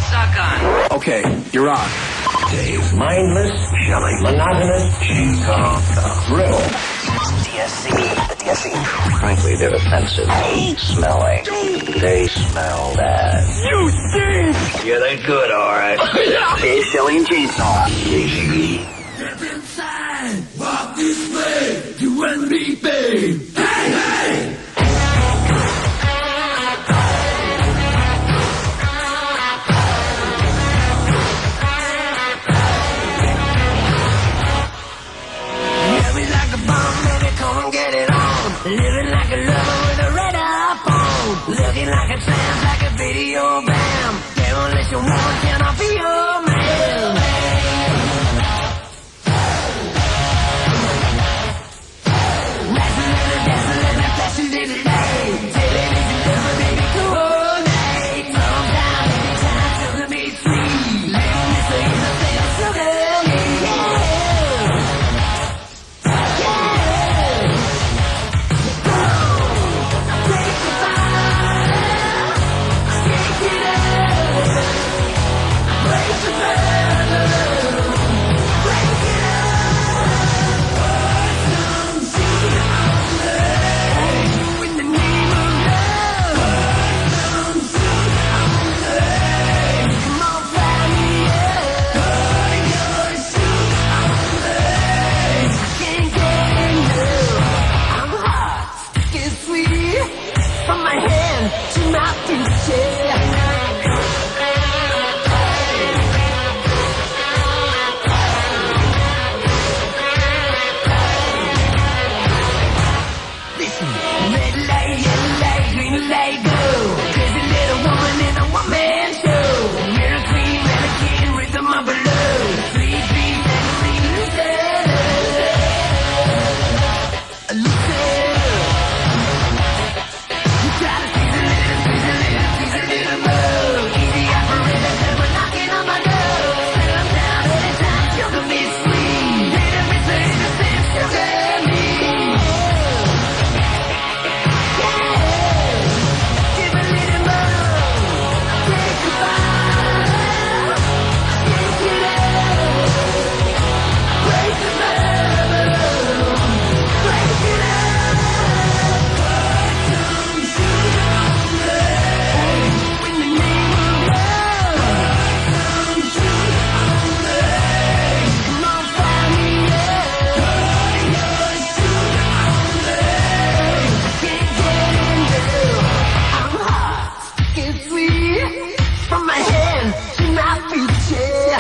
suck on. Okay, you're on. Dave, mindless, Shelley, monotonous, Chico, drill. DSC. Frankly, they're offensive, smelling. They smell bad. You stink! Yeah, they're good, all right. Dave, Shelley, and Chainsaw. JCB. Step inside, walk this way, you and me, babe. Hey, hey! Get it on. Living like a lover with a red up on. Looking like a trance, like a video bam. Demolition woman, can I be your man? That's a little late. Television lover, baby, coordinate. Thumbs down, anytime, sugar me sweet. Little miss her in the face, sugar me, yeah. From my hand to my future. Listen, red light, yellow light, green light, go. Crazy little woman in a one-man show. Mirror queen, mannequin, rhythm of below. Sweet dreams, fantasy, lucid. From my hand to my future.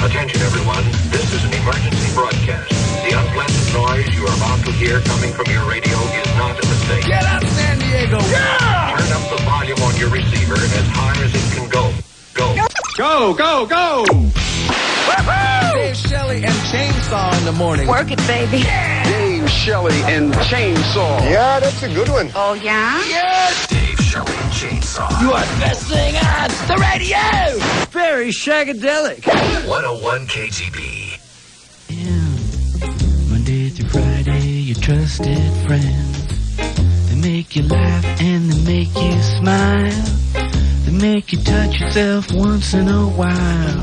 Attention everyone, this is an emergency broadcast. The unpleasant noise you are about to hear coming from your radio is not a mistake. Get up, San Diego! Yeah! Turn up the volume on your receiver as high as it can go. Go. Go, go, go! Dave, Shelley, and Chainsaw. Chainsaw in the morning. Work it, baby. Dave, Shelley, and Chainsaw. Yeah, that's a good one. Oh, yeah? Dave, Shelley, and Chainsaw. You are the best thing on the radio. Very shagadelic. 101 KGB. Monday through Friday, your trusted friends. They make you laugh and they make you smile. They make you touch yourself once in a while.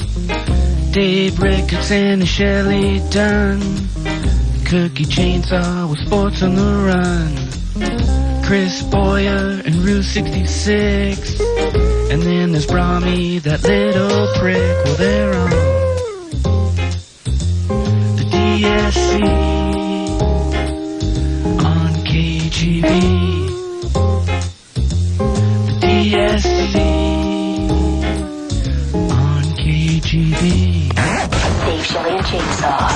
Dave Ricketts and Shelley Dunn. Cookie Chainsaw with sports on the run. Chris Boyer and Route 66. And then there's Brahmy, that little prick. Well, they're on the DSC on KGB. The DSC on KGB. Dave, Shelley, and Chainsaw.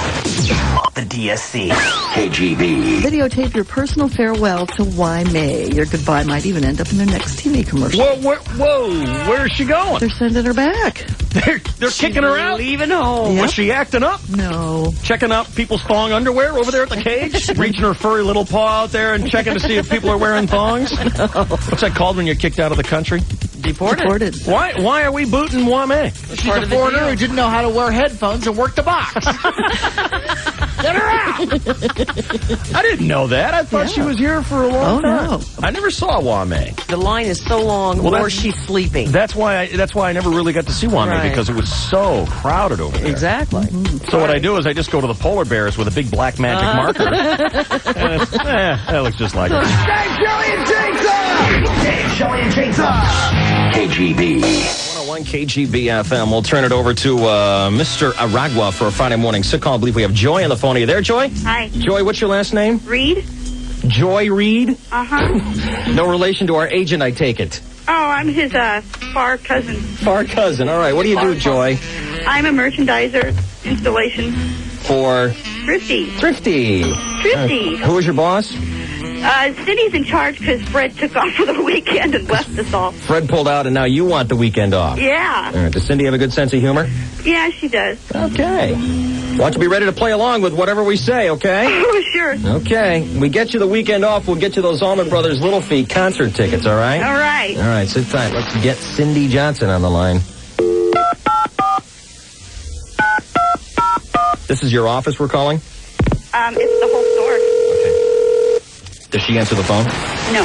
The DSC. KGB. Videotape your personal farewell to Why May. Your goodbye might even end up in their next TV commercial. Whoa, where's she going? They're sending her back. They're kicking her out? Leaving home. Yep. Was she acting up? No. Checking out people's thong underwear over there at the cage? Reaching her furry little paw out there and checking to see if people are wearing thongs? No. What's that called when you're kicked out of the country? Deported. Why are we booting Wame? She's a foreigner who didn't know how to wear headphones and work the box. Get her out! I didn't know that. I thought she was here for a long time. No. I never saw Wame. The line is so long, Well, or that's- she's sleeping. That's why I never really got to see Wame Right. because it was so crowded over there. Exactly. So what I do is I just go to the polar bears with a big black magic marker. And it's, that looks just like it. Dave, Shelley, and Chainsaw. KGB. 101 KGB FM. We'll turn it over to Mr. Aragua for a Friday morning sick call. I believe we have Joy on the phone. Are you there, Joy? Hi. Joy, what's your last name? Reed? Joy Reed? Uh-huh. No relation to our agent, I take it. Oh, I'm his far cousin. Far cousin. All right. What do you do, Joy? I'm a merchandiser, installation. For Thrifty. Thrifty. Thrifty. Who is your boss? Cindy's in charge because Fred took off for the weekend and left us all. Fred pulled out, and now you want the weekend off. Yeah. All right. Does Cindy have a good sense of humor? Yeah, she does. Okay. Want to be ready to play along with whatever we say, okay? Oh, sure. Okay. We get you the weekend off. We'll get you those Allman Brothers Little Feat concert tickets, all right? All right. All right, sit tight. Let's get Cindy Johnson on the line. This is your office we're calling? It's the whole store. Does she answer the phone? No.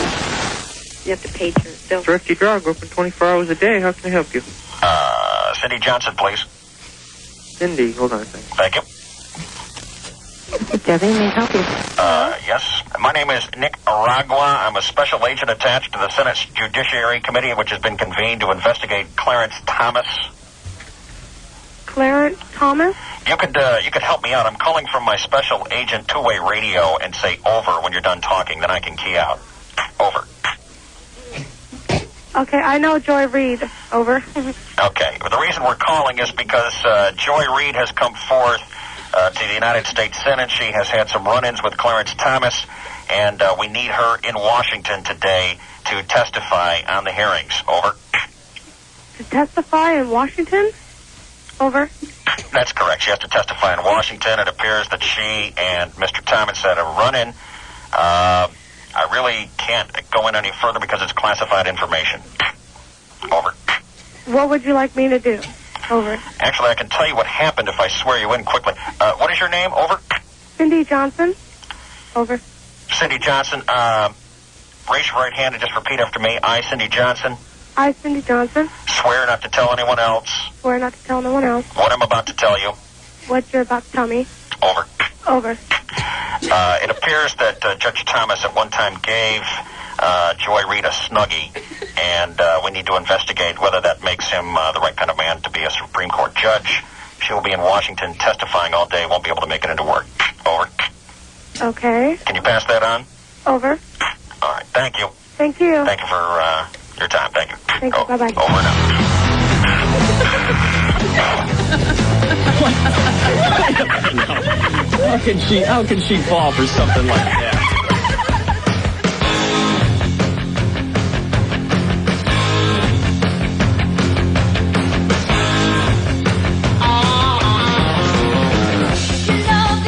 You have to page her bill. Thrifty Drug, open 24 hours a day. How can I help you? Cindy Johnson, please. Cindy, hold on a second. Thank you. Debbie, may I help you? Yes. My name is Nick Aragua. I'm a special agent attached to the Senate's Judiciary Committee, which has been convened to investigate Clarence Thomas. Clarence Thomas? You could help me out. I'm calling from my special agent two-way radio and say over when you're done talking, then I can key out. Over. Okay, I know Joy Reed. Over. Okay. The reason we're calling is because Joy Reed has come forth to the United States Senate. She has had some run-ins with Clarence Thomas, and we need her in Washington today to testify on the hearings. Over. To testify in Washington? Over. That's correct. She has to testify in Washington. It appears that she and Mr. Thomas had a run-in. I really can't go in any further because it's classified information. Over. What would you like me to do? Over. Actually, I can tell you what happened if I swear you in quickly. What is your name? Over. Cindy Johnson? Over. Cindy Johnson. Raise your right hand and just repeat after me. I, Cindy Johnson, I, Cindy Johnson. swear not to tell anyone else Swear not to tell no one else what I'm about to tell you. what you're about to tell me. Over. Over. It appears that Judge Thomas at one time gave Joy Reed a Snuggie, and we need to investigate whether that makes him the right kind of man to be a Supreme Court judge. She will be in Washington testifying all day, won't be able to make it into work. Over. Okay. Can you pass that on? Over. All right. Thank you. Thank you. Thank you for your time. Thank you. Thank you. Bye-bye. Over and out. How can she fall for something like that? Love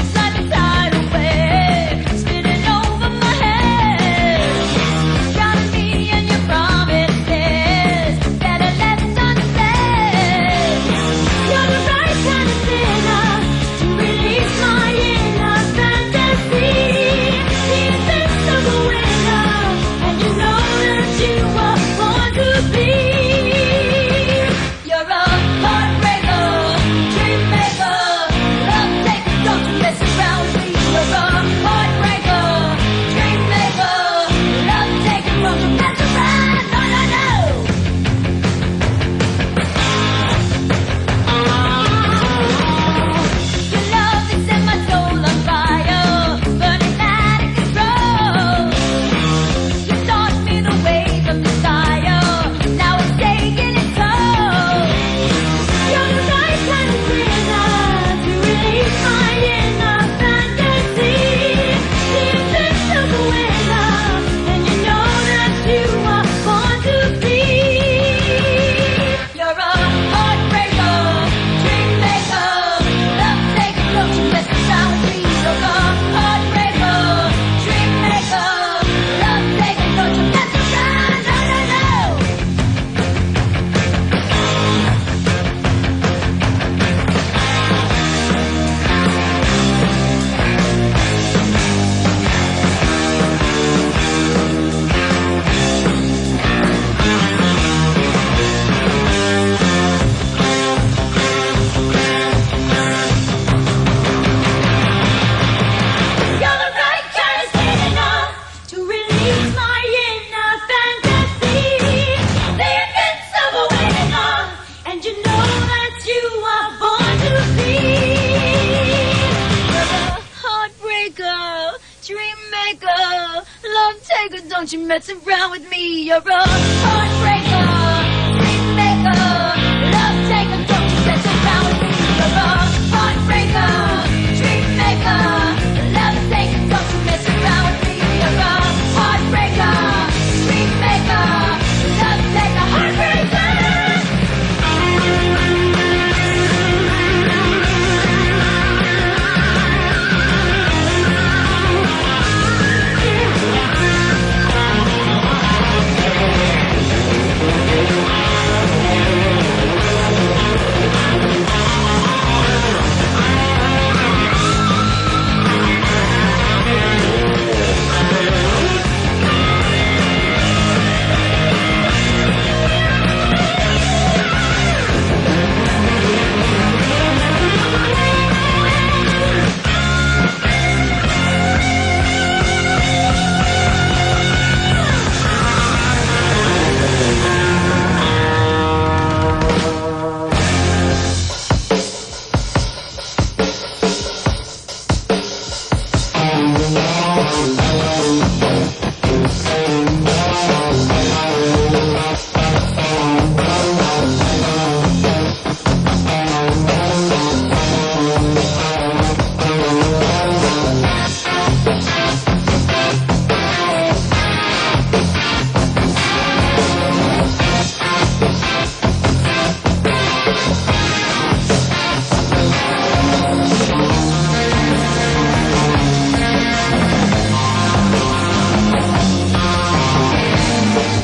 hijacker, don't you mess around with me. You're a heartbreaker, dream maker, love taker, don't you mess around with me. You're a heartbreaker, dream maker, love taker, don't you mess around with me. You're a heartbreaker, dream maker, love taker, heartbreaker.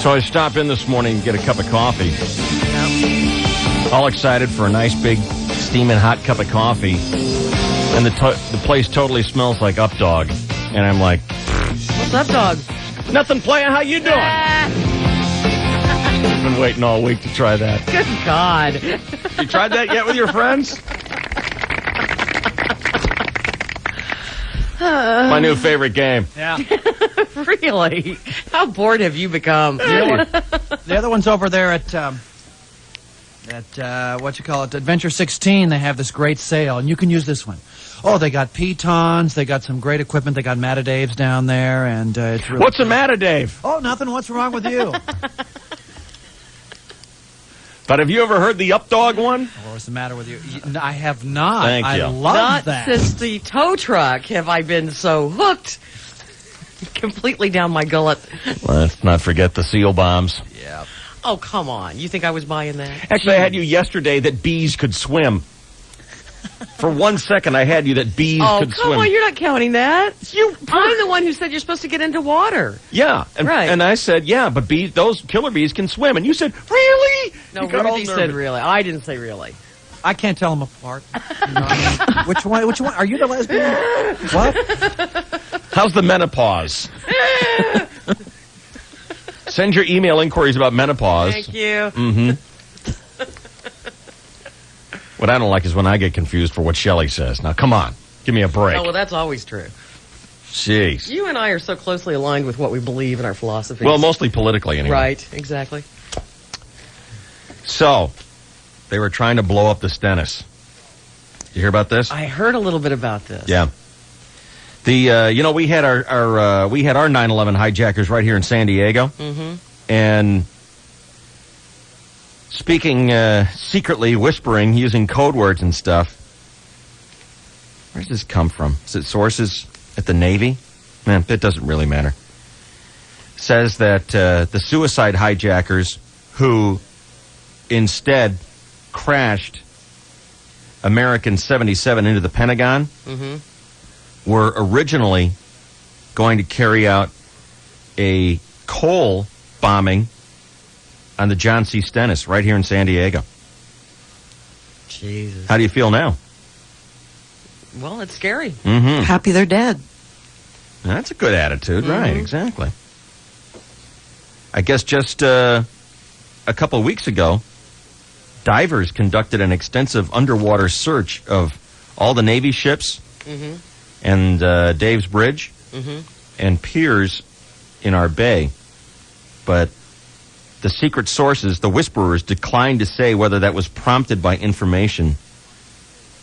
So I stopped in this morning to get a cup of coffee. All excited for a nice big steaming hot cup of coffee. And the place totally smells like Up Dog. And I'm like, what's Up Dog? Nothing, playing. How you doing? I've been waiting all week to try that. Good God. You tried that yet with your friends? My new favorite game. Yeah. Really? How bored have you become? The other one's over there at what you call it, Adventure 16. They have this great sale, and you can use this one. Oh, they got pitons. They got some great equipment. They got Matadaves down there, and it's really What's a Matadave? Oh, nothing. What's wrong with you? But have you ever heard the Up Dog one? What's the matter with you? I have not. Thank you. I love Not that. since the tow truck have I been so hooked. Completely down my gullet. Let's not forget the seal bombs. Yeah. Oh, come on. You think I was buying that? Actually, I had you yesterday that bees could swim. For 1 second, I had you that bees could come swim. on. You're not counting that. I'm the one who said you're supposed to get into water. Yeah. And, Right. and I said, yeah, but bees, those killer bees can swim. And you said, really? No, You got all Rudy said nervous. really. I didn't say really. I can't tell them apart. You know what I mean? Which one? Which one? Are you the lesbian? What? How's the menopause? Send your email inquiries about menopause. Thank you. Mm-hmm. What I don't like is when I get confused for what Shelley says. Now, come on. Give me a break. Oh, well, that's always true. Jeez. You and I are so closely aligned with what we believe in our philosophies. Well, mostly politically, anyway. Right, exactly. So, they were trying to blow up the Stennis. You hear about this? I heard a little bit about this. Yeah. The we had our 9/11 hijackers right here in San Diego, and speaking secretly, whispering, using code words and stuff. Where does this come from? Is it sources at the Navy? Man, it doesn't really matter. Says that the suicide hijackers who instead crashed American 77 into the Pentagon were originally going to carry out a coal bombing on the John C. Stennis right here in San Diego. Jesus. How do you feel now? Well, it's scary. Mm-hmm. Happy they're dead. That's a good attitude, right? Exactly. I guess just a couple of weeks ago, divers conducted an extensive underwater search of all the Navy ships and Dave's Bridge and piers in our bay. But the secret sources, the whisperers, declined to say whether that was prompted by information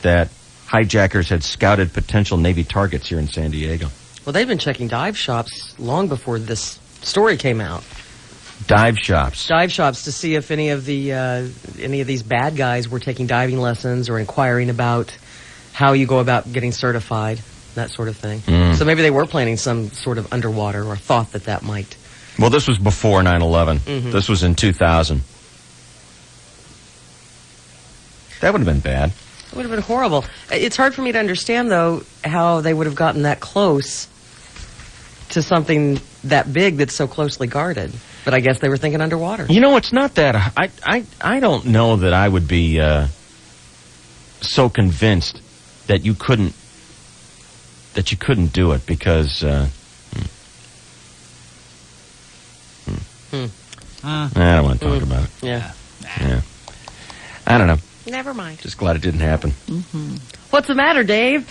that hijackers had scouted potential Navy targets here in San Diego. Well, they've been checking dive shops long before this story came out. Dive shops. Dive shops to see if any of these bad guys were taking diving lessons or inquiring about how you go about getting certified, that sort of thing. So maybe they were planning some sort of underwater, or thought that might. Well, this was before 9/11. This was in 2000. That would have been bad. It would have been horrible. It's hard for me to understand, though, how they would have gotten that close to something that big that's so closely guarded. But I guess they were thinking underwater. You know, it's not that. I don't know that I would be so convinced that you couldn't do it, because I don't want to talk about it. Yeah. I don't know. Never mind. Just glad it didn't happen. What's the matter, Dave?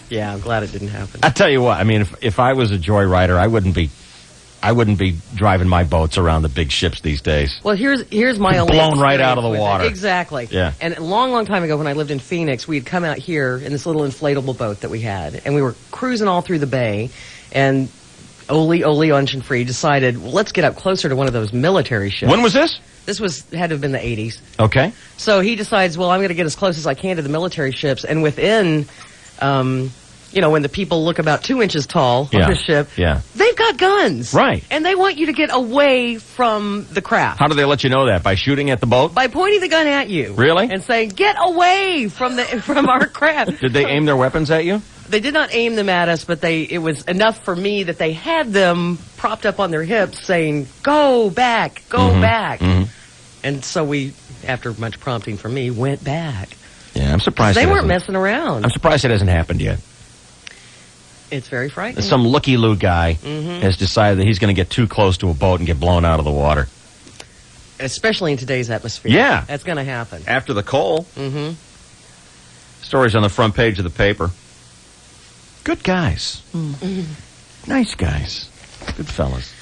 Yeah, I'm glad it didn't happen. I tell you what. I mean, if I was a joyrider, I wouldn't be driving my boats around the big ships these days. Well, here's my only blown right out of the experience with water. it. Exactly. Yeah. And a long time ago, when I lived in Phoenix, we'd come out here in this little inflatable boat that we had, and we were cruising all through the bay, and Ole Oceanfree decided, well, let's get up closer to one of those military ships. When was this? This had to have been the 80s. Okay. So he decides, well, I'm going to get as close as I can to the military ships, and within, when the people look about 2 inches tall on the ship, they've got guns. Right. And they want you to get away from the craft. How do they let you know that? By shooting at the boat? By pointing the gun at you. Really? And saying, get away from our craft. Did they aim their weapons at you? They did not aim them at us, but it was enough for me that they had them propped up on their hips saying, go back, go back. And so we, after much prompting from me, went back. Yeah, I'm surprised. They weren't messing around. I'm surprised it hasn't happened yet. It's very frightening. Some looky-loo guy has decided that he's going to get too close to a boat and get blown out of the water. Especially in today's atmosphere. Yeah. That's going to happen. After the coal. Stories on the front page of the paper. Good guys. Nice guys. Good fellas.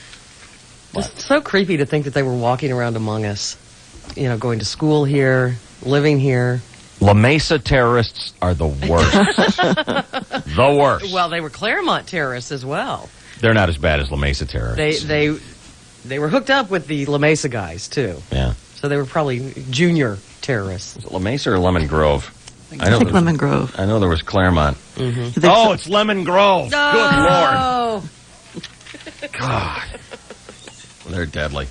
Just so creepy to think that they were walking around among us. Going to school here, living here. La Mesa terrorists are the worst. The worst. Well, they were Claremont terrorists as well. They're not as bad as La Mesa terrorists. They were hooked up with the La Mesa guys, too. Yeah. So they were probably junior terrorists. Was it La Mesa or Lemon Grove? I think Lemon Grove. I know there was Claremont. It's Lemon Grove. Oh. Good Lord. God. Well, they're deadly.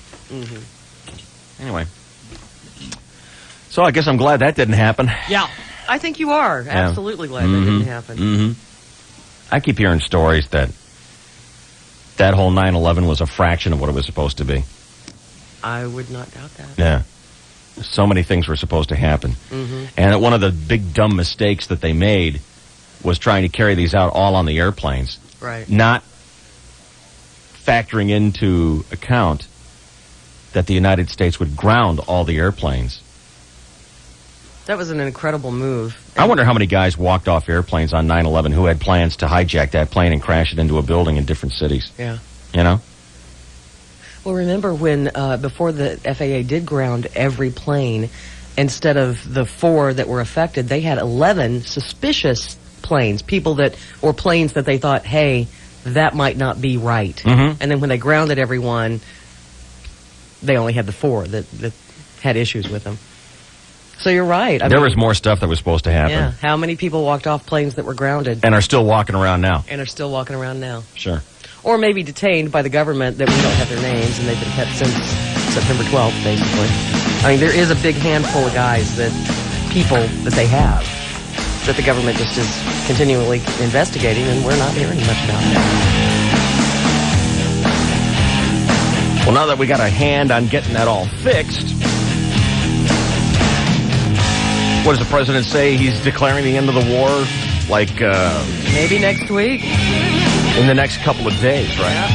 Anyway. So I guess I'm glad that didn't happen. Yeah. I think you are. Absolutely glad that didn't happen. I keep hearing stories that whole 9/11 was a fraction of what it was supposed to be. I would not doubt that. Yeah. So many things were supposed to happen. And one of the big dumb mistakes that they made was trying to carry these out all on the airplanes. Right. Not factoring into account that the United States would ground all the airplanes. That was an incredible move. I wonder how many guys walked off airplanes on 9/11 who had plans to hijack that plane and crash it into a building in different cities. Yeah. Well, remember when, before the FAA did ground every plane, instead of the 4 that were affected, they had 11 suspicious planes, or planes that they thought, hey, that might not be right. And then when they grounded everyone, they only had the 4 that had issues with them. So you're right. There was more stuff that was supposed to happen. Yeah. How many people walked off planes that were grounded? And are still walking around now. And are still walking around now. Sure. Or maybe detained by the government that we don't have their names, and they've been kept since September 12th, basically. I mean, there is a big handful of guys people that they have, that the government just is continually investigating, and we're not hearing much about that. Well, now that we got a hand on getting that all fixed, what does the president say? He's declaring the end of the war, maybe next week? In the next couple of days, right? Yeah.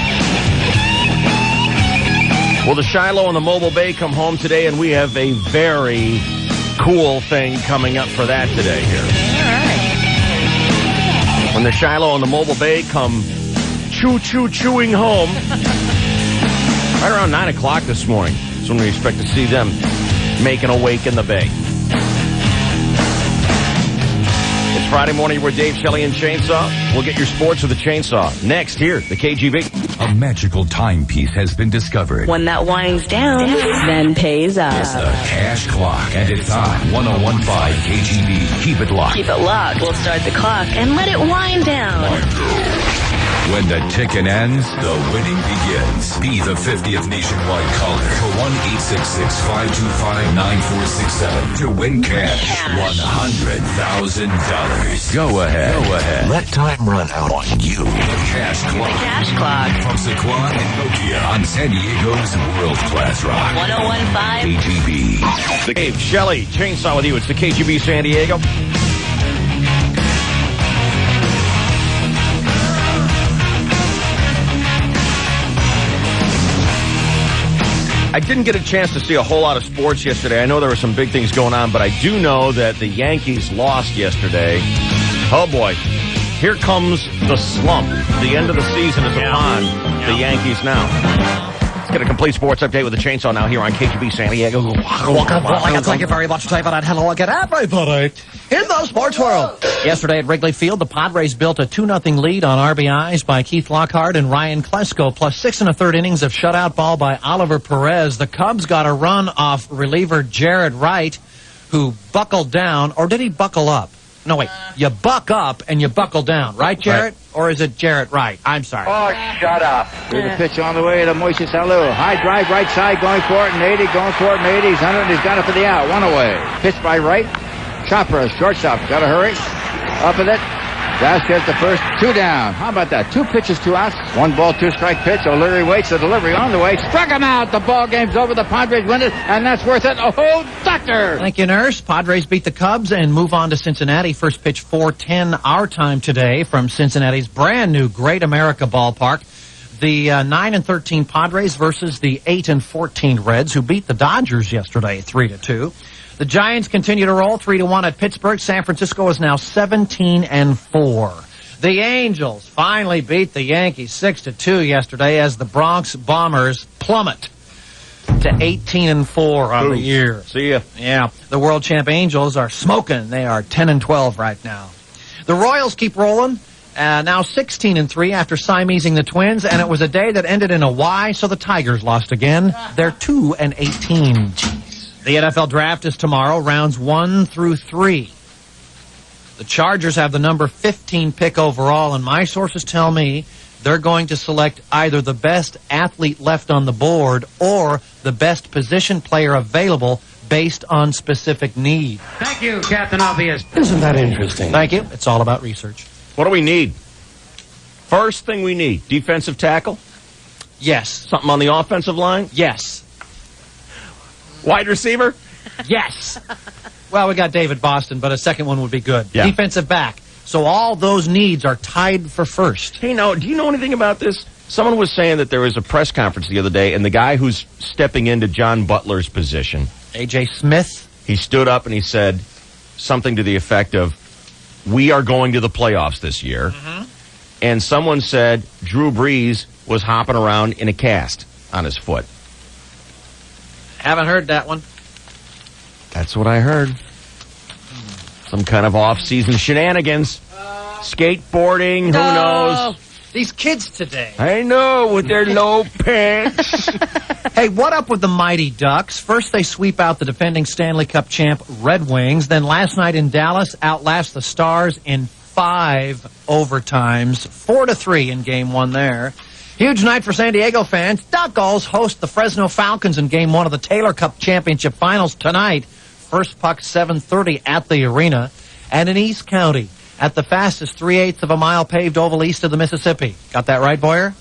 Well, the Shiloh and the Mobile Bay come home today, and we have a very cool thing coming up for that today here. All right. When the Shiloh and the Mobile Bay come chewing home, right around 9 o'clock this morning is when we expect to see them making a wake in the bay. It's Friday morning with Dave, Shelley, and Chainsaw. We'll get your sports with a chainsaw. Next, here, the KGB. A magical timepiece has been discovered. When that winds down, then pays up. It's the cash clock, and it's on 101.5 KGB. Keep it locked. Keep it locked. We'll start the clock and let it wind down. When the ticking ends, the winning begins. Be the 50th nationwide caller. Call 1-866-525-9467 to win cash. $100,000. Go ahead. Let time run out on you. The cash clock. The cash clock. From Saquon and Nokia on San Diego's world-class rock. 101.5 KGB. The Dave, Shelley, Chainsaw with you. It's the KGB San Diego. I didn't get a chance to see a whole lot of sports yesterday. I know there were some big things going on, but I do know that the Yankees lost yesterday. Oh, boy. Here comes the slump. The end of the season is upon the Yankees now. Let's get a complete sports update with the chainsaw now here on KGB San Diego. Thank you very much, David, and hello again, everybody in the sports world. Yesterday at Wrigley Field, the Padres built a 2-0 lead on RBIs by Keith Lockhart and Ryan Klesko, plus 6 1/3 innings of shutout ball by Oliver Perez. The Cubs got a run off reliever Jarrett Wright, who buckled down, or did he buckle up? No, wait. You buck up and you buckle down, right, Jarrett? Right. Or is it Jarrett Wright? I'm sorry. Oh, shut up. Here's the pitch on the way to Moises Alou. High drive, right side, going for it, and 80, going for it, and 80. He's under it, he's got it for the out. One away. Pitch by Wright. Chopper, shortstop. Got to hurry. Up with it. Vasquez the first. 2 down. How about that? 2 pitches, 2 outs. 1 ball, 2 strike pitch. O'Leary waits. The delivery on the way. Struck him out. The ball game's over. The Padres win it, and that's worth it. Oh, doctor! Thank you, Nurse. Padres beat the Cubs and move on to Cincinnati. First pitch 4:10 our time today from Cincinnati's brand new Great America Ballpark. The 9-13 Padres versus the 8-14 Reds, who beat the Dodgers yesterday 3-2. The Giants continue to roll 3-1 at Pittsburgh. San Francisco is now 17-4. The Angels finally beat the Yankees 6-2 yesterday as the Bronx Bombers plummet to 18-4 on the year. See ya. Yeah. The world champ Angels are smoking. They are 10-12 right now. The Royals keep rolling. Now 16-3 after Siamesing the Twins, and it was a day that ended in a Y, so the Tigers lost again. They're 2-18. The NFL draft is tomorrow, rounds 1 through 3. The Chargers have the number 15 pick overall, and my sources tell me they're going to select either the best athlete left on the board or the best position player available based on specific need. Thank you, Captain Obvious. Isn't that interesting? Thank you. It's all about research. What do we need? First thing we need, defensive tackle? Yes. Something on the offensive line? Yes. Wide receiver? Yes. Well, we got David Boston, but a second one would be good. Yeah. Defensive back. So all those needs are tied for first. Hey, now, do you know anything about this? Someone was saying that there was a press conference the other day, and the guy who's stepping into John Butler's position, A.J. Smith, he stood up and he said something to the effect of, "We are going to the playoffs this year." Mm-hmm. And someone said Drew Brees was hopping around in a cast on his foot. Haven't heard that one. That's what I heard. Some kind of off-season shenanigans. Skateboarding, who knows? These kids today. I know, with their low pants. Hey, what up with the Mighty Ducks? First they sweep out the defending Stanley Cup champ Red Wings. Then last night in Dallas, outlast the Stars in 5 overtimes. 4-3 in Game 1 there. Huge night for San Diego fans. Duckles host the Fresno Falcons in Game 1 of the Taylor Cup Championship Finals tonight. First puck 7:30 at the arena. And in East County, at the fastest 3/8 of a mile paved oval east of the Mississippi. Got that right, Boyer?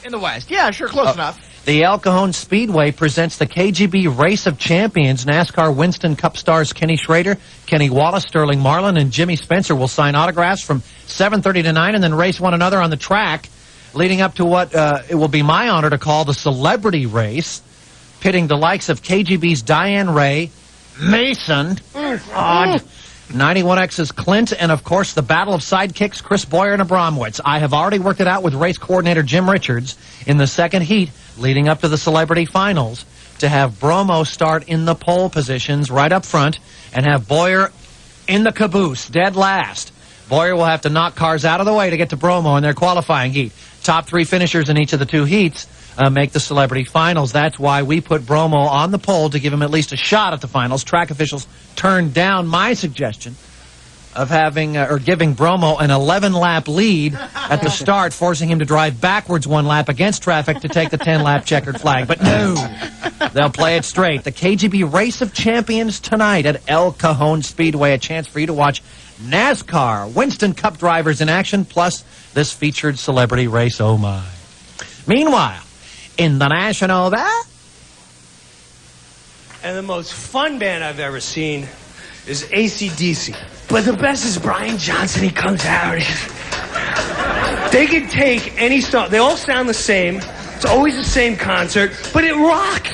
In the West. Yeah, sure, close enough. The El Cajon Speedway presents the KGB Race of Champions. NASCAR Winston Cup stars Kenny Schrader, Kenny Wallace, Sterling Marlin, and Jimmy Spencer will sign autographs from 7:30 to 9 and then race one another on the track, leading up to what it will be my honor to call the Celebrity Race, pitting the likes of KGB's Diane Ray, Mason, 91X's Clint, and, of course, the battle of sidekicks, Chris Boyer and Abramowitz. I have already worked it out with race coordinator Jim Richards in the second heat leading up to the Celebrity Finals to have Bromo start in the pole positions right up front and have Boyer in the caboose, dead last. Boyer will have to knock cars out of the way to get to Bromo in their qualifying heat. Top 3 finishers in each of the 2 heats make the celebrity finals. That's why we put Bromo on the pole to give him at least a shot at the finals. Track officials turned down my suggestion of having or giving Bromo an 11-lap lead at the start, forcing him to drive backwards 1 lap against traffic to take the 10-lap checkered flag. But no, they'll play it straight. The KGB Race of Champions tonight at El Cajon Speedway. A chance for you to watch NASCAR Winston Cup drivers in action, plus this featured celebrity race. Oh, my. Meanwhile, in the National And the most fun band I've ever seen is AC/DC. But the best is Brian Johnson. He comes out. They can take any song. They all sound the same. It's always the same concert, but it rocks.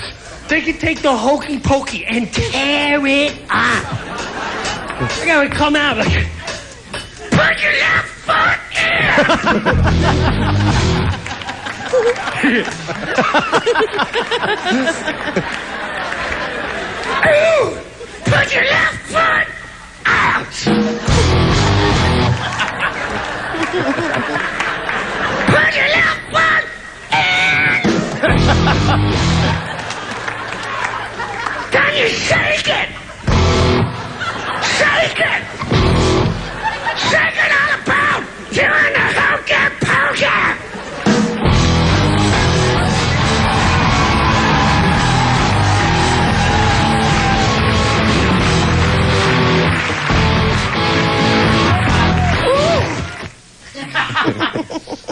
They can take the Hokey Pokey and tear it up. They gotta come out like, put your left foot in. Put your left foot out. Put your left foot in. Can you shake it? Shake it. Shake it all about. You're in the hokey pokey.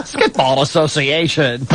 Spitball Association.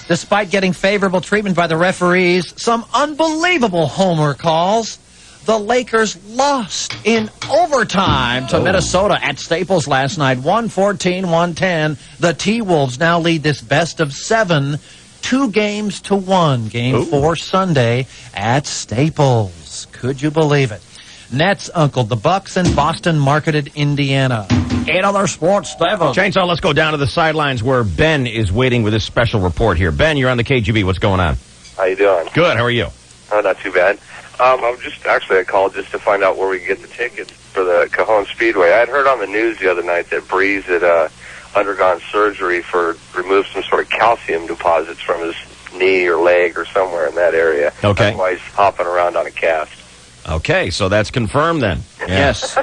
Despite getting favorable treatment by the referees, some unbelievable homer calls, the Lakers lost in overtime to Minnesota at Staples last night, 114-110. The T-Wolves now lead this best of 7, 2-1. Game 4 Sunday at Staples. Could you believe it? Nets uncled the Bucks and Boston marketed Indiana. In other sports, Devil. Chainsaw, let's go down to the sidelines where Ben is waiting with his special report here. Ben, you're on the KGB. What's going on? How you doing? Good. How are you? Oh, not too bad. I called just to find out where we can get the tickets for the Cajon Speedway. I had heard on the news the other night that Breeze had undergone surgery for remove some sort of calcium deposits from his knee or leg or somewhere in that area. Okay. That's why he's hopping around on a cast. Okay, so that's confirmed then. Yeah. Yes.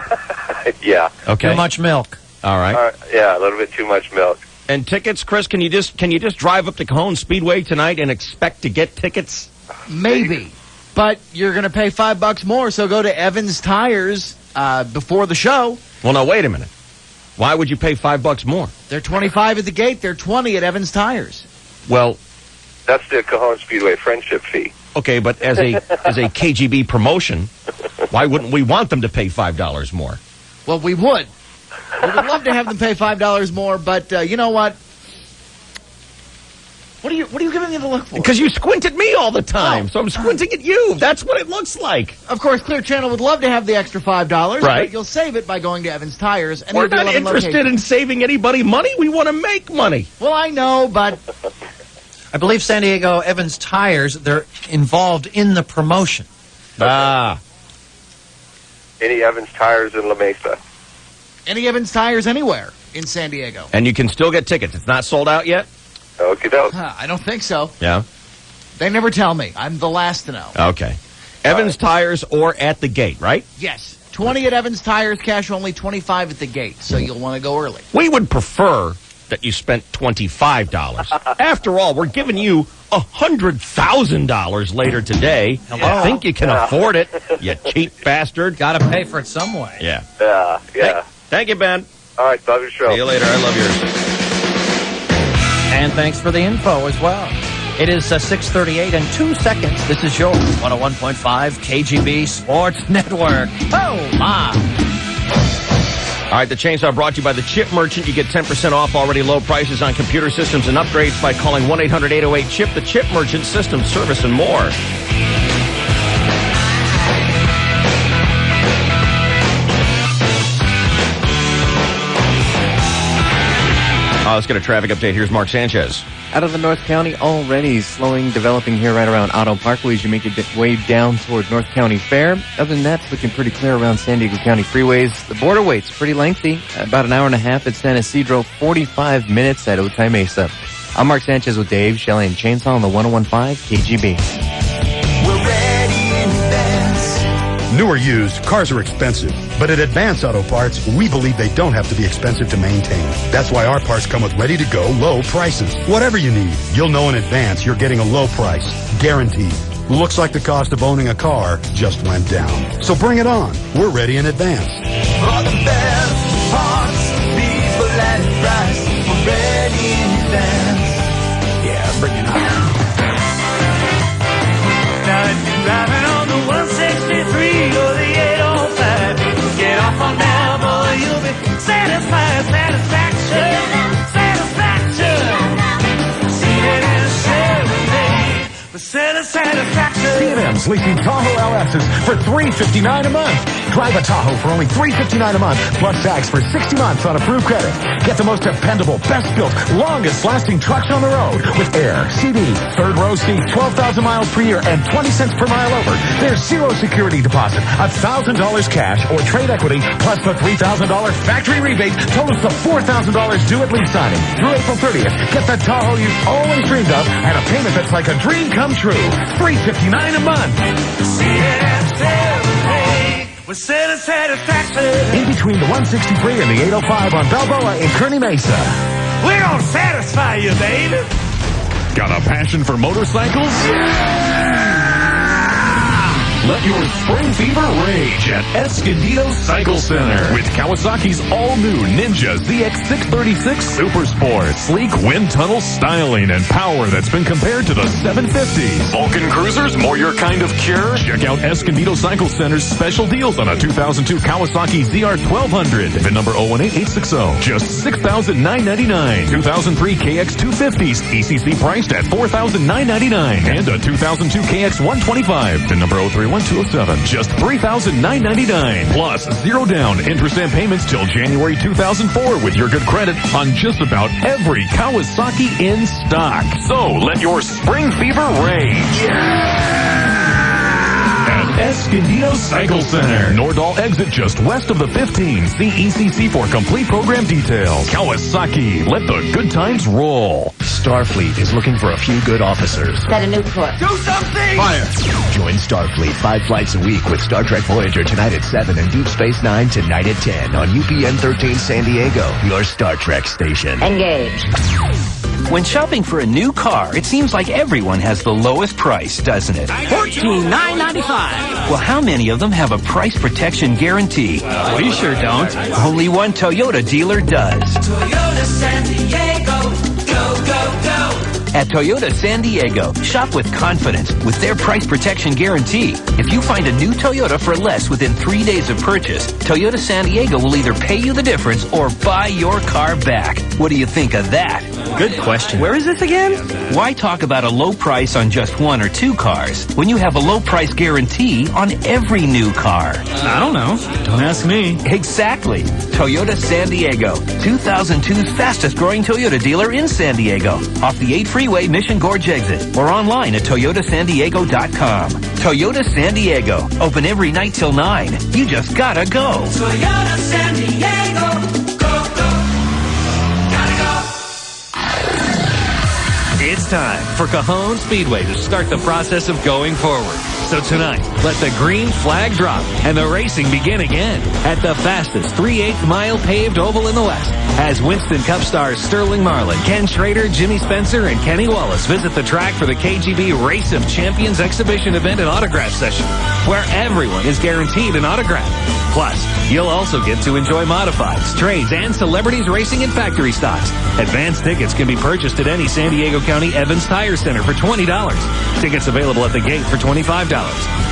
Yeah. Okay. Too much milk. All right. Yeah, a little bit too much milk. And tickets, Chris, can you just drive up to Cajon Speedway tonight and expect to get tickets? Maybe. But you're going to pay $5 more, so go to Evans Tires before the show. Well, now, wait a minute. Why would you pay $5 more? They're $25 at the gate. They're $20 at Evans Tires. Well, that's the Cajon Speedway friendship fee. Okay, but as a KGB promotion, why wouldn't we want them to pay $5 more? Well, we would. We would love to have them pay $5 more, but you know what? What are you giving me the look for? Because you squint at me all the time, so I'm squinting at you. That's what it looks like. Of course, Clear Channel would love to have the extra $5, right? But you'll save it by going to Evans Tires. And we're not interested in saving anybody money. We want to make money. Well, I know, but I believe San Diego Evans Tires, they're involved in the promotion. Ah. Any Evans Tires in La Mesa. Any Evans Tires anywhere in San Diego. And you can still get tickets. It's not sold out yet? Okie doke. I don't think so. Yeah? They never tell me. I'm the last to know. Okay. Evans Tires or at the gate, right? Yes. 20 at Evans Tires, cash only, 25 at the gate, so you'll want to go early. We would prefer that you spent $25. After all, we're giving you $100,000 later today. Hello? I think you can afford it, you cheap bastard. Got to pay for it some way. Yeah. Yeah. Thank you, Ben. All right, love your show. See you later. I love yours. And thanks for the info as well. It is 6:38 and 2 seconds. This is your 101.5 KGB Sports Network. Oh, my. All right, the Chainsaw brought to you by the Chip Merchant. You get 10% off already low prices on computer systems and upgrades by calling 1-800-808-CHIP. The Chip Merchant, system, service, and more. Let's get a traffic update. Here's Mark Sanchez. Out of the North County, already slowing, developing here right around Auto Parkway as you make your way down toward North County Fair. Other than that, it's looking pretty clear around San Diego County freeways. The border wait's pretty lengthy, about an hour and a half at San Isidro, 45 minutes at Otay Mesa. I'm Mark Sanchez with Dave, Shelley, and Chainsaw on the 101.5 KGB. We're ready in advance. New or used, cars are expensive. But at Advance Auto Parts, we believe they don't have to be expensive to maintain. That's why our parts come with ready-to-go, low prices. Whatever you need, you'll know in advance you're getting a low price. Guaranteed. Looks like the cost of owning a car just went down. So bring it on. We're ready in advance. For the best parts, people at a price. We're ready in advance. Yeah, bring it on. Now if you're driving on the 163 or the 805, get off on down, boy, you'll be satisfied. Seated in a Chevrolet with satisfaction. C&M's leasing Tahoe LSs for $359 a month. Drive a Tahoe for only $359 a month, plus tax for 60 months on approved credit. Get the most dependable, best-built, longest-lasting trucks on the road with air, CD, third-row seats, 12,000 miles per year, and 20 cents per mile over. There's zero security deposit, $1,000 cash or trade equity, plus the $3,000 factory rebate totals the $4,000 due at lease signing. Through April 30th, get the Tahoe you've always dreamed of and a payment that's like a dream come true. $359 a month. With satisfaction. In between the 163 and the 805 on Balboa in Kearney Mesa. We're gonna satisfy you, baby. Got a passion for motorcycles? Let your spring fever rage at Escondido Cycle Center with Kawasaki's all-new Ninja ZX636 Super Sport. Sleek wind tunnel styling and power that's been compared to the 750s. Vulcan Cruisers, more your kind of cure? Check out Escondido Cycle Center's special deals on a 2002 Kawasaki ZR1200. VIN number 018860. Just $6,999. 2003 KX250s. ECC priced at $4,999. And a 2002 KX125. VIN number 031207. Just $3,999. Plus, zero down interest and payments till January 2004 with your good credit on just about every Kawasaki in stock. So, let your spring fever rage. At Escondido Cycle Center. Nordal exit just west of the 15. See ECC for complete program details. Kawasaki, let the good times roll. Starfleet is looking for a few good officers. Set a new course. Do something! Fire! Join Starfleet 5 flights a week with Star Trek Voyager tonight at 7 and Deep Space Nine tonight at 10 on UPN 13 San Diego, your Star Trek station. Engage. When shopping for a new car, it seems like everyone has the lowest price, doesn't it? $14,995. Well, how many of them have a price protection guarantee? We sure don't. Only one Toyota dealer does. Toyota San Diego. Go, go, go. At Toyota San Diego, shop with confidence with their price protection guarantee. If you find a new Toyota for less within 3 days of purchase, Toyota San Diego will either pay you the difference or buy your car back. What do you think of that? Good question. Where is this again? Why talk about a low price on just one or two cars when you have a low price guarantee on every new car? I don't know. Don't ask me. Exactly. Toyota San Diego, 2002's fastest growing Toyota dealer in San Diego. Off the 8 freeway Mission Gorge exit or online at toyotasandiego.com. Toyota San Diego, open every night till 9. You just gotta go. Toyota San Diego. Go, go. Gotta go. It's time for Cajon Speedway to start the process of going forward. So tonight, let the green flag drop and the racing begin again at the fastest 3/8 mile paved oval in the West as Winston Cup stars Sterling Marlin, Ken Schrader, Jimmy Spencer, and Kenny Wallace visit the track for the KGB Race of Champions exhibition event and autograph session, where everyone is guaranteed an autograph. Plus, you'll also get to enjoy modifieds, trades, and celebrities racing in factory stocks. Advance tickets can be purchased at any San Diego County Evans Tire Center for $20. Tickets available at the gate for $25.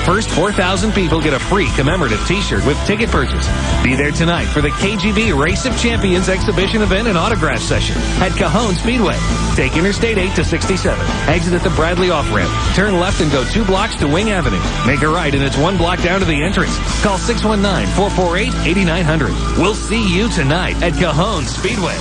First 4,000 people get a free commemorative t-shirt with ticket purchase. Be there tonight for the KGB Race of Champions exhibition event and autograph session at Cajon Speedway. Take Interstate 8 to 67. Exit at the Bradley off-ramp. Turn left and go 2 blocks to Wing Avenue. Make a right and it's 1 block down to the entrance. Call 619-448-8900. We'll see you tonight at Cajon Speedway.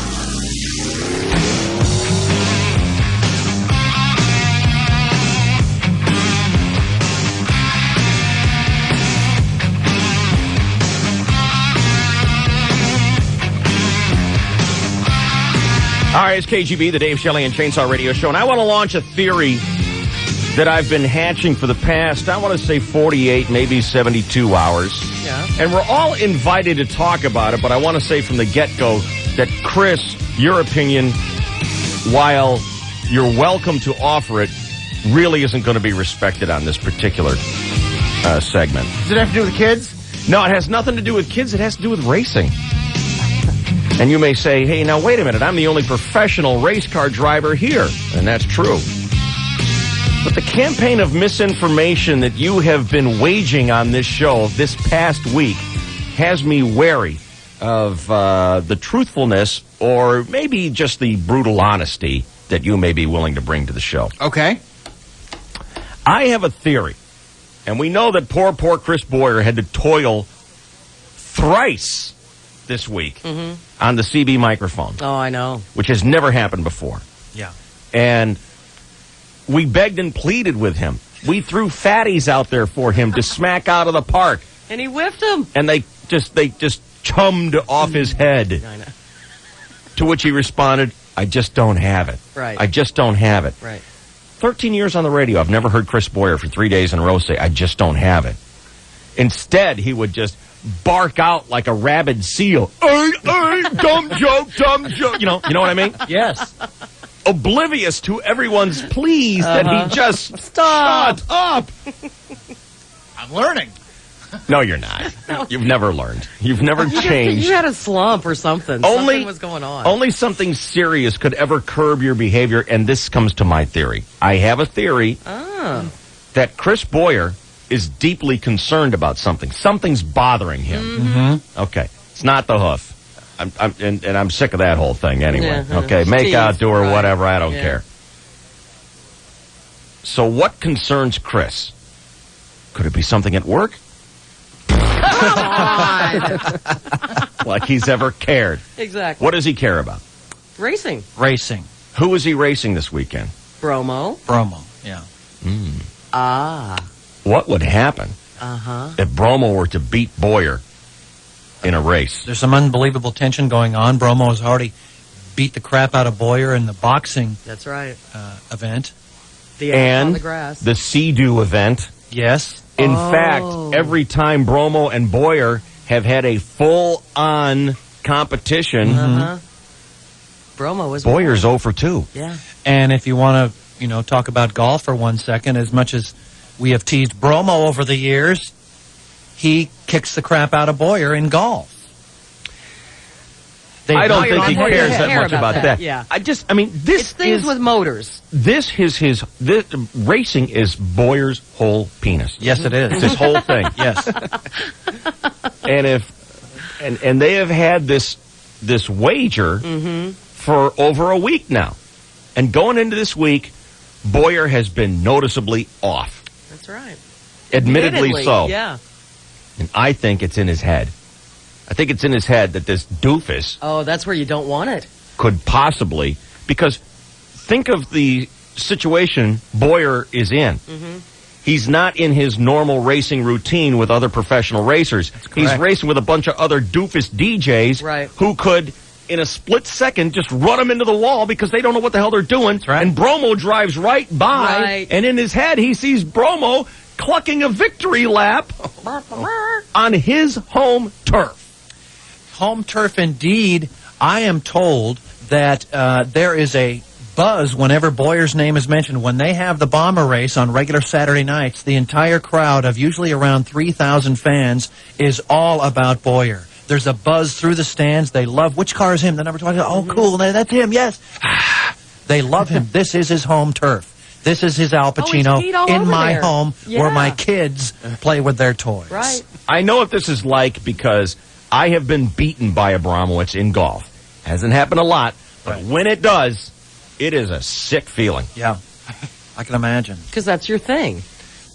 All right, it's KGB, the Dave Shelley and Chainsaw Radio Show, and I want to launch a theory that I've been hatching for the past, I want to say 48, maybe 72 hours. Yeah. And we're all invited to talk about it, but I want to say from the get-go that, Chris, your opinion, while you're welcome to offer it, really isn't going to be respected on this particular segment. Does it have to do with kids? No, it has nothing to do with kids. It has to do with racing. And you may say, hey, now wait a minute, I'm the only professional race car driver here. And that's true. But the campaign of misinformation that you have been waging on this show this past week has me wary of the truthfulness or maybe just the brutal honesty that you may be willing to bring to the show. Okay. I have a theory, and we know that poor Chris Boyer had to toil thrice this week on the CB microphone. Oh, I know. Which has never happened before. Yeah. And we begged and pleaded with him. We threw fatties out there for him to smack out of the park. And he whiffed them. And they just chummed off his head. I know. To which he responded, I just don't have it. Right. I just don't have it. Right. 13 years on the radio, I've never heard Chris Boyer for 3 days in a row say, I just don't have it. Instead, he would just bark out like a rabid seal. Hey, dumb joke. You know what I mean? Yes. Oblivious to everyone's pleas that he just shut up. I'm learning. No, you're not. You've never learned. You've never changed. You had a slump or something. Something was going on. Only something serious could ever curb your behavior, and this comes to my theory. I have a theory that Chris Boyer is deeply concerned about something. Something's bothering him. Mm-hmm. Okay. It's not the hoof. I'm sick of that whole thing anyway. Yeah, okay, make Steve, out, do or right. whatever, I don't Yeah. care. So what concerns Chris? Could it be something at work? Come on. Like he's ever cared. Exactly. What does he care about? Racing. Racing. Who is he racing this weekend? Bromo. Yeah. What would happen if Bromo were to beat Boyer in a race? There's some unbelievable tension going on. Bromo has already beat the crap out of Boyer in the boxing That's right. event. The action on And the grass. the Sea-Doo event. Yes. In fact, every time Bromo and Boyer have had a full-on competition, Bromo was Boyer's 0 for 2. Yeah. And if you want to, talk about golf for 1 second, as much as we have teased Bromo over the years, he kicks the crap out of Boyer in golf. I don't think he cares that care much about about that. that. Yeah. This It's things is with motors. this racing is Boyer's whole penis. Yes, it is. It's his whole thing. Yes. And they have had this wager for over a week now. And going into this week, Boyer has been noticeably off. That's right. Admittedly so. Yeah. And I think it's in his head. I think it's in his head that this doofus Oh, that's where you don't want it. could possibly, because think of the situation Boyer is in. He's not in his normal racing routine with other professional racers. He's racing with a bunch of other doofus DJs who could, in a split second, just run him into the wall because they don't know what the hell they're doing. And Bromo drives right by, and in his head he sees Bromo clucking a victory lap on his home turf. Home turf indeed. I am told that there is a buzz whenever Boyer's name is mentioned. When they have the bomber race on regular Saturday nights, the entire crowd of usually around 3,000 fans is all about Boyer. There's a buzz through the stands. They love, which car is him? The number 20. Oh, cool. That's him. Yes. They love him. This is his home turf. This is his Al Pacino in my home where my kids play with their toys. Right. I know what this is like because I have been beaten by Abramowitz in golf. Hasn't happened a lot, but when it does, it is a sick feeling. Yeah, I can imagine. Because that's your thing.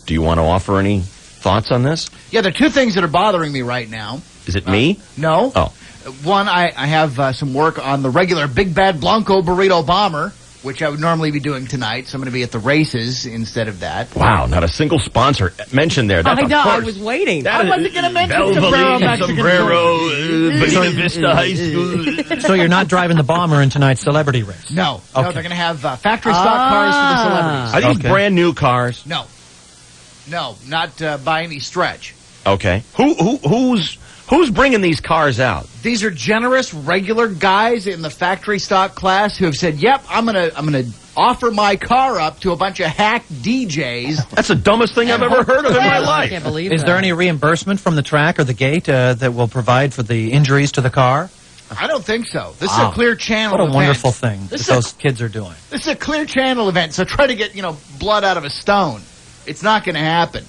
Do you want to offer any thoughts on this? Yeah, there are two things that are bothering me right now. Is it me? No. Oh. One, I have some work on the regular Big Bad Blanco Burrito Bomber, which I would normally be doing tonight. So I'm going to be at the races instead of that. Wow, not a single sponsor mentioned there. That's I know, of I course. was waiting. I wasn't going to mention Sombrero Mexican food. Bonita Vista High School. So you're not driving the Bomber in tonight's celebrity race? No, Okay. they're going to have factory stock cars for the celebrities. Are these brand new cars? No, not by any stretch. Okay. Who's bringing these cars out? These are generous, regular guys in the factory stock class who have said, "Yep, I'm gonna offer my car up to a bunch of hack DJs." That's the dumbest thing I've ever heard of in my life. I can't believe Is that. there any reimbursement from the track or the gate that will provide for the injuries to the car? I don't think so. This is Wow. a clear channel What a event. wonderful thing that This is those kids are doing. This is a clear channel event, so try to get, blood out of a stone. It's not going to happen.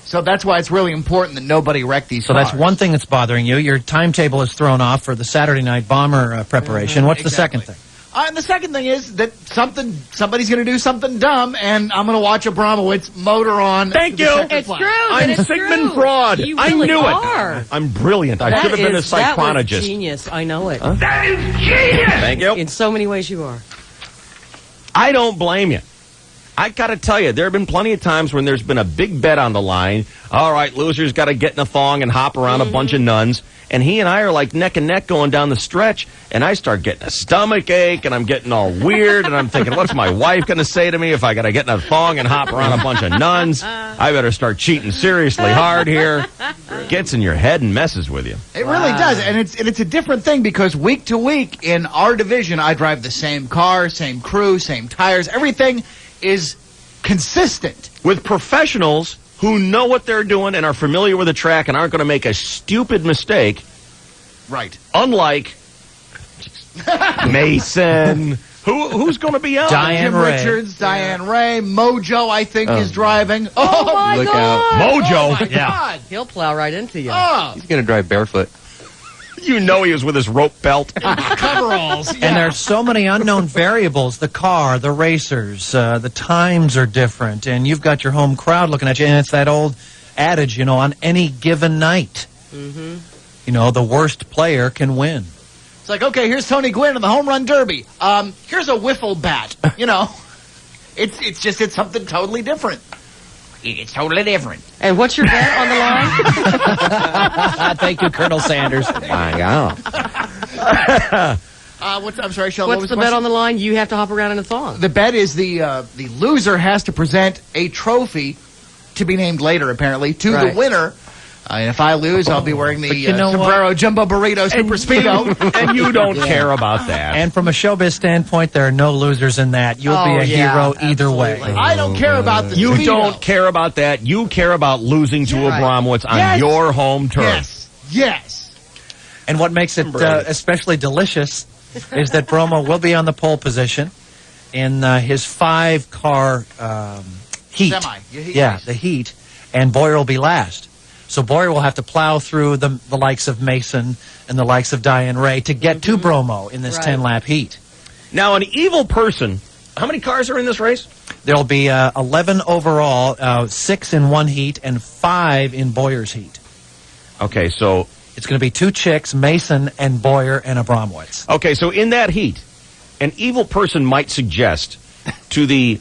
So that's why it's really important that nobody wreck these So cars. that's one thing that's bothering you. Your timetable is thrown off for the Saturday night Bomber preparation. What's the second thing? And the second thing is that somebody's going to do something dumb, and I'm going to watch Abramowitz motor on. Thank the you. checkered It's flag. true. I'm and it's Sigmund true. Freud. You I really knew are. it. I'm brilliant. I That should have been a is- that was psychologist. genius. I know it. That is genius! Thank you. In so many ways you are. I don't blame you. I got to tell you, there have been plenty of times when there's been a big bet on the line. All right, loser's got to get in a thong and hop around a bunch of nuns. And he and I are like neck and neck going down the stretch. And I start getting a stomach ache and I'm getting all weird. And I'm thinking, what's my wife going to say to me if I got to get in a thong and hop around a bunch of nuns? I better start cheating seriously hard here. Gets in your head and messes with you. It really does, and it's a different thing because week to week in our division, I drive the same car, same crew, same tires. Everything is consistent. With professionals who know what they're doing and are familiar with the track and aren't going to make a stupid mistake. Right. Unlike Mason. Who's going to be out? Diane Jim Ray. Richards, Diane Ray, Mojo, I think, is driving. Oh, my Look God. out. Mojo. Oh, my God. He'll plow right into you. Oh, He's going to drive barefoot. You know he was with his rope belt. coveralls. Yeah. And there's so many unknown variables. The car, the racers, the times are different. And you've got your home crowd looking at you. And it's that old adage, on any given night. Mm-hmm. The worst player can win. It's like, okay, here's Tony Gwynn in the home run derby. Here's a wiffle bat. It's something totally different. It's totally different. And what's your bet on the line? Thank you, Colonel Sanders. My God. I'm sorry, Shel. What's the bet on the line? You have to hop around in a thong. The bet is the loser has to present a trophy to be named later, apparently, to Right. the winner. And if I lose, I'll be wearing the But you know Sombrero Jumbo Burrito Super Speedo. And you don't care about that. And from a showbiz standpoint, there are no losers in that. You'll be Oh, a yeah, hero either way. absolutely. I don't care about the You Speedo. don't care about that. You care about losing to Right. Abramowitz on Yes. your home turf. Yes. And what makes it especially delicious is that Bromo will be on the pole position in his 5-car heat. Semi. Your heat Yeah, race. the heat. And Boyer will be last. So Boyer will have to plow through the likes of Mason and the likes of Diane Ray to get to Bromo in this Right. 10-lap heat. Now, an evil person. How many cars are in this race? There'll be 11 overall, 6 in one heat and 5 in Boyer's heat. Okay, so It's going to be 2 chicks, Mason and Boyer and Abramowitz. so in that heat, an evil person might suggest to the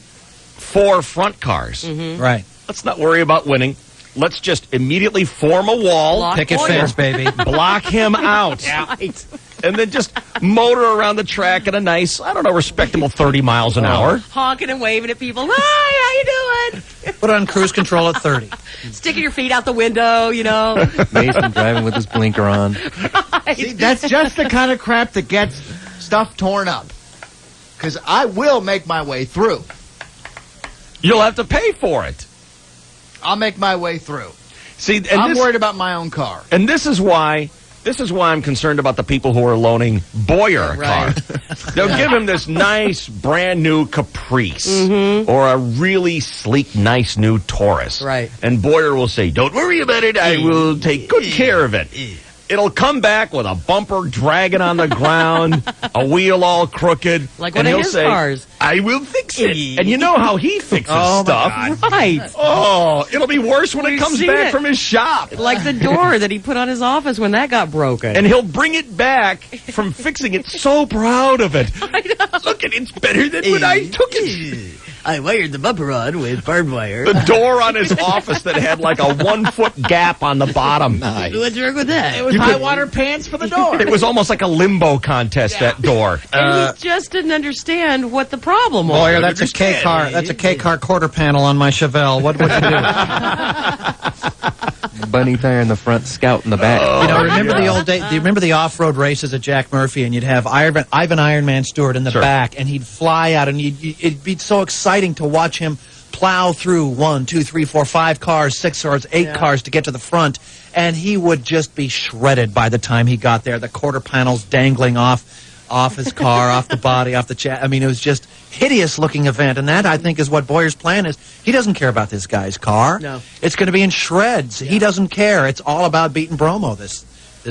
4 front cars, Right. let's not worry about winning. Let's just immediately form a wall, Block Picket Boyer. fence, baby. block him out, Right. and then just motor around the track at a nice, respectable 30 miles an hour. Honking and waving at people. Hi, how you doing? Put on cruise control at 30. Sticking your feet out the window, Mason driving with his blinker on. See, that's just the kind of crap that gets stuff torn up. Because I will make my way through. You'll have to pay for it. I'll make my way through. See, and I'm this, worried about my own car. and this is why I'm concerned about the people who are loaning Boyer a car. They'll give him this nice, brand new Caprice or a really sleek, nice new Taurus. Right. And Boyer will say, "Don't worry about it. I will take good care of it." It'll come back with a bumper dragging on the ground, a wheel all crooked. Like and one of he'll his say, cars. I will fix it. And you know how he fixes Oh, my stuff. God. Right. Oh, it'll be worse when it We've comes seen back it. from his shop. Like the door that he put on his office when that got broken. And he'll bring it back from fixing it, so proud of it. Look at it's better than when I took it. I wired the bumper on with barbed wire. The door on his office that had like a 1 foot gap on the bottom. What's wrong with that? It was high water pants for the door. It was almost like a limbo contest, that door. And he just didn't understand what the problem was. Boyer, that's a K car. That's a K car quarter panel on my Chevelle. What would you do? Bunny tire in the front, Scout in the back. You know, remember the old day? Do you remember the off-road races at Jack Murphy? And you'd have Ivan Ironman Stewart in the back, and he'd fly out, and it'd be so exciting to watch him plow through 1, 2, 3, 4, 5 cars, 6 cars, 8 cars to get to the front, and he would just be shredded by the time he got there. The quarter panels dangling off his car, off the body, off the chat. I mean, it was just hideous-looking event, and that, I think, is what Boyer's plan is. He doesn't care about this guy's car. No. It's going to be in shreds. He doesn't care. It's all about beating Bromo this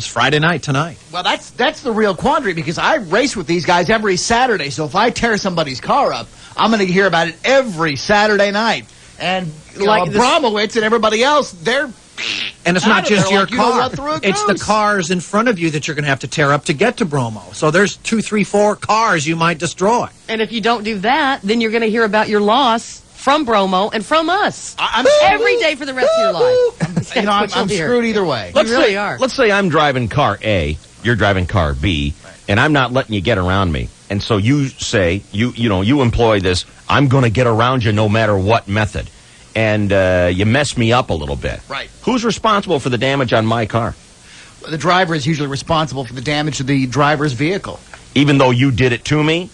Friday night, tonight. Well, that's the real quandary, because I race with these guys every Saturday. So if I tear somebody's car up, I'm going to hear about it every Saturday night. And like Bromowitz and everybody else, they're And it's not just your like, you know car. what, through it It's the goes. cars in front of you that you're going to have to tear up to get to Bromo. So there's 2, 3, 4 cars you might destroy. And if you don't do that, then you're going to hear about your loss from Bromo and from us I'm every day for the rest of your life. You know, I'm screwed either way. Let's You really say, are. Let's say I'm driving car A, you're driving car B, and I'm not letting you get around me. And so you say, you employ this, I'm going to get around you no matter what method. And you mess me up a little bit. Right. Who's responsible for the damage on my car? The driver is usually responsible for the damage to the driver's vehicle. Even though you did it to me?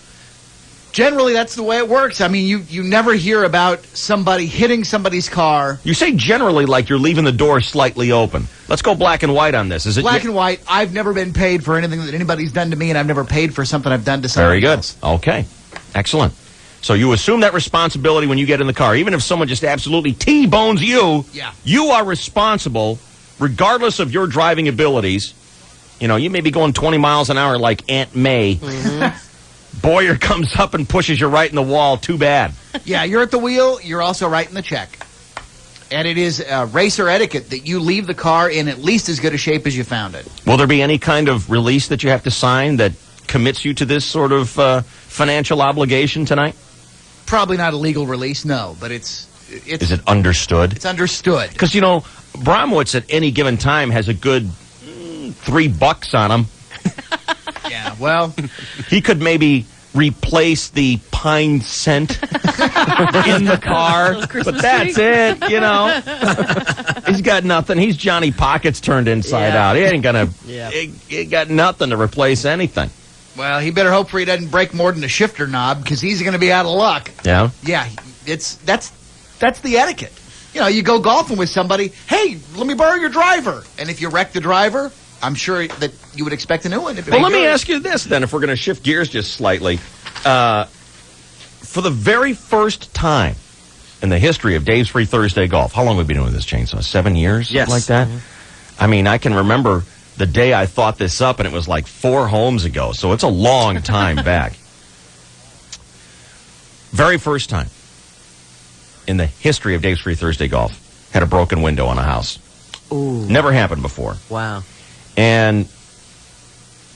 Generally, that's the way it works. I mean, you never hear about somebody hitting somebody's car. You say generally like you're leaving the door slightly open. Let's go black and white on this. Is it Black and white, I've never been paid for anything that anybody's done to me, and I've never paid for something I've done to somebody Very good. else. Okay. Excellent. So you assume that responsibility when you get in the car. Even if someone just absolutely T-bones you, you are responsible regardless of your driving abilities. You know, you may be going 20 miles an hour like Aunt May. Boyer comes up and pushes you right in the wall. Too bad. Yeah, you're at the wheel, you're also writing the check. And it is racer etiquette that you leave the car in at least as good a shape as you found it. Will there be any kind of release that you have to sign that commits you to this sort of financial obligation tonight? Probably not a legal release, no, but it's Is it understood? It's understood. Because, you know, Bromwitz at any given time has a good $3 on him. Yeah, well, he could maybe replace the pine scent in the car, but that's it, you know. He's got nothing. He's Johnny Pockets turned inside out. He ain't gonna. He got nothing to replace anything. Well, he better hope for he doesn't break more than a shifter knob, because he's going to be out of luck. Yeah. Yeah, that's the etiquette. You know, you go golfing with somebody. Hey, let me borrow your driver. And if you wreck the driver, I'm sure that you would expect a new one. Well, let me ask you this then, if we're going to shift gears just slightly. For the very first time in the history of Dave's Free Thursday Golf, how long have we been doing this, Chainsaw? 7 years? Yes. Something like that? I mean, I can remember the day I thought this up, and it was like 4 homes ago, so it's a long time back. Very first time in the history of Dave's Free Thursday Golf, had a broken window on a house. Ooh. Never happened before. Wow. And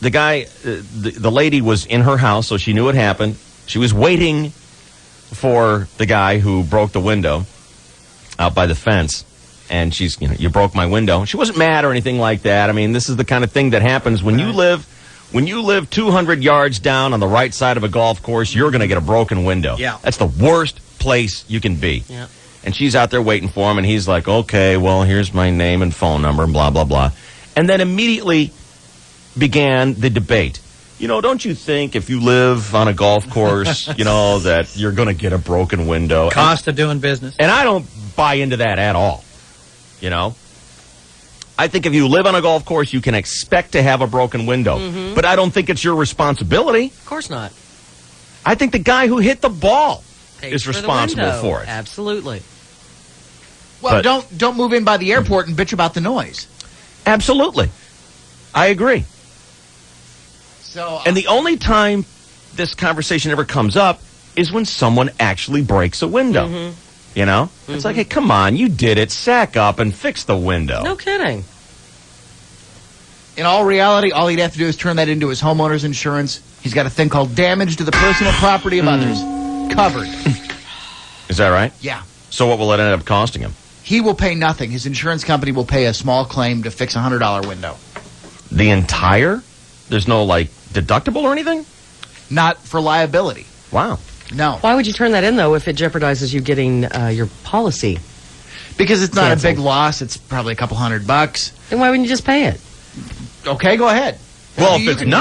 the guy, the lady was in her house, so she knew it happened. She was waiting for the guy who broke the window out by the fence. And she's, you broke my window. She wasn't mad or anything like that. I mean, this is the kind of thing that happens when you live 200 yards down on the right side of a golf course, you're going to get a broken window. Yeah. That's the worst place you can be. Yeah. And she's out there waiting for him, and he's like, okay, well, here's my name and phone number, and blah, blah, blah. And then immediately began the debate. You know, don't you think if you live on a golf course, that you're going to get a broken window? Cost of doing business. And I don't buy into that at all. You know? I think if you live on a golf course, you can expect to have a broken window. Mhm. But I don't think it's your responsibility. Of course not. I think the guy who hit the ball Pays is for the responsible window. for it. Absolutely. Well, But- don't move in by the airport and bitch about the noise. Absolutely. I agree. So, And the only time this conversation ever comes up is when someone actually breaks a window. You know? It's like, hey, come on, you did it. Sack up and fix the window. No kidding. in all reality, all he'd have to do is turn that into his homeowner's insurance. He's got a thing called damage to the personal property of others. Covered. Is that right? Yeah. So what will it end up costing him? He will pay nothing. His insurance company will pay a small claim to fix a $100 window. The entire? There's no, like, deductible or anything? Not for liability. Wow. No. Why would you turn that in, though, if it jeopardizes you getting your policy? Because it's not canceled? a big loss. It's probably a couple $100. Then why wouldn't you just pay it? Okay, go ahead. Well, You if it's can do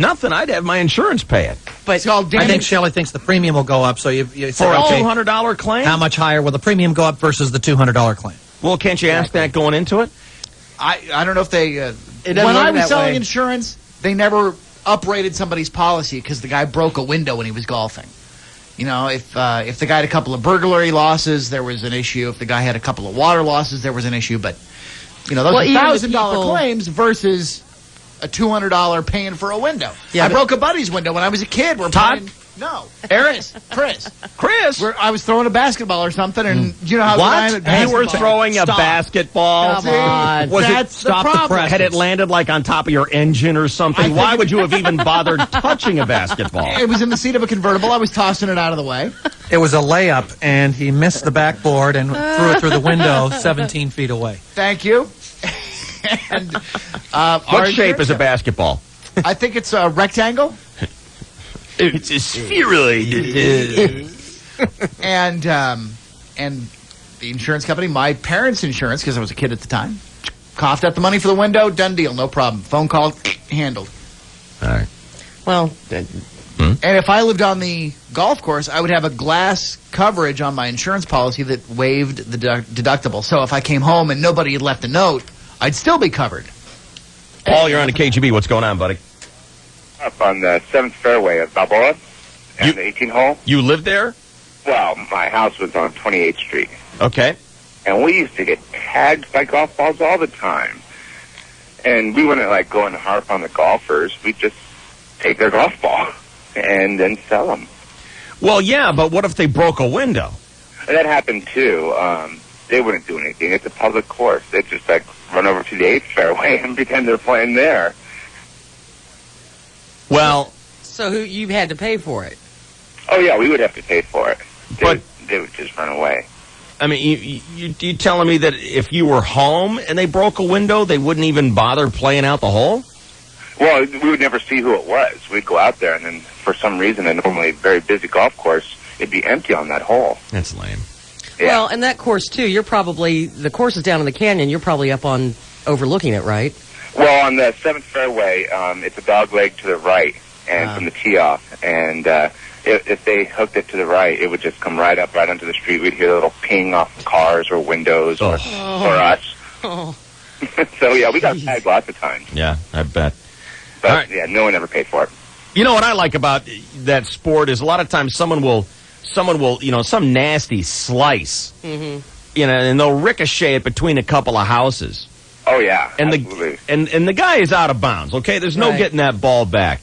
nothing, that. I'd have my insurance pay it. But it's called I damage. think Shelley thinks the premium will go up, so you For say, a okay, $200 claim? how much higher will the premium go up versus the $200 claim? Well, can't you ask that going into it? I don't know if they... It when doesn't I work was that selling way. insurance, they never uprated somebody's policy because the guy broke a window when he was golfing. You know, if the guy had a couple of burglary losses, there was an issue. If the guy had a couple of water losses, there was an issue. But, you know, those Well, are even the $1,000 people- claims versus a $200 paying for a window. Yeah, I but- broke a buddy's window when I was a kid. We're Todd? playing... No. Eric? Chris. Chris? I was throwing a basketball or something, and you know how the guy What? at You were basketball- throwing a Stop. basketball? Come on. Was That's it the problem. Had it landed like on top of your engine or something? Why would you have even bothered touching a basketball? It was in the seat of a convertible. I was tossing it out of the way. It was a layup, and he missed the backboard and threw it through the window 17 feet away. Thank you. And What shape is a basketball? I think it's a rectangle. It's a spheroid. And the insurance company, my parents' insurance, because I was a kid at the time, coughed out the money for the window. Done deal, no problem. Phone call, handled. All right. Well, And if I lived on the golf course, I would have a glass coverage on my insurance policy that waived the deductible. So if I came home and nobody had left a note, I'd still be covered. Paul, you're on the KGB. What's going on, buddy? Up on the 7th fairway of Balboa and the 18 hole. You live there? Well, my house was on 28th Street. Okay. And we used to get tagged by golf balls all the time. And we wouldn't, like, go and harp on the golfers. We'd just take their golf ball and then sell them. Well, yeah, but what if they broke a window? And that happened, too. They wouldn't do anything. It's a public course. They'd just, like, run over to the 8th fairway and pretend they're playing there. Well, so you had to pay for it. Oh, yeah, we would have to pay for it. But They would just run away. I mean, you telling me that if you were home and they broke a window, they wouldn't even bother playing out the hole? Well, we would never see who it was. We'd go out there, and then for some reason, a normally very busy golf course, it'd be empty on that hole. That's lame. Yeah. Well, and that course, too, the course is down in the canyon. You're probably up on overlooking it, right? Well, on the 7th fairway, it's a dog leg to the right, and from the tee off. And if they hooked it to the right, it would just come right up, right onto the street. We'd hear a little ping off cars or windows or us. Oh. So, yeah, we got tagged lots of times. Yeah, I bet. But, All right. yeah, no one ever paid for it. You know what I like about that sport is a lot of times someone will, some nasty slice, and they'll ricochet it between a couple of houses. Oh, yeah, and absolutely. And the guy is out of bounds, okay? There's no Right. getting that ball back.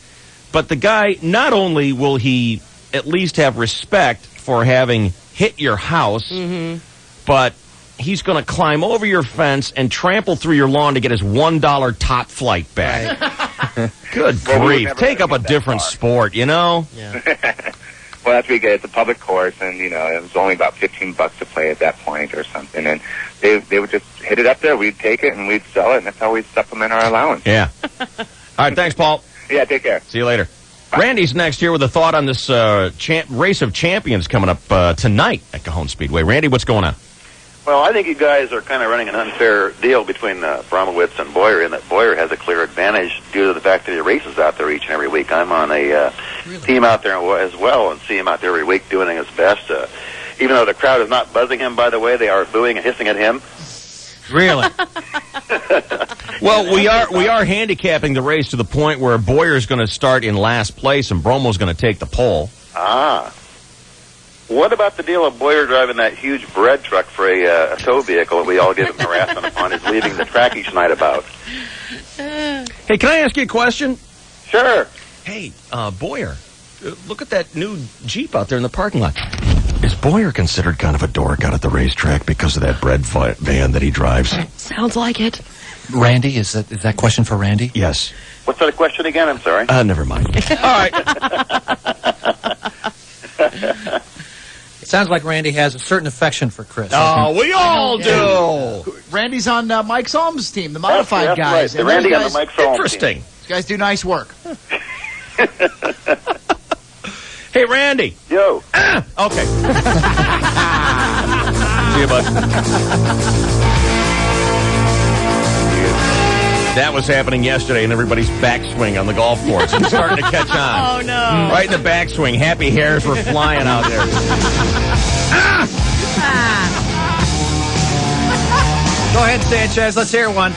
But the guy, not only will he at least have respect for having hit your house, but he's going to climb over your fence and trample through your lawn to get his $1 top flight back. Good Well, we would grief. never Take up a get that different far. sport, you know? Well, that's what you get. It's a public course, and, it was only about $15 to play at that point or something. And they would just hit it up there. We'd take it, and we'd sell it, and that's how we'd supplement our allowance. Yeah. All right, thanks, Paul. Yeah, take care. See you later. Randy's next here with a thought on this race of champions coming up tonight at Cajon Speedway. Randy, what's going on? Well, I think you guys are kind of running an unfair deal between Bromowitz and Boyer, in that Boyer has a clear advantage due to the fact that he races out there each and every week. I'm on a team out there as well and see him out there every week doing his best. Even though the crowd is not buzzing him, by the way, they are booing and hissing at him. Really? Well, we are handicapping the race to the point where Boyer's going to start in last place and Bromo's going to take the pole. Ah. What about the deal of Boyer driving that huge bread truck for a tow vehicle that we all give him harassment upon is leaving the track each night about? Hey, can I ask you a question? Sure. Hey, Boyer, look at that new Jeep out there in the parking lot. Is Boyer considered kind of a dork out at the racetrack because of that bread van that he drives? Sounds like it. Randy, is that question for Randy? Yes. What's that question again? I'm sorry. Never mind. All right. It sounds like Randy has a certain affection for Chris. Oh, we all do. Randy's on Mike Solm's team, the modified That's guys. right. The Randy on the Mike Solm Interesting. team. These guys do nice work. Hey, Randy. Yo. Okay. See you, bud. That was happening yesterday in everybody's backswing on the golf course. It's starting to catch on. Oh, no. Right in the backswing. Happy hairs were flying out there. Go ahead, Sanchez. Let's hear one.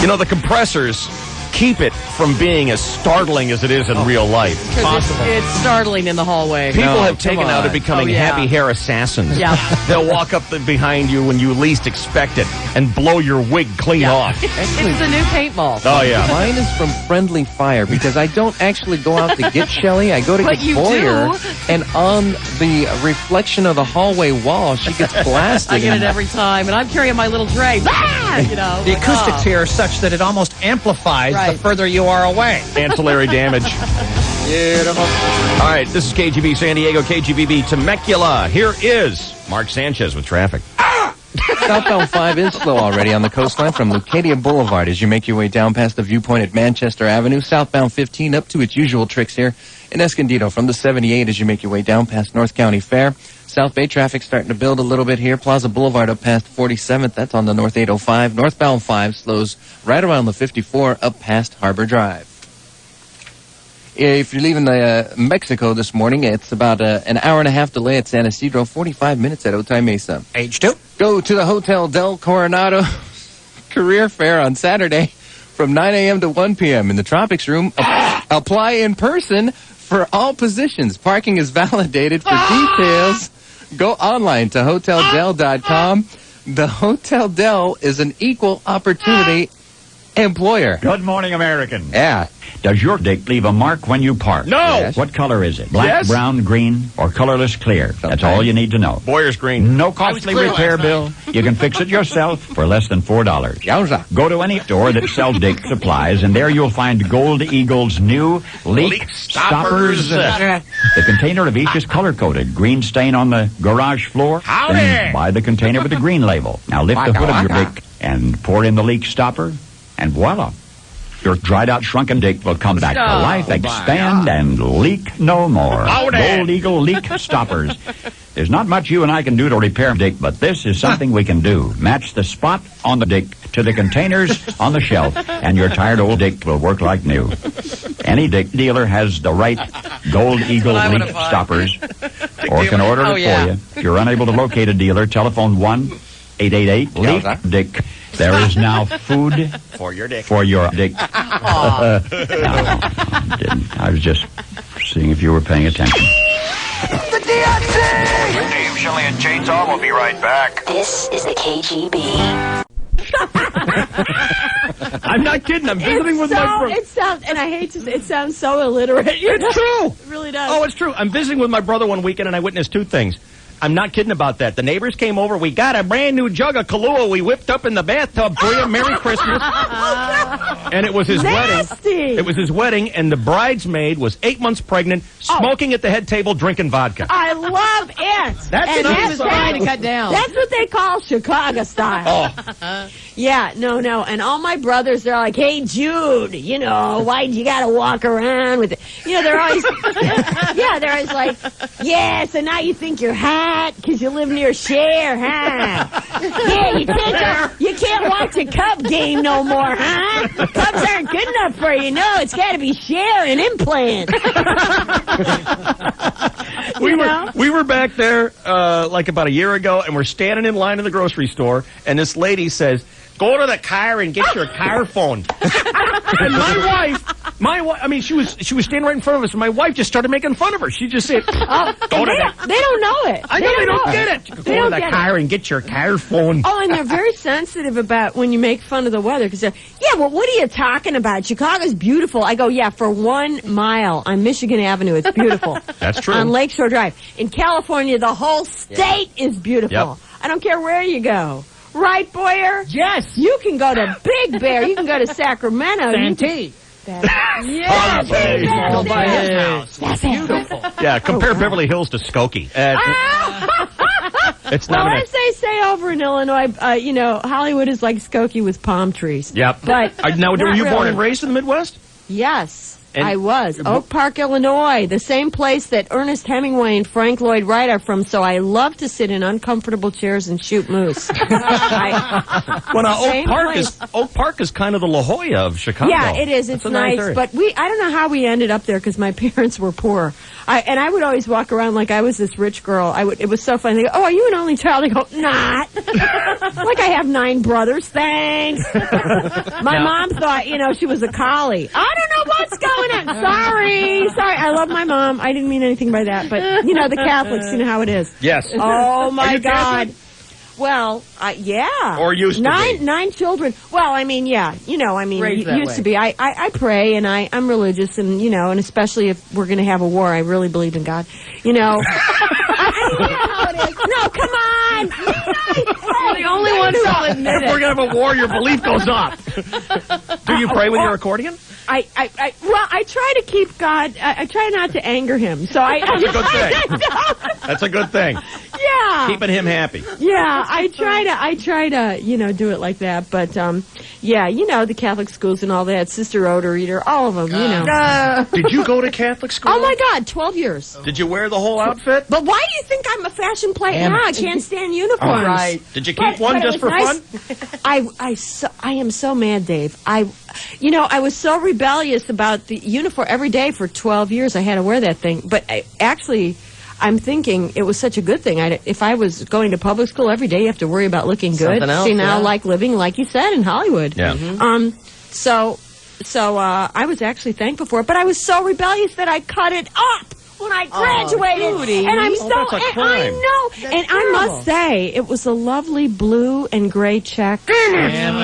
You know, the compressors keep it from being as startling as it is in real life. It's startling in the hallway. People have taken out of becoming happy hair assassins. Yeah. They'll walk up behind you when you least expect it and blow your wig clean off. It's the new paintball. Oh, yeah. Mine is from Friendly Fire because I don't actually go out to get Shelly. I go to But get you Boyer. do. And on the reflection of the hallway wall, she gets blasted. I get it every time, and I'm carrying my little tray. Ah! You know, The like, acoustics oh. here are such that it almost amplifies Right. the further you are away. Ancillary damage. Beautiful. All right, this is KGB San Diego, KGBB Temecula. Here is Mark Sanchez with traffic. Southbound 5 is slow already on the coastline from Lucadia Boulevard as you make your way down past the viewpoint at Manchester Avenue. Southbound 15 up to its usual tricks here in Escondido from the 78 as you make your way down past North County Fair. South Bay traffic starting to build a little bit here. Plaza Boulevard up past 47th. That's on the North 805. Northbound 5 slows right around the 54 up past Harbor Drive. If you're leaving Mexico this morning, it's about an hour and a half delay at San Isidro, 45 minutes at Otay Mesa. H2. Go to the Hotel Del Coronado Career Fair on Saturday from 9 a.m. to 1 p.m. in the Tropics Room. Apply in person for all positions. Parking is validated. For details, go online to hoteldel.com. The Hotel Del is an equal opportunity employer. Good morning, American. Yeah. Does your dick leave a mark when you park? No. Yes. What color is it? Black, Yes. brown, green, or colorless clear? That's all you need to know. Boyer's green. No costly repair bill. You can fix it yourself for less than $4. Yowza. Go to any store that sells dick supplies, and there you'll find Gold Eagle's new leak stoppers. The container of each is color-coded. Green stain on the garage floor. Howdy. Then buy the container with the green label. Now lift the hood of your dick and pour in the leak stopper, and voila. Your dried-out shrunken dick will come back to life, expand, and leak no more. Gold Eagle leak stoppers. There's not much you and I can do to repair dick, but this is something we can do. Match the spot on the dick to the containers on the shelf, and your tired old dick will work like new. Any dick dealer has the right Gold Eagle leak stoppers, or can order it for you. If you're unable to locate a dealer, telephone 1-888-LEAK-DICK. There is now food For your dick. for your dick. No, I didn't. I was just seeing if you were paying attention. Dave, Shelley, and Chainsaw will be right back. This is the KGB. I'm not kidding. I'm visiting with my brother. It sounds, and I hate to say, it sounds so illiterate. It's true. It really does. Oh, it's true. I'm visiting with my brother one weekend, and I witnessed two things. I'm not kidding about that. The neighbors came over. We got a brand new jug of Kahlua we whipped up in the bathtub for you. Merry Christmas. And it was his wedding. It was his wedding, and the bridesmaid was 8 months pregnant, smoking at the head table, drinking vodka. I love it. That's and what that's he was trying to cut down. That's what they call Chicago style. Yeah, no. And all my brothers, they're like, hey, Jude, you know, why you got to walk around with it? You know, they're always, they're always like, yeah, so now you think you're hot because you live near Cher, huh? Yeah, you can't watch a Cub game no more, huh? Cubs aren't good enough for you. No, it's got to be Cher and implant. We were back there like about a year ago, and we're standing in line in the grocery store, and this lady says, Go to the car and get your car phone. And my wife, I mean, she was standing right in front of us, and my wife just started making fun of her. She just said, They don't know it. I know they don't get it. They Go to don't the get car and get your car phone. Oh, and they're very sensitive about when you make fun of the weather because they're, yeah, well, what are you talking about? Chicago's beautiful. I go, yeah, for 1 mile on Michigan Avenue, it's beautiful. That's true. On Lakeshore Drive. In California, the whole state is beautiful. Yep. I don't care where you go. Right, Boyer? Yes. You can go to Big Bear. You can go to Sacramento. Santee. Yeah, Palm Bay. All by his house. That's Beautiful. Yeah, compare Beverly Hills to Skokie. It's Well, not as they say over in Illinois, Hollywood is like Skokie with palm trees. Yep. But Now, were not you born really. and raised in the Midwest? Yes, And- I was. Oak Park, Illinois, the same place that Ernest Hemingway and Frank Lloyd Wright are from, so I love to sit in uncomfortable chairs and shoot moose. Well, now, Same Oak Park is kind of the La Jolla of Chicago. Yeah, it is. It's That's a nice nice. area. But I don't know how we ended up there because my parents were poor. I would always walk around like I was this rich girl. It was so funny. They go, oh, are you an only child? I go, not. Like I have 9 brothers. Thanks. My mom thought, she was a collie. I don't know what's going on. Sorry. I love my mom. I didn't mean anything by that. But, the Catholics, you know how it is. Yes. Oh, my Are you God. Catholic? Well, yeah. Or used to be. 9 children. Well, I mean, yeah. Raised that used way. to be. I pray and I'm religious and, and especially if we're going to have a war, I really believe in God. I know how it is. No, come on. You're the only one who will admit If it. we're going to have a war, your belief goes up. Do you pray with your accordion? I try to keep God, I try not to anger him. So That's a good thing. That's a good thing. Yeah. Keeping him happy. Yeah, I try to, do it like that. But, the Catholic schools and all that, Sister Odor Eater, all of them, Did you go to Catholic school? Oh, my God, 12 years. Did you wear the whole outfit? But why do you think I'm a fashion plate Damn now? it. I can't stand uniforms. Right. Did you keep one but it just was for nice. fun? I am so mad, Dave. I was so rebellious about the uniform every day for 12 years. I had to wear that thing. But I'm thinking it was such a good thing. If I was going to public school every day, you have to worry about looking good. Something else, See, now, yeah. like living, like you said, in Hollywood. Yeah. So I was actually thankful for it, but I was so rebellious that I cut it up when I graduated. Judy. And I'm Oh, so, that's a and I crime. know, That's and I terrible. must say, it was a lovely blue and gray check. Damn it. And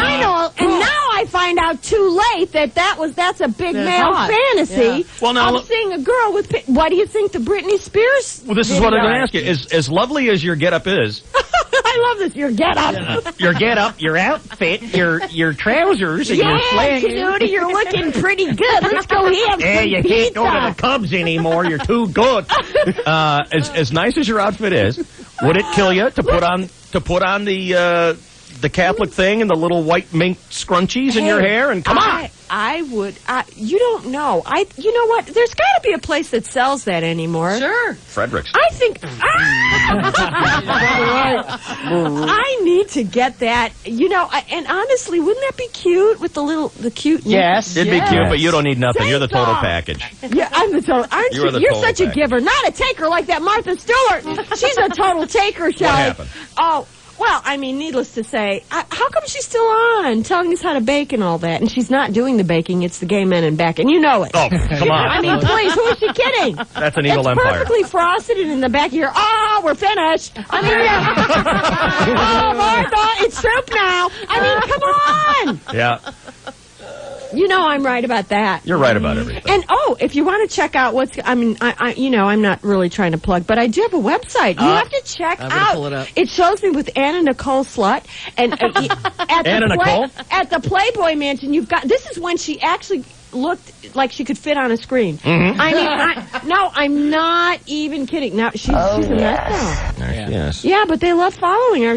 I know, and now I find out too late that's a big That's male hot. fantasy. Yeah. Well, now, of seeing a girl with. What do you think the Britney Spears? Well, this is what I'm going to ask you. As lovely as your getup is, I love this. Your get up. your getup, your outfit, your trousers, and your Yeah, flag. Judy, you're looking pretty good. Let's go have Yeah, some you pizza. can't go to the Cubs anymore. You're too good. As nice as your outfit is, would it kill you to put on the Catholic thing and the little white mink scrunchies in your hair and come on? I would. You don't know. You know what? There's got to be a place that sells that anymore. Sure. Fredericks. I think. I need to get that. And honestly, wouldn't that be cute with the cute? Yes, it'd be cute, but you don't need nothing. You're the total God. package. Yeah, I'm the total. Aren't You are you? the You're total such a package. giver, not a taker like that Martha Stewart. She's a total taker, Shelley. happened? Oh. Well, I mean, needless to say, how come she's still on telling us how to bake and all that? And she's not doing the baking; it's the gay men and back, and you know it. Oh, come on. I mean, please, who is she kidding? That's an evil it's empire. perfectly frosted, and in the back here, oh, we're finished. I mean, oh, Martha, it's soup now. I mean, come on. Yeah, You know I'm right about that. you're right about everything. And if you want to check out I'm not really trying to plug, but I do have a website. You have to check I'm gonna out. pull it up. It shows me with Anna Nicole Slut and at Anna Nicole? at the Playboy Mansion. You've got this is when she actually looked like she could fit on a screen. Mhm. I mean, no, I'm not even kidding. Now she's a mess now. Yes. Yeah, but they love following her.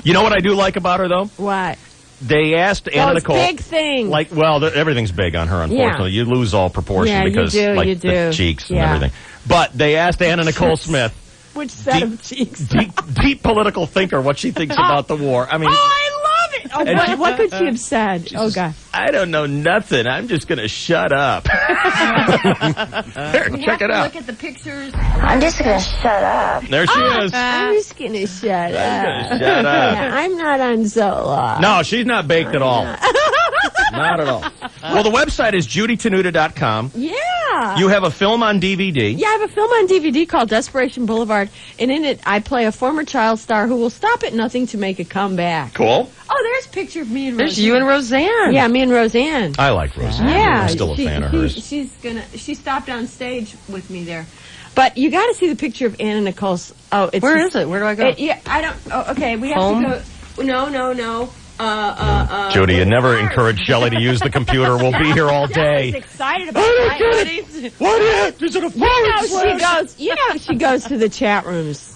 You know what I do like about her though? What? They asked Anna Those Nicole. big things. Everything's big on her. Unfortunately, you lose all proportion Yeah, you because do, like you the do. cheeks and Yeah. everything. But they asked Anna Nicole Smith, Which set of cheeks? deep political thinker, what she thinks about the war. I mean, Oh, I love Oh, what could she have said? Oh, God. I don't know nothing. I'm just going to shut up. Here, check it out. Look at the pictures. I'm just going to shut up. There she is. I'm just going to shut up. Shut up. Yeah, I'm not on Zoloft. No, she's not baked at all. Not at all. Well, the website is judytenuta.com. Yeah. You have a film on DVD. Yeah, I have a film on DVD called Desperation Boulevard, and in it I play a former child star who will stop at nothing to make a comeback. Cool. Oh, there's a picture of me and There's Roseanne. you and Roseanne. Yeah, me and Roseanne. I like Roseanne. Yeah, I'm still a fan of hers. She stopped on stage with me there. But you got to see the picture of Anna Nicole's. Oh, it's Where is it? Where do I go? Yeah, I don't. Oh, okay, we have Home? to go. No. Judy, you never encourage Shelley to use the computer. We'll be here all She's day. excited about it. What is it? She goes to the chat rooms.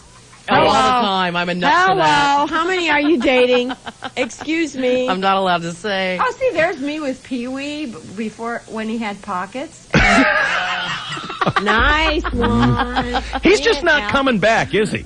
All the time. I'm a nut for that. Hello. How many are you dating? Excuse me. I'm not allowed to say. Oh, see, there's me with Pee Wee before when he had pockets. Nice one. He's just not coming back, is he?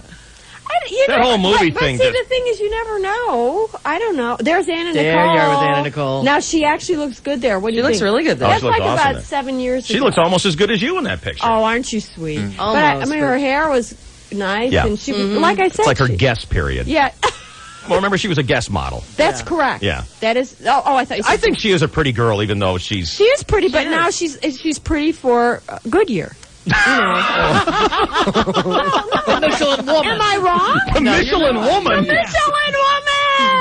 That whole movie thing But see, just- the thing is, you never know. I don't know. There's Anna There Nicole. you are with Anna Nicole. Now she actually looks good there. What do She you looks think? really good there. Oh, That's she looks like awesome about there. 7 years She ago. looks almost as good as you in that picture. Oh, aren't you sweet? But Almost, I mean, her hair was nice, Yeah. and she was like I said. It's like her she- guest period. Yeah, Well, remember, she was a guest model. that's correct. Yeah. That is. Oh, I thought. You said I think she is a pretty girl, even though she's... she is pretty, but now she's pretty for Goodyear. You know. The Michelin woman. Am I wrong? The Michelin woman? The Michelin woman.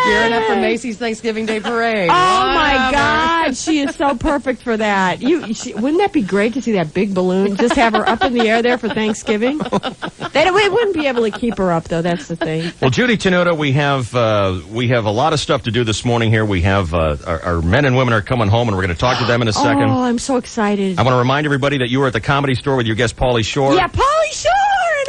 Gearing up for Macy's Thanksgiving Day Parade. Oh my Whatever. God, she is so perfect for that. Wouldn't that be great to see that big balloon? Just have her up in the air there for Thanksgiving. We wouldn't be able to keep her up though. That's the thing. Well, Judy Tenuta, we have a lot of stuff to do this morning here. We have our men and women are coming home, and we're going to talk to them in a second. Oh, I'm so excited. I want to remind everybody that you were at the Comedy Store with your guest Pauly Shore. Yeah, Pauly Shore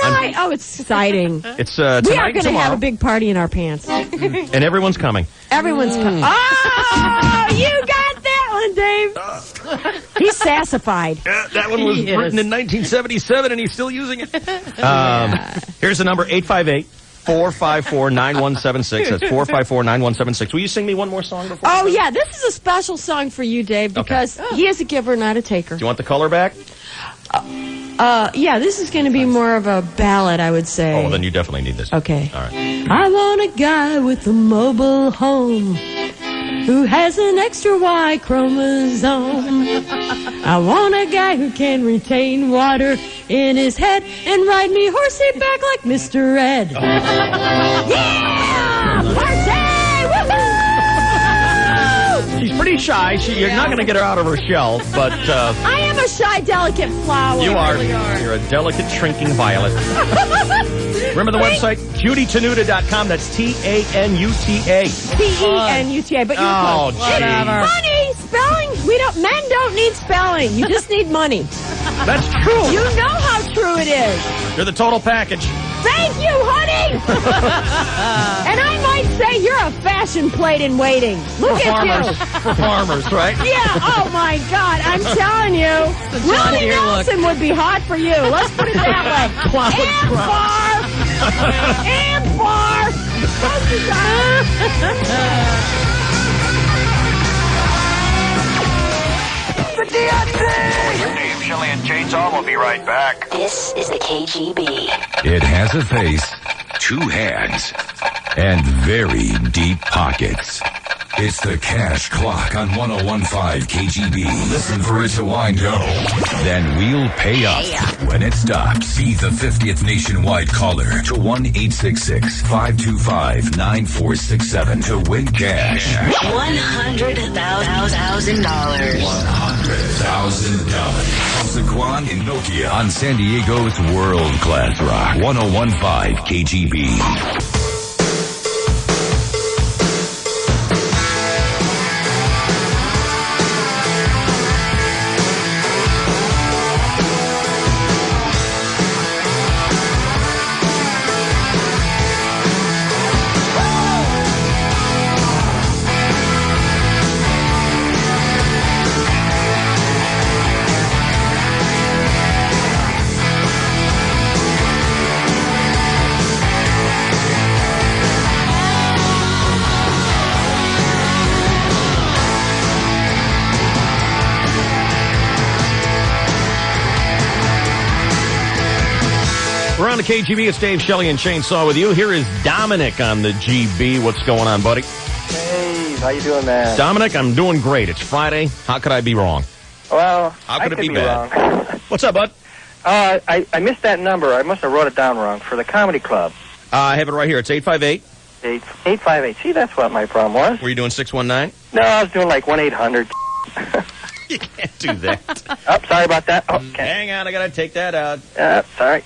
and I. Oh, it's exciting. It's We are tonight and going to have tomorrow, a big party in our pants. and everyone's coming. Everyone's coming. Oh, you got that one, Dave. He's sassified. That one was He is. written in 1977, and he's still using it. Here's the number, 858-454-9176. That's 454-9176. Will you sing me one more song before? Oh, yeah, this is a special song for you, Dave, because he is a giver, not a taker. Do you want the color back? Yeah, this is going to be more of a ballad, I would say. Oh, well, then you definitely need this. Okay. All right. I want a guy with a mobile home who has an extra Y chromosome. I want a guy who can retain water in his head and ride me horsey back like Mr. Ed. Yeah! Party! Woohoo! She's pretty shy. You're not going to get her out of her shell, but I am a shy, delicate flower. you are. You're a delicate, shrinking violet. Remember the website? JudyTenuta.com. That's T-A-N-U-T-A. T-E-N-U-T-A, but you're Oh, close. gee. Money, spelling. Men don't need spelling. You just need money. That's true. You know how true it is. You're the total package. Thank you, honey. And I might say you're a fashion plate in waiting. Look For at farmers. you. For farmers, right? Yeah, oh my God, I'm telling you. the John Willie Deere look. Nelson would be hot for you. Let's put it that way. Cloud And crop. far. Dave, Shelley, and Chainsaw will be right back. This is the KGB. It has a face, 2 hands, and very deep pockets. It's the Cash Clock on 101.5 KGB. Listen for it to wind go. Then we'll pay up. When it stops, be the 50th nationwide caller to 1-866-525-9467 to win cash. $100,000. $100,000. Saquon and Nokia on San Diego's World Class Rock. 101.5 KGB. KGB. It's Dave, Shelley, and Chainsaw with you. Here is Dominic on the GB. What's going on, buddy? Hey, how you doing, man? Dominic, I'm doing great. It's Friday. How could I be wrong? Well, How could I it be bad? wrong. What's up, bud? I missed that number. I must have wrote it down wrong. For the Comedy Club. I have it right here. It's 858. 858. See, that's what my problem was. Were you doing 619? No, I was doing like 1-800. You can't do that. Oh, sorry about that. Okay. Hang on, I got to take that out. Sorry.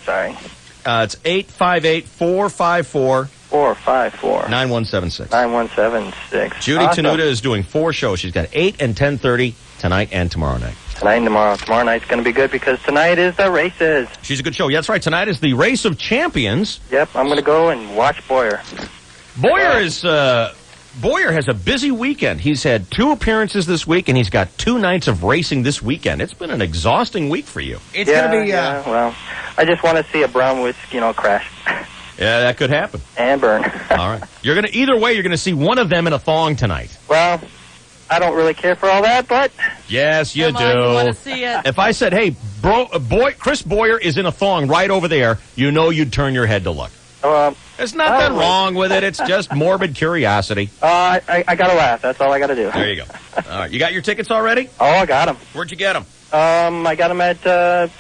It's 858-454. 9176. 9176. Judy Awesome. Tenuta is doing 4 shows. She's got 8 and 10:30 tonight and tomorrow night. Tonight and tomorrow. Tomorrow night's going to be good because tonight is the races. She's a good show. Yeah, that's right. Tonight is the Race of Champions. Yep, I'm going to go and watch Boyer. Boyer has a busy weekend. He's had 2 appearances this week, and he's got 2 nights of racing this weekend. It's been an exhausting week for you. It's going to be... Yeah, well, I just want to see a Brownwoods, crash. Yeah, that could happen. And burn. All right. Either way, you're going to see one of them in a thong tonight. Well, I don't really care for all that, but... Yes, you Come do. on, you wanna see it. If I said, hey, Chris Boyer is in a thong right over there, you know you'd turn your head to look. There's nothing wrong with it. It's just morbid curiosity. I got to laugh. That's all I got to do. There you go. All right. You got your tickets already? Oh, I got them. Where'd you get them? I got them at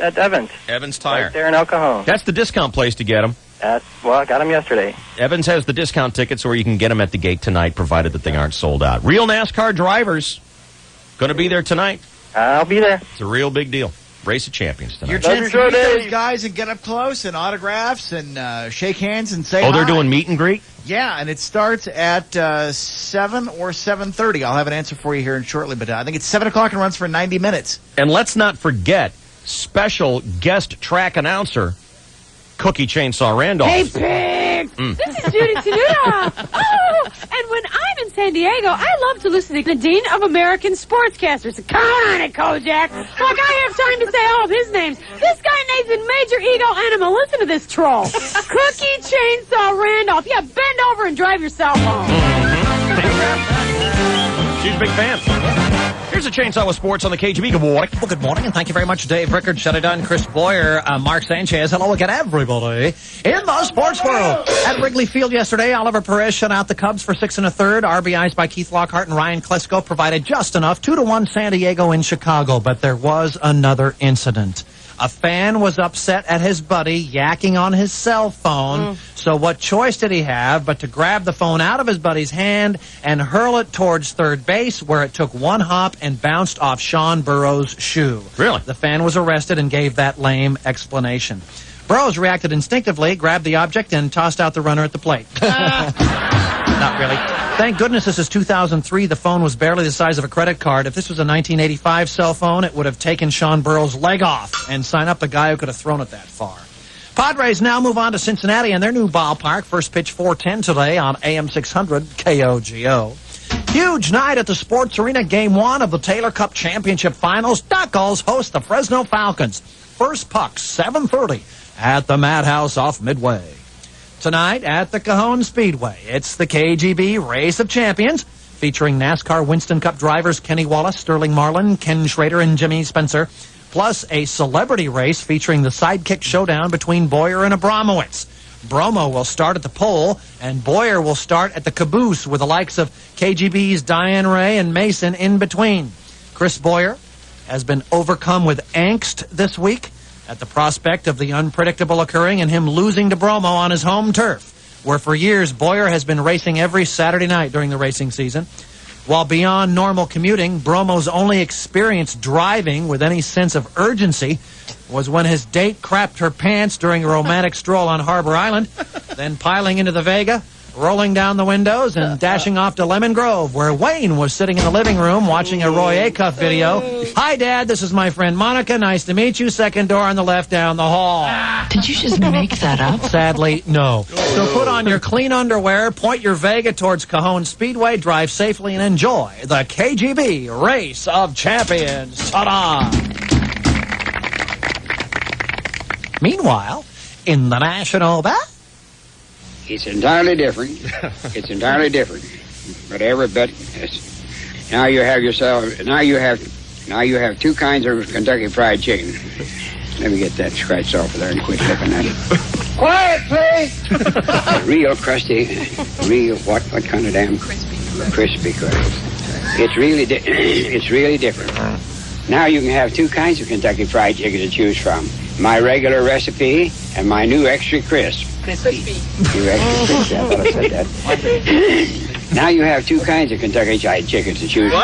Evans. Evans Tire. Right there in El Cajon. That's the discount place to get them. I got them yesterday. Evans has the discount tickets, or you can get them at the gate tonight, provided that they aren't sold out. Real NASCAR drivers going to be there tonight. I'll be there. It's a real big deal. Race of Champions tonight. Your chance to meet those guys and get up close and autographs and shake hands and say Oh, they're hi. doing meet and greet? Yeah, and it starts at 7 or 7:30. I'll have an answer for you here in shortly, but I think it's 7 o'clock and runs for 90 minutes. And let's not forget, special guest track announcer, Cookie Chainsaw Randolph. Hey, pigs! This is Judy Tenuta. Oh, and when I'm in San Diego, I love to listen to the Dean of American Sportscasters. Come on it, Kojak. Like I have time to say all of his names. This guy names a major ego animal. Listen to this troll. Cookie Chainsaw Randolph. Yeah, bend over and drive yourself home. She's a big fan. Here's a Chainsaw with Sports on the KGB. Good morning. Well, good morning, and thank you very much, Dave Rickard, Shut It Done, Chris Boyer, Mark Sanchez. Hello again, everybody in the sports world. At Wrigley Field yesterday, Oliver Perez shut out the Cubs for 6 1/3. RBIs by Keith Lockhart and Ryan Klesko provided just enough. 2-1 San Diego in Chicago, but there was another incident. A fan was upset at his buddy yakking on his cell phone. So what choice did he have but to grab the phone out of his buddy's hand and hurl it towards third base, where it took 1 hop and bounced off Sean Burroughs' shoe. Really? The fan was arrested and gave that lame explanation. Burroughs reacted instinctively, grabbed the object, and tossed out the runner at the plate. Not really. Thank goodness this is 2003. The phone was barely the size of a credit card. If this was a 1985 cell phone, it would have taken Sean Burroughs' leg off and sign up the guy who could have thrown it that far. Padres now move on to Cincinnati and their new ballpark. First pitch 4:10 today on AM 600 KOGO. Huge night at the Sports Arena. Game 1 of the Taylor Cup Championship Finals. Duckles host the Fresno Falcons. First puck 7:30 at the Madhouse off Midway. Tonight at the Cajon Speedway, it's the KGB Race of Champions, featuring NASCAR Winston Cup drivers Kenny Wallace, Sterling Marlin, Ken Schrader, and Jimmy Spencer, plus a celebrity race featuring the sidekick showdown between Boyer and Abramowitz. Bromo will start at the pole, and Boyer will start at the caboose with the likes of KGB's Diane Ray and Mason in between. Chris Boyer has been overcome with angst this week at the prospect of the unpredictable occurring and him losing to Bromo on his home turf, where for years Boyer has been racing every Saturday night during the racing season. While beyond normal commuting, Bromo's only experience driving with any sense of urgency was when his date crapped her pants during a romantic stroll on Harbor Island, then piling into the Vega, rolling down the windows, and dashing off to Lemon Grove, where Wayne was sitting in the living room watching a Roy Acuff video. Hi, Dad, this is my friend Monica. Nice to meet you. Second door on the left down the hall. Did you just make that up? Sadly, no. So put on your clean underwear, point your Vega towards Cajon Speedway, drive safely, and enjoy the KGB Race of Champions. Ta-da! Meanwhile, in the National Bat, it's entirely different. It's entirely different. But now you have yourself. Now you have 2 kinds of Kentucky Fried Chicken. Let me get that scratched off of there and quit looking at it. Quiet, please. Real crusty, real what kind of damn crispy crust. It's really different. Now you can have two kinds of Kentucky Fried Chicken to choose from. My regular recipe and my new extra crisp. Crispy. New extra crisp. I thought I said that. Now you have two kinds of Kentucky Fried Chicken to choose from.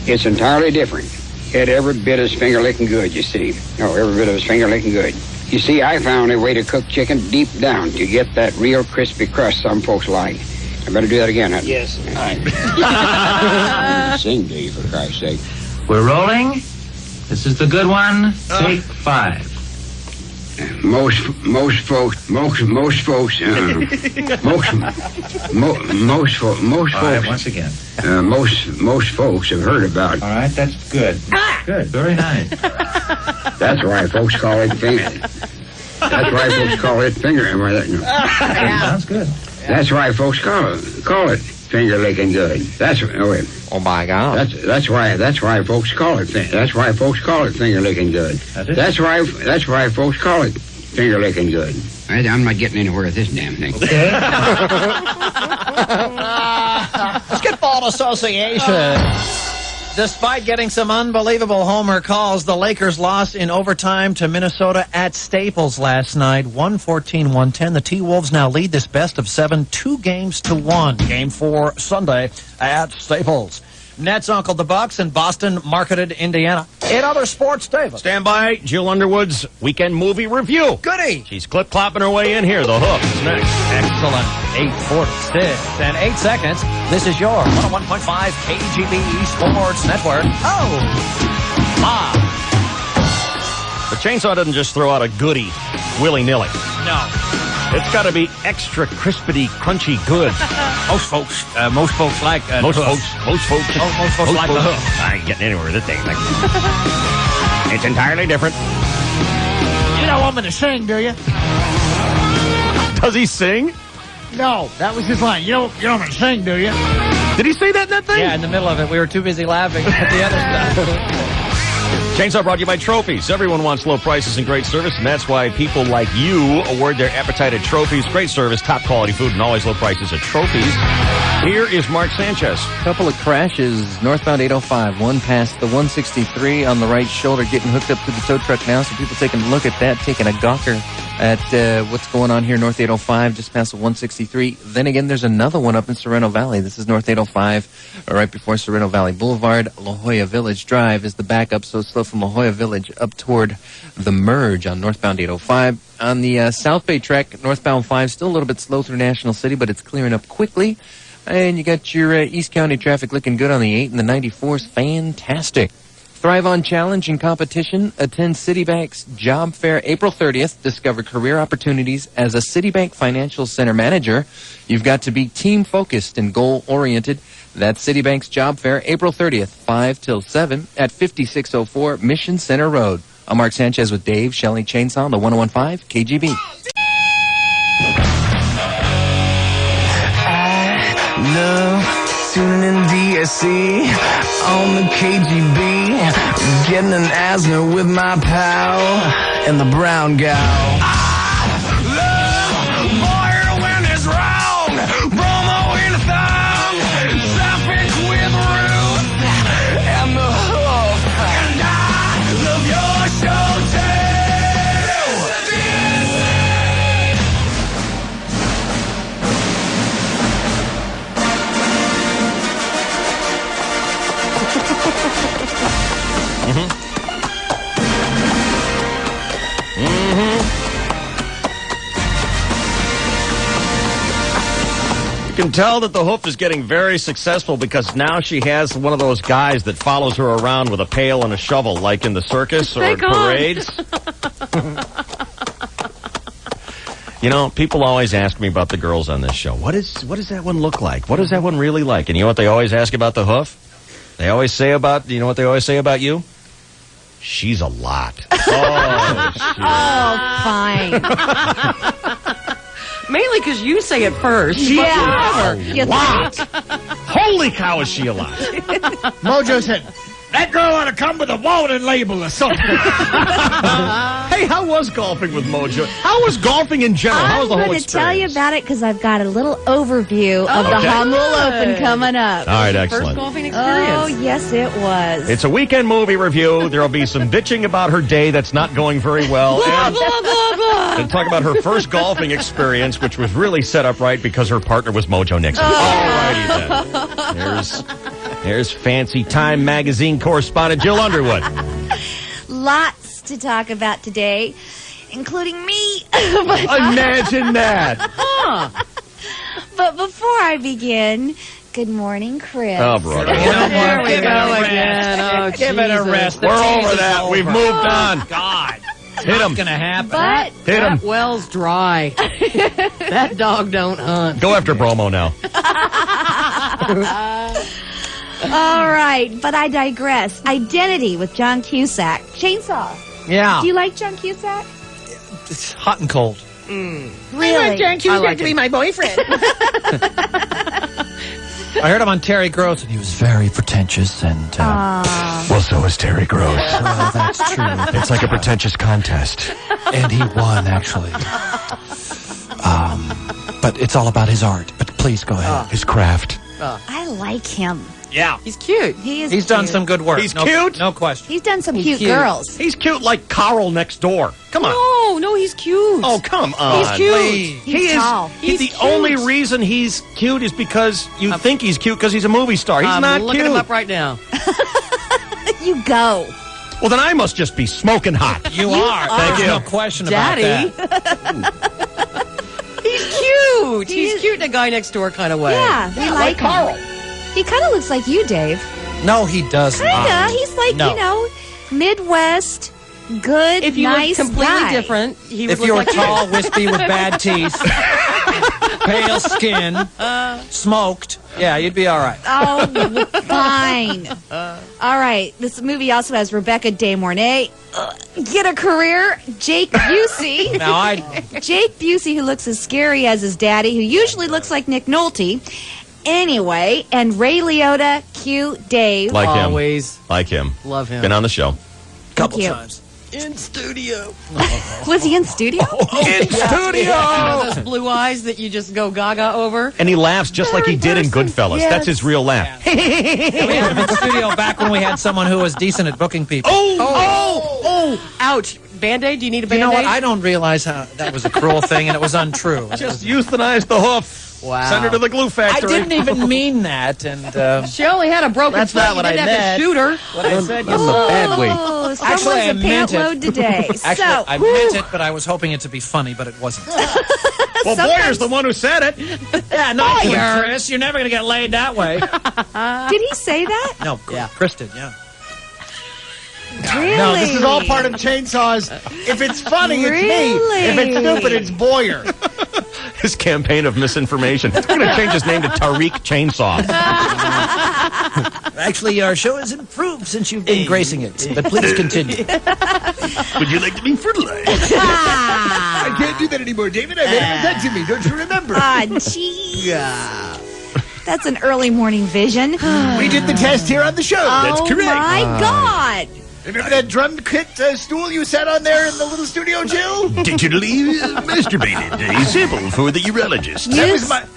It's entirely different. Yet every bit is finger-licking good, you see. Oh, every bit of it's finger-licking good. You see, I found a way to cook chicken deep down to get that real crispy crust some folks like. I better do that again, huh? Yes. All right. Sing to you, for Christ's sake. We're rolling. This is the good one. Take 5. Most folks, most folks, once again. Most folks have heard about. All right, that's good. Good, very nice. That's why folks call it finger. That's why folks call it finger. Sounds good. That's why folks call it finger licking good. Oh my God. That's why folks call it. That's why folks call it finger licking good. That's why folks call it finger licking good. I'm not getting anywhere with this damn thing. Basketball Association. Despite getting some unbelievable homer calls, the Lakers lost in overtime to Minnesota at Staples last night, 114-110. The T-Wolves now lead this best of 7, 2-1. Game 4 Sunday at Staples. Nets uncle the Bucks and Boston marketed Indiana. In other sports, David. Stand by. Jill Underwood's weekend movie review. Goody. She's clip-clopping her way in here. The Hook is next. Excellent. 8:46 and 8 seconds. This is your 101.5 KGB Sports Network. Oh, my. The chainsaw doesn't just throw out a goodie willy-nilly. No. It's got to be extra crispity, crunchy good. Most folks like most the folks like the Hook. I ain't getting anywhere with this thing. It's entirely different. You don't want me to sing, do you? Does he sing? No, that was his line. You don't want me to sing, do you? Did he say that in that thing? Yeah, in the middle of it. We were too busy laughing at the other stuff. Chainsaw brought to you by Trophies. Everyone wants low prices and great service, and that's why people like you award their appetite at Trophies. Great service, top quality food, and always low prices at Trophies. Here is Mark Sanchez. Couple of crashes northbound 805. One past the 163 on the right shoulder, getting hooked up to the tow truck now. So people taking a look at that, taking a gawker at what's going on here north 805, just past the 163. Then again, there's another one up in Sorrento Valley. This is north 805, right before Sorrento Valley Boulevard. La Jolla Village Drive is the backup, so slow from La Jolla Village up toward the merge on northbound 805. On the South Bay track, northbound 5, still a little bit slow through National City, but it's clearing up quickly. And you got your East County traffic looking good on the 8 and the 94's fantastic. Thrive on challenge and competition. Attend Citibank's Job Fair April 30th. Discover career opportunities as a Citibank Financial Center manager. You've got to be team-focused and goal-oriented. That's Citibank's Job Fair April 30th, 5 till 7 at 5604 Mission Center Road. I'm Mark Sanchez with Dave Shelley Chainsaw on the 101.5 KGB. Love tuning in DSC on the KGB, getting an asthma with my pal and the brown gal. I love boy when it's wrong, Bromo in a thong, traffic with Ruth and the Hoof, and I love your show too. You can tell that the Hoof is getting very successful because now she has one of those guys that follows her around with a pail and a shovel, like in the circus or parades. You know, people always ask me about the girls on this show. What does that one look like? What does that one really like? And you know what they always ask about the Hoof? They always say about, you know what they always say about you? She's a lot. Fine. Mainly because you say it first. Yeah. A lot. Holy cow, is she a lot. Mojo said, That girl ought to come with a warning label or something. Hey, how was golfing with Mojo? How was golfing in general? How was the I'm whole going to tell you experience? about it because I've got a little overview of the Okay. Hamul Open coming up. All right, excellent. First golfing experience. Oh, yes, it was. It's a weekend movie review. There'll be some bitching about her day that's not going very well. Blah, blah, blah, blah. And talk about her first golfing experience, which was really set up right because her partner was Mojo Nixon. Alrighty then. There's Fancy Time magazine correspondent Jill Underwood. Lots to talk about today, including me. Imagine that. But before I begin, good morning, Chris. Oh, brother. There we go again. Oh, Give it a Jesus. rest. The We're tease over is that. over. We've moved on. God. Hit him. It's going to happen. But Hit him. That well's dry. That dog don't hunt. Go after Bromo now. All right, but I digress. Identity with John Cusack. Chainsaw. Yeah. Do you like John Cusack? It's hot and cold. Really? I like it. my boyfriend. I heard him on Terry Gross, and he was very pretentious and... Well, so is Terry Gross. well, that's true. It's like a pretentious contest. And he won, actually. But it's all about his art. But please go ahead. His craft. I like him. Yeah. He's cute. He is He's done cute. some good work. He's No- cute? No question. He's done some He's cute cute. girls. He's cute like Carl next door. Come on. No, he's cute. Oh, come on. He's cute. Please. He's tall. He's the cute. only reason he's cute is because you think he's cute because he's a movie star. He's I'm not looking cute. him up right now. You go. Well, then I must just be smoking hot. You are. Thank There's you. no question Daddy. about that. He's cute. He He's is- cute in a guy next door kind of way. Yeah, we like him. He kind of looks like you, Dave. No, he doesn't. Kinda. He's like, No. you know, Midwest, good, If you nice look completely guy. different, he would If look you were like tall, wispy, with bad teeth, pale skin, smoked, yeah, you'd be all right. Oh, fine. All right. This movie also has Rebecca De Mornay. Get a career. Jake Busey. Now, Jake Busey, who looks as scary as his daddy, who usually looks like Nick Nolte. Anyway, and Ray Liotta, cute Dave. Like him. Always. Like him. Love him. Been on the show. couple you. times. In studio. Was he in studio? In studio! Those blue eyes that you just go gaga over. And he laughs just like he did in Goodfellas. Yes. That's his real laugh. We had him in studio back when we had someone who was decent at booking people. Oh! Ouch. Band-Aid? Do you need a You Band-Aid? know what? I don't realize how that was a cruel thing and it was untrue. Just euthanized the hoof. Wow. Send her to the glue I factory. didn't even mean that, and She only had a broken That's foot. not You what I didn't have meant. to shoot her. what I said In the bad way. Oh, Actually, I someone's a meant pant it. load today. Actually, So, I meant it, but I was hoping it to be funny, but it wasn't. Well, Boyer's the one who said it. Yeah, no, Chris, you're never going to get laid that way. did he say that? No, Chris did, yeah. Really? No, this is all part of Chainsaws. If it's funny, it's me. If it's stupid, it's Boyer. His campaign of misinformation. He's going to change his name to Tariq Chainsaw. Actually, our show has improved since you've been gracing it, but please continue. Would you like to be fertilized? I can't do that anymore, David. I made that to me. Don't you remember? Ah, gee. That's an early morning vision. We did the test here on the show. Oh, my God. Remember that drum kit stool you sat on there in the little studio, Jill? Digitally masturbated. A sample for the urologist.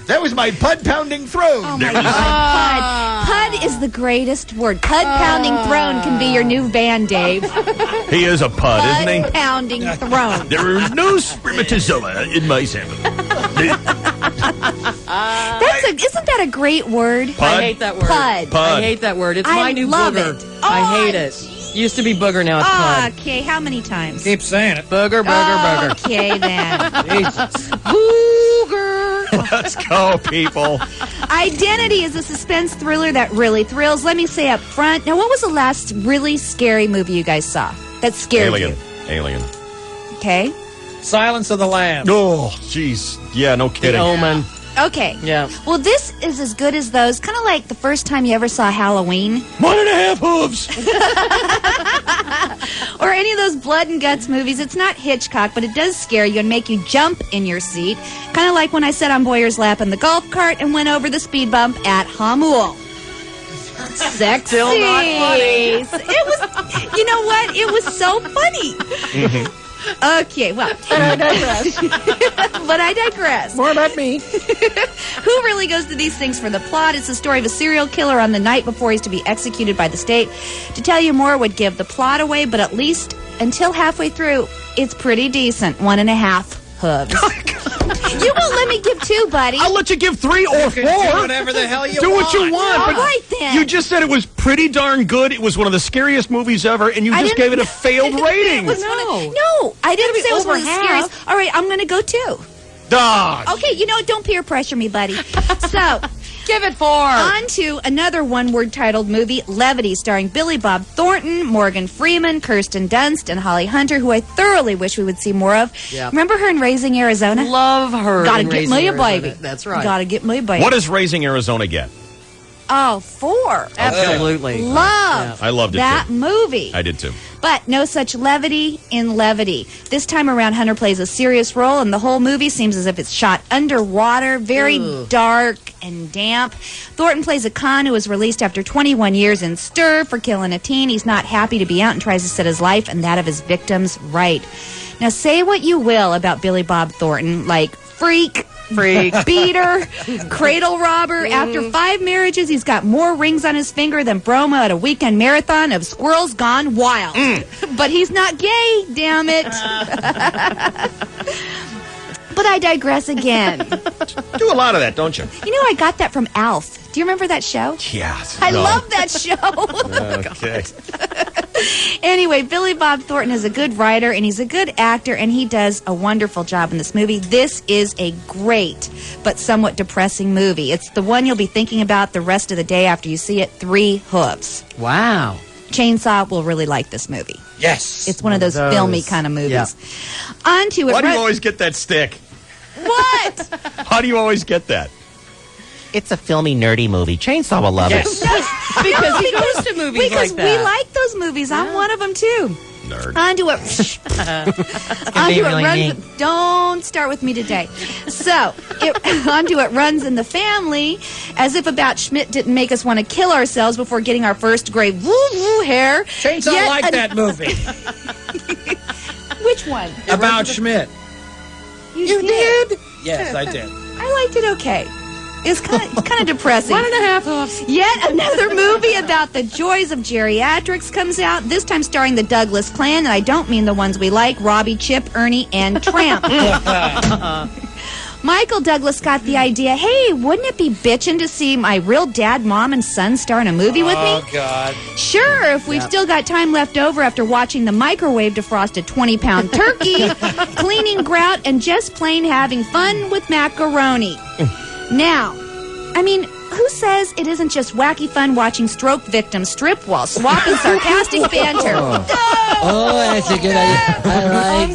That was my pud pounding throne. Oh my God. Pud is the greatest word. Pud pounding throne can be your new band, Dave. He is a pud, isn't he? Pud pounding throne. There are no spermatozoa in my sample. Isn't that a great word? I hate that word. Pud. I hate that word. It's my new love booger. it. I hate it. Used to be booger, now it's pud. Okay, how many times? Keep saying it. Booger, booger, booger. Okay, then. Booger. Let's go, people. Identity is a suspense thriller that really thrills. Let me say up front. Now, what was the last really scary movie you guys saw that scared Alien. you? Alien. Okay. Silence of the Lambs. Oh, jeez. Yeah, no kidding. Omen. Okay. Yeah. Well, this is as good as those. Kind of like the first time you ever saw Halloween. 1.5 hooves. Or any of those blood and guts movies. It's not Hitchcock, but it does scare you and make you jump in your seat. Kind of like when I sat on Boyer's lap in the golf cart and went over the speed bump at Hamul. Sexy. Still not funny. It was, you know what? It was so funny. Okay, well. But I digress. But I digress. More about me. Who really goes to these things for the plot? It's the story of a serial killer on the night before he's to be executed by the state. To tell you more would give the plot away, but at least until halfway through, it's pretty decent. 1.5 hooves. You won't let me give 2, buddy. I'll let you give 3 or 4. Do whatever the hell you Do want. what you want. All but right, then. You just said it was pretty darn good. It was one of the scariest movies ever, and you I just didn't- gave it a failed rating. It was no, I didn't say it was one of the over scariest. All right, I'm going to go 2. Dog. Okay, you know what? Don't peer pressure me, buddy. So, Give it 4. on to another one-word titled movie, Levity, starring Billy Bob Thornton, Morgan Freeman, Kirsten Dunst, and Holly Hunter, who I thoroughly wish we would see more of. Yep. Remember her in Raising Arizona? Love her. Gotta in get Raising me a Arizona. baby. That's right. Gotta get me a baby. What does Raising Arizona get? Oh, 4. Absolutely. Love I loved it, that too. movie. I did, too. But no such levity in Levity. This time around, Hunter plays a serious role, and the whole movie seems as if it's shot underwater, very dark and damp. Thornton plays a con who was released after 21 years in stir for killing a teen. He's not happy to be out and tries to set his life and that of his victims right. Now, say what you will about Billy Bob Thornton, like freak, beater, cradle robber. After 5 marriages, he's got more rings on his finger than Bromo at a weekend marathon of Squirrels Gone Wild. But he's not gay, damn it. But I digress again. Do a lot of that, don't you? You know, I got that from Alf. Do you remember that show? Yeah. I love that show. Okay. Anyway, Billy Bob Thornton is a good writer and he's a good actor and he does a wonderful job in this movie. This is a great but somewhat depressing movie. It's the one you'll be thinking about the rest of the day after you see it. 3 hooves. Wow. Chainsaw will really like this movie. Yes. It's one of those filmy kind of movies. Yeah. On to it. Why do you always get that stick? What? How do you always get that? It's a filmy, nerdy movie. Chainsaw will love it. Because he goes to movies Because like that. we like those movies. I'm one of them too. Nerd. Onto it. Onto it runs. Don't start with me today. So, onto it runs in the family, as if About Schmidt didn't make us want to kill ourselves before getting our first gray woo-woo hair. Chainsaw Yet liked that movie. Which one? About Schmidt. You did? Yes, I did. I liked it okay. It's kind of depressing. 1.5 hooves. Yet another movie about the joys of geriatrics comes out, this time starring the Douglas clan, and I don't mean the ones we like, Robbie, Chip, Ernie, and Tramp. Michael Douglas got the idea, hey, wouldn't it be bitchin' to see my real dad, mom, and son star in a movie with me? Oh, God. Sure, if we've still got time left over after watching the microwave defrost a 20-pound turkey, cleaning grout, and just plain having fun with macaroni. Now, I mean, who says it isn't just wacky fun watching stroke victims strip while swapping sarcastic banter? Oh, that's a good idea. I like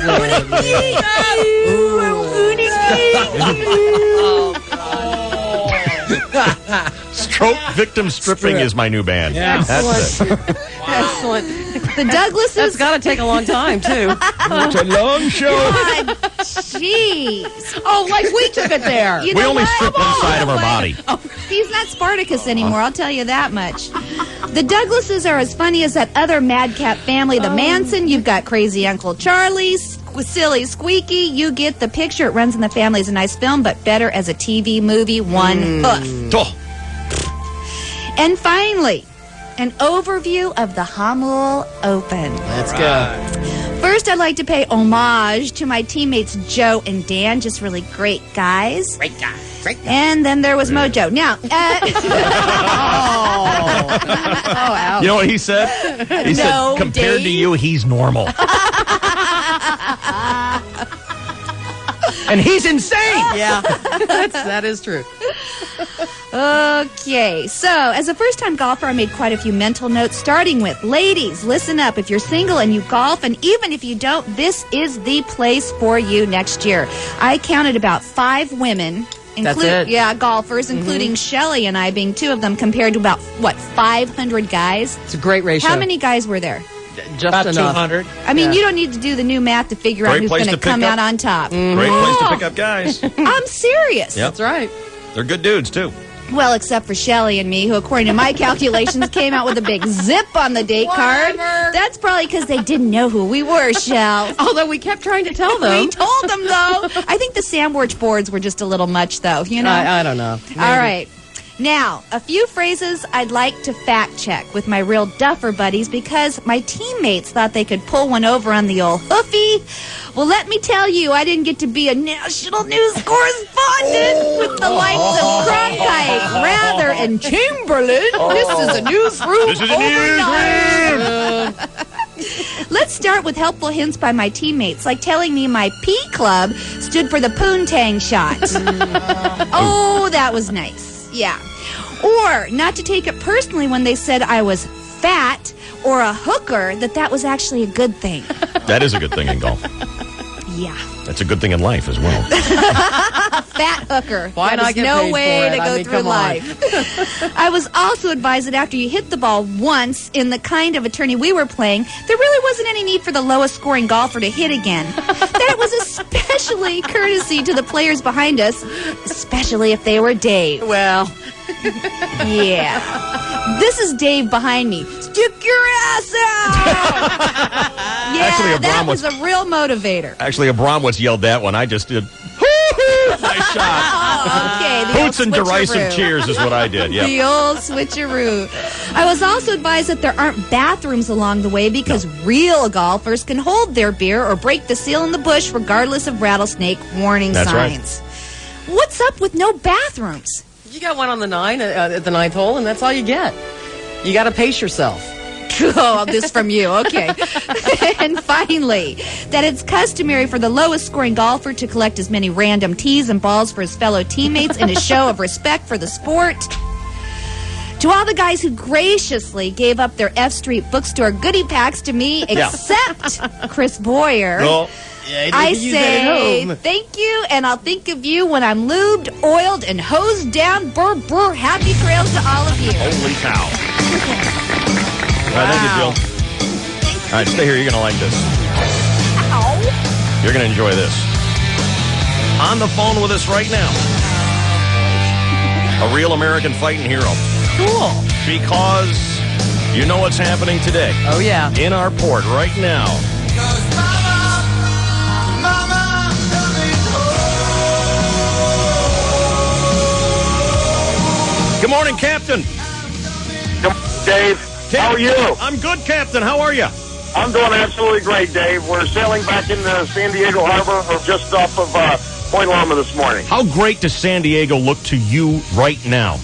that. Stroke Victim Stripping is my new band. Yeah. That's it. Excellent. The Douglases. That's got to take a long time, too. It's a long show. God, jeez. Oh, like we took it there. You We know only what? strip one side of our body. He's not Spartacus anymore, I'll tell you that much. The Douglases are as funny as that other madcap family, the Manson. You've got crazy Uncle Charlie, silly Squeaky. You get the picture. It runs in the family as a nice film, but better as a TV movie. One hoof. Oh. And finally, an overview of the Hamul Open. Let's go. First, I'd like to pay homage to my teammates Joe and Dan. Just really great guys. Great guy. Great guy. And then there was Mojo. Now, You know what he said? He No, said, compared to Dave. you, he's normal. And he's insane. Yeah, that is true. Okay, so as a first-time golfer, I made quite a few mental notes, starting with, ladies, listen up. If you're single and you golf, and even if you don't, this is the place for you next year. I counted about 5 women. That's it. Yeah, golfers, including Shelley and I being 2 of them, compared to about, 500 guys? It's a great ratio. How many guys were there? Just About enough. 200. I mean, Yeah. you don't need to do the new math to figure out Great who's place going to to come pick out up. on top. Great place to pick up guys. I'm serious. Yep. That's right. They're good dudes, too. Well, except for Shelley and me, who, according to my calculations, came out with a big zip on the date card. That's probably because they didn't know who we were, Shell. Although we kept trying to tell them. We told them, though. I think the sandwich boards were just a little much, though, you know? I don't know. Maybe. All right. Now, a few phrases I'd like to fact check with my real duffer buddies because my teammates thought they could pull one over on the old hoofy. Well, let me tell you, I didn't get to be a national news correspondent with the likes of Cronkite, Rather, and Chamberlain. This is a newsroom. This is a newsroom. Let's start with helpful hints by my teammates, like telling me my P Club stood for the Poontang shot. Oh, that was nice. Yeah. Or not to take it personally when they said I was fat or a hooker, that was actually a good thing. That is a good thing in golf. Yeah. That's a good thing in life as well. Fat hooker. Why not get no paid way for it? to go through life. I was also advised that after you hit the ball once in the kind of a tourney we were playing, there really wasn't any need for the lowest scoring golfer to hit again. That it was especially courtesy to the players behind us, especially if they were Dave. Well. Yeah. This is Dave behind me. Stick your ass out! Yeah, Actually, that was a real motivator. Actually, Abramowitz yelled that one. I just did. Nice shot. Oh, okay. The Hoots and old derisive switcheroo. cheers is what I did. Yeah. The old switcheroo. I was also advised that there aren't bathrooms along the way because real golfers can hold their beer or break the seal in the bush regardless of rattlesnake warning That's signs. What's up with no bathrooms? You got one on the 9 at the 9th hole, and that's all you get. You got to pace yourself. Oh, this from you. Okay. And finally, that it's customary for the lowest scoring golfer to collect as many random tees and balls for his fellow teammates in a show of respect for the sport. To all the guys who graciously gave up their F Street bookstore goodie packs to me, except Chris Boyer. Well, I say thank you, and I'll think of you when I'm lubed, oiled, and hosed down. Brr, brr. Happy trails to all of you. Holy cow. All right, thank you, Jill. All right, stay here. You're going to like this. Ow. You're going to enjoy this. On the phone with us right now, a real American fighting hero. Cool. Because you know what's happening today. Oh, yeah. In our port right now. Good morning, Captain. Good morning, Dave. How are you? I'm good, Captain. How are you? I'm doing absolutely great, Dave. We're sailing back into San Diego Harbor just off of Point Loma this morning. How great does San Diego look to you right now?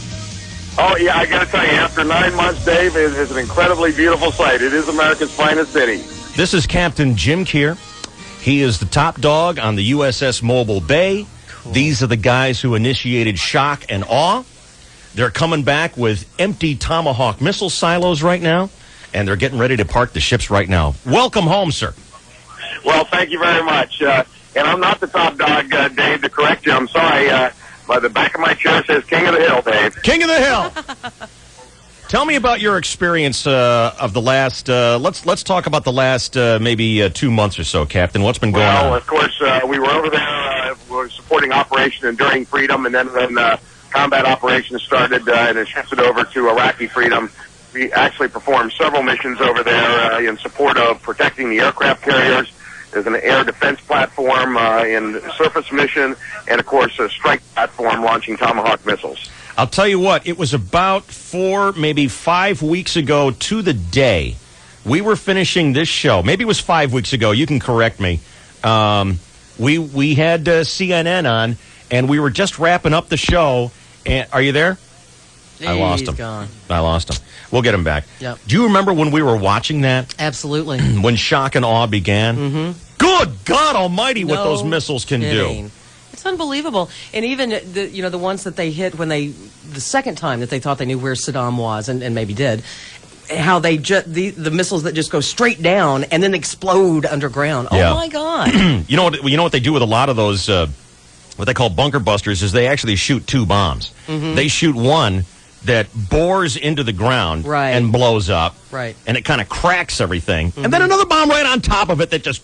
Oh, yeah, I got to tell you, after 9 months, Dave, it is an incredibly beautiful sight. It is America's finest city. This is Captain Jim Keir. He is the top dog on the USS Mobile Bay. Cool. These are the guys who initiated shock and awe. They're coming back with empty Tomahawk missile silos right now, and they're getting ready to park the ships right now. Welcome home, sir. Well, thank you very much. And I'm not the top dog, Dave, to correct you. I'm sorry. By the back of my chair says King of the Hill, Dave. King of the Hill. Tell me about your experience of the last. Let's talk about the last maybe 2 months or so, Captain. What's been going on? Well, of course, we were over there. We were supporting Operation Enduring Freedom, and then when combat operations started and it shifted over to Iraqi Freedom, we actually performed several missions over there in support of protecting the aircraft carriers. There's an air defense platform in surface mission, and, of course, a strike platform launching Tomahawk missiles. I'll tell you what, it was about 4, maybe 5 weeks ago to the day. We were finishing this show. Maybe it was 5 weeks ago. You can correct me. We had CNN on, and we were just wrapping up the show. And are you there? I lost him. Gone. I lost him. We'll get him back. Yep. Do you remember when we were watching that? Absolutely. When shock and awe began? Mm-hmm. Good God Almighty, what those missiles can do! It's unbelievable. And even the ones that they hit when the second time that they thought they knew where Saddam was, and maybe did, how they the missiles that just go straight down and then explode underground. Yeah. Oh my God! You know what they do with a lot of those what they call bunker busters is they actually shoot 2 bombs. Mm-hmm. They shoot one that bores into the ground and blows up, right, and it kind of cracks everything, and then another bomb right on top of it that just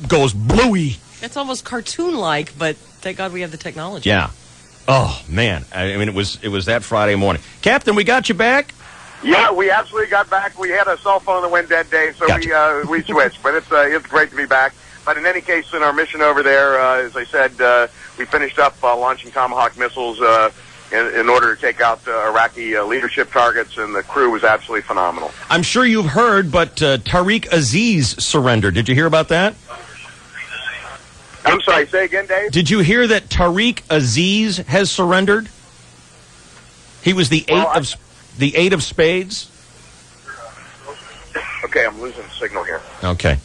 goes bluey. It's almost cartoon-like, but thank God we have the technology. Yeah. Oh man, I mean it was that Friday morning. Captain, we got you back. Yeah, we absolutely got back. We had a cell phone that went dead day, so we switched. But it's great to be back. But in any case, in our mission over there, as I said, we finished up launching Tomahawk missiles in order to take out Iraqi leadership targets, and the crew was absolutely phenomenal. I'm sure you've heard, but Tariq Aziz surrendered. Did you hear about that? I'm sorry, say again, Dave? Did you hear that Tariq Aziz has surrendered? He was the eight of spades. Okay, I'm losing the signal here. Okay.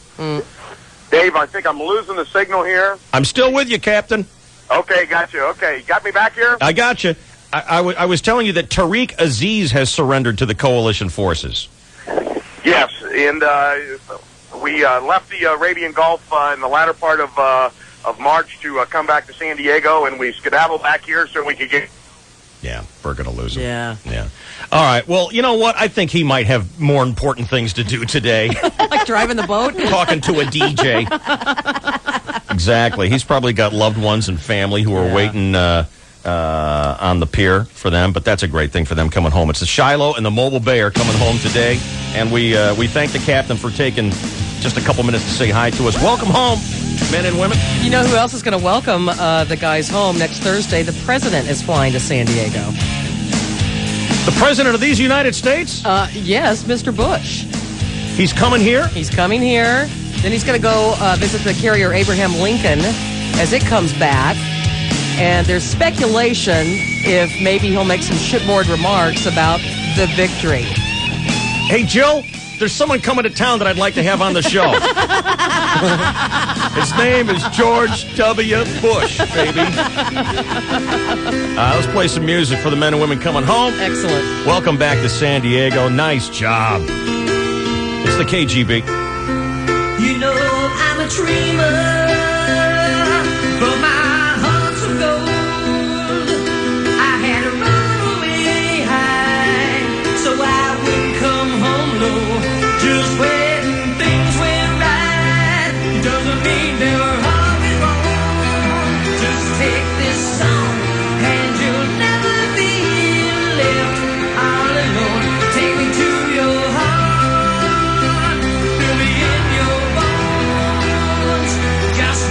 Dave, I think I'm losing the signal here. I'm still with you, Captain. Okay, got you. Okay, got me back here? I got you. I was telling you that Tariq Aziz has surrendered to the coalition forces. Yes, and we left the Arabian Gulf in the latter part of March to come back to San Diego, and we skedaddled back here so we could get... Yeah, we're going to lose him. Yeah. All right. Well, you know what? I think he might have more important things to do today. Like driving the boat? Talking to a DJ. Exactly. He's probably got loved ones and family who are waiting on the pier for them, but that's a great thing for them coming home. It's the Shiloh and the Mobile Bay are coming home today, and we thank the captain for taking just a couple minutes to say hi to us. Welcome home, men and women. You know who else is going to welcome the guys home next Thursday? The president is flying to San Diego. The president of these United States? Yes, Mr. Bush. He's coming here? He's coming here. Then he's going to go visit the carrier Abraham Lincoln as it comes back. And there's speculation if maybe he'll make some shipboard remarks about the victory. Hey, Jill, there's someone coming to town that I'd like to have on the show. His name is George W. Bush, baby. Let's play some music for the men and women coming home. Excellent. Welcome back to San Diego. Nice job. It's the KGB. You know I'm a dreamer, but my heart's of gold. I had to run away high, so I wouldn't come home low. Just when things went right, doesn't mean they were always wrong. Just take this song, and you'll never be left all alone. Take me to your heart, feel me in your bones. Just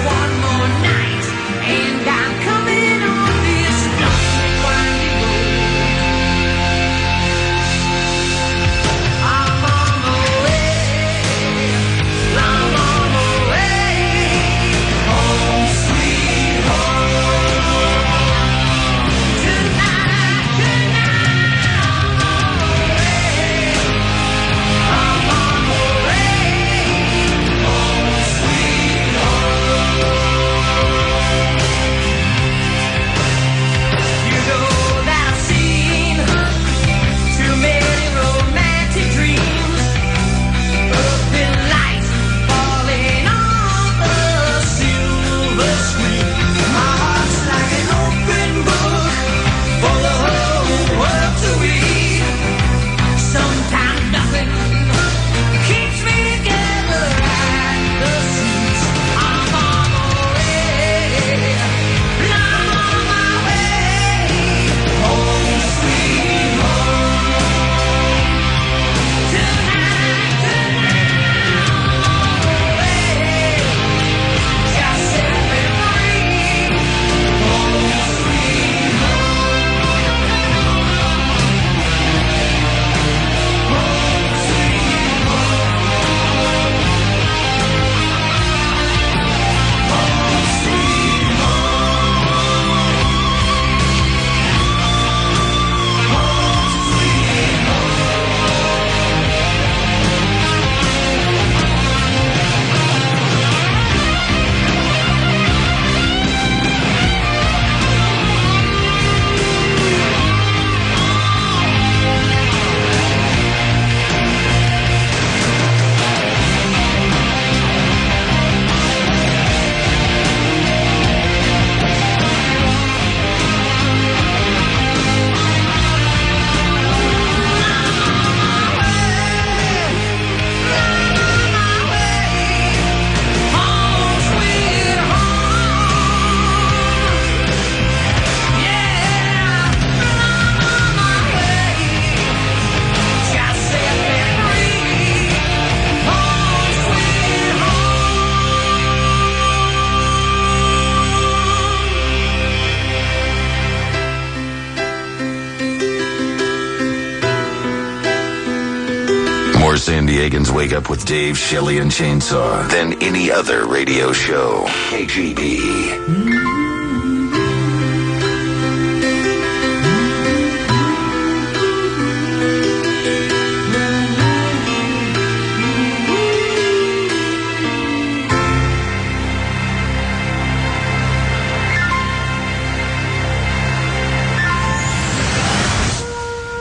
San Diegans wake up with Dave, Shelley, and Chainsaw than any other radio show. KGB.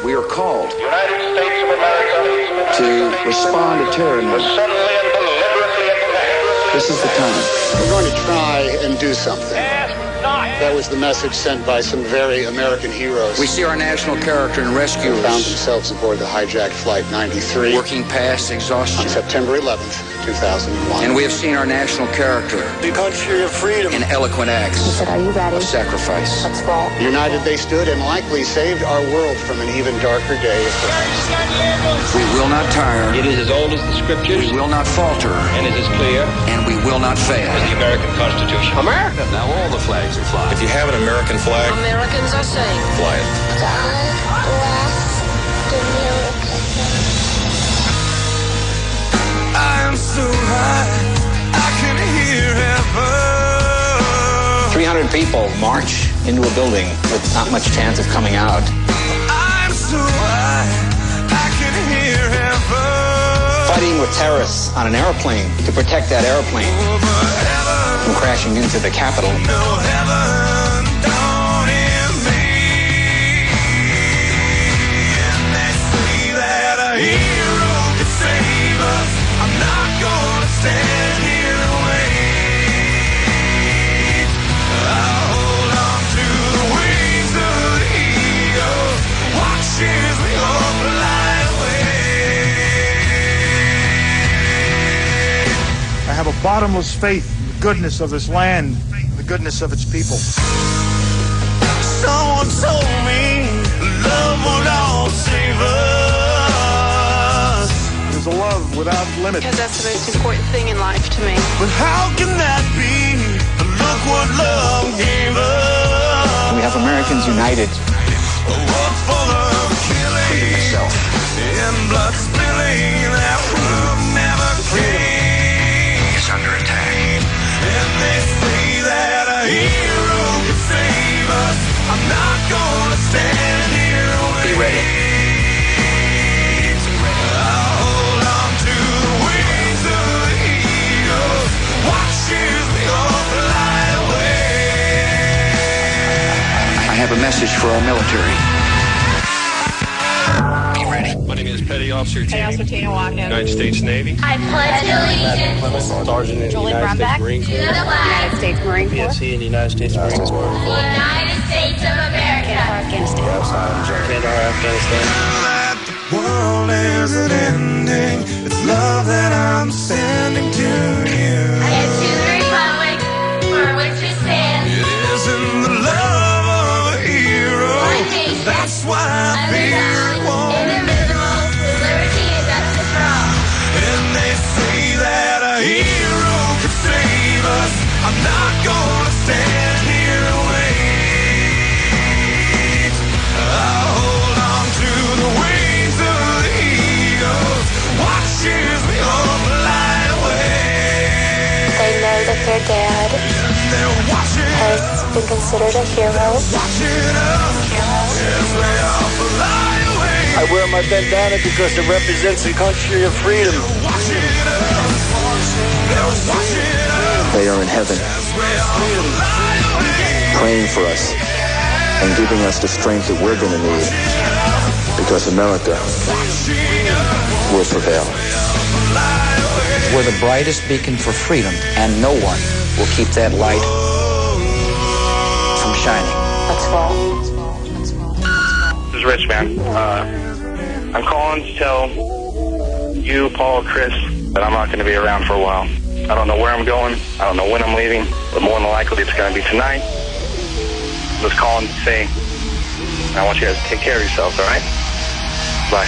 We are called United States of America to respond to terror now. suddenly and deliberately attacked. This is the time. We're going to try and do something. That was the message sent by some very American heroes. We see our national character and rescuers Found themselves aboard the hijacked Flight 93 working past exhaustion. on September 11th, 2001. And we have seen our national character the country of freedom. in eloquent acts He said, "Are you ready? of sacrifice. Let's roll." United they stood and likely saved our world from an even darker day of We will not tire. It is as old as the scriptures. We will not falter. And it is clear. And we will not fail. As the American Constitution. America! Now all the flags are flying. If you have an American flag, Americans are saying, fly it. God bless America. I am so high, I can hear heaven. 300 people march into a building with not much chance of coming out. I'm so high, I can hear heaven. Fighting with terrorists on an airplane to protect that airplane from crashing into the Capitol. Stand here and wait. I'll hold on to the wings of the eagle. Watch as we all fly away. I have a bottomless faith in the goodness of this land, the goodness of its people. Someone told me love will all save us. There's a love without limit. Because that's the most important thing in life to me. But how can that be? Look what love gave us. We have Americans united. What for the killing itself. And blood spilling that would never came. Is under attack. And they say that a hero can save us. I'm not gonna stand here and wait. Be ready. I'll hold on to the wings of the eagle. Watch as we all fly away. I have a message for our military. Be ready. My name is Petty Officer Tina Watkins. United States Navy. I pledge allegiance Sergeant in the Julie United Brumback. States Marine to Corps. the flag of States Marine Corps. PFC in the United States Marine Corps. the United States of America. Afghanistan. Kandahar, Afghanistan. The world isn't ending. It's love that I'm sending to you. And to the republic for which we stand. It isn't the love of a hero. One nation, That's why I fear it won't. indivisible, with liberty and justice for all. And they say that a hero can save us. I'm not gonna stand here and wait. I'll hold on to the wings of the eagle. Watch as we all fly away. They know that their dad has been considered a hero. I wear my bandana because it represents the country of freedom. They are in heaven, praying for us and giving us the strength that we're going to need, because America will prevail. We're the brightest beacon for freedom, and no one will keep that light from shining. Let's roll. This is Rich, man. I'm calling to tell you, Paul, Chris, that I'm not going to be around for a while. I don't know where I'm going. I don't know when I'm leaving, but more than likely it's going to be tonight. I'm just calling to say I want you guys to take care of yourselves, all right? Bye.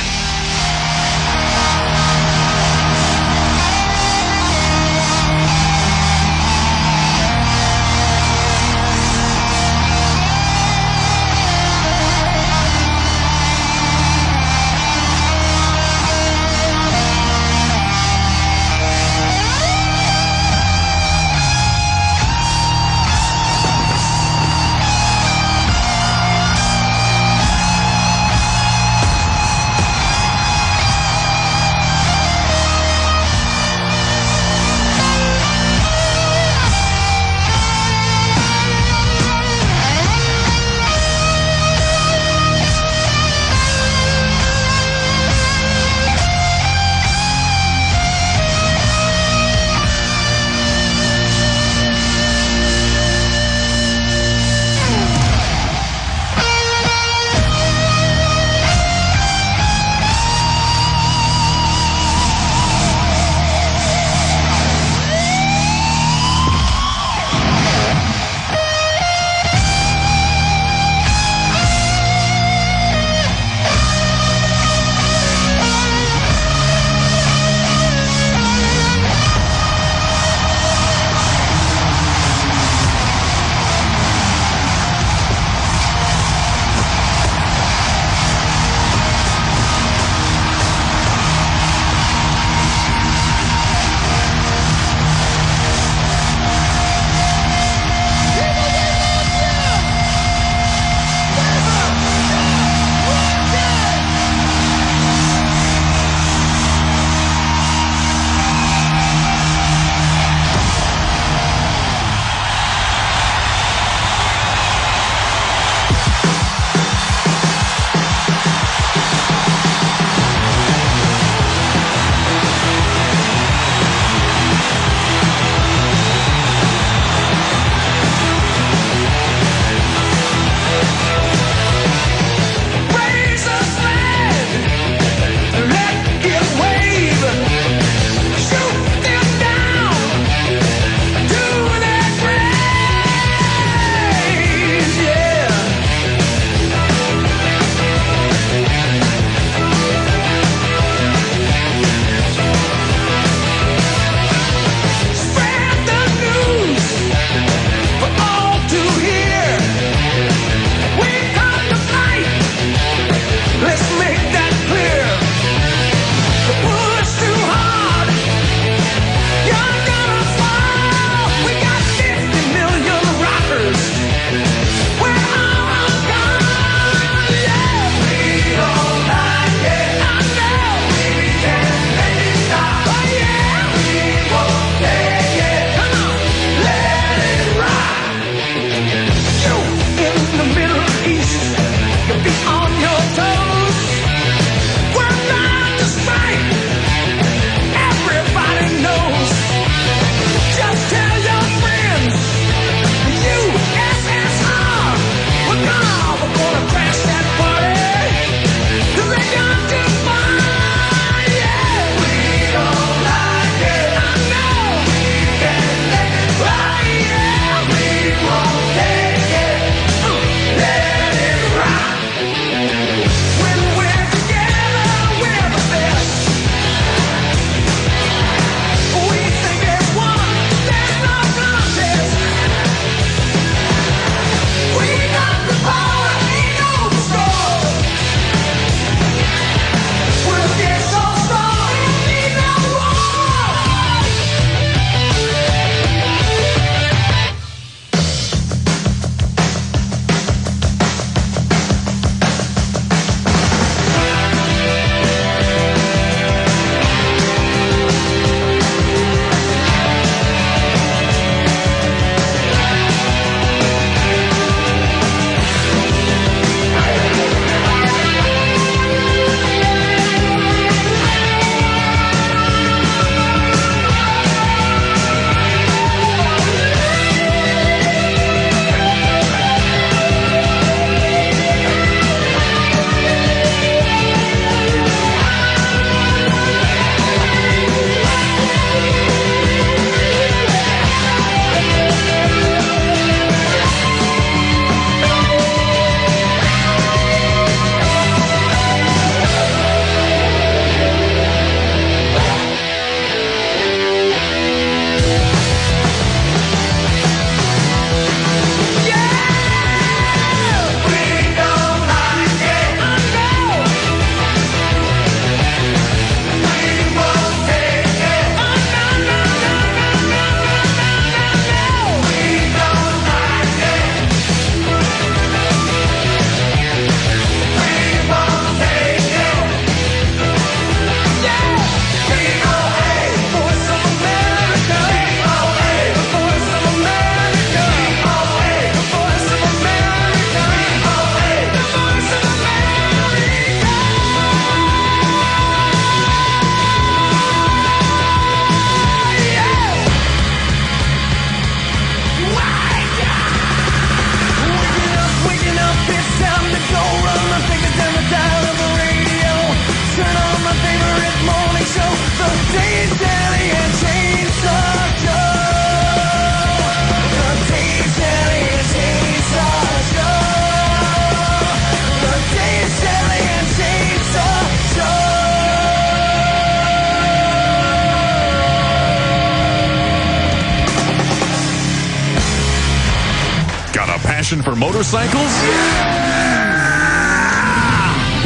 promotion for motorcycles?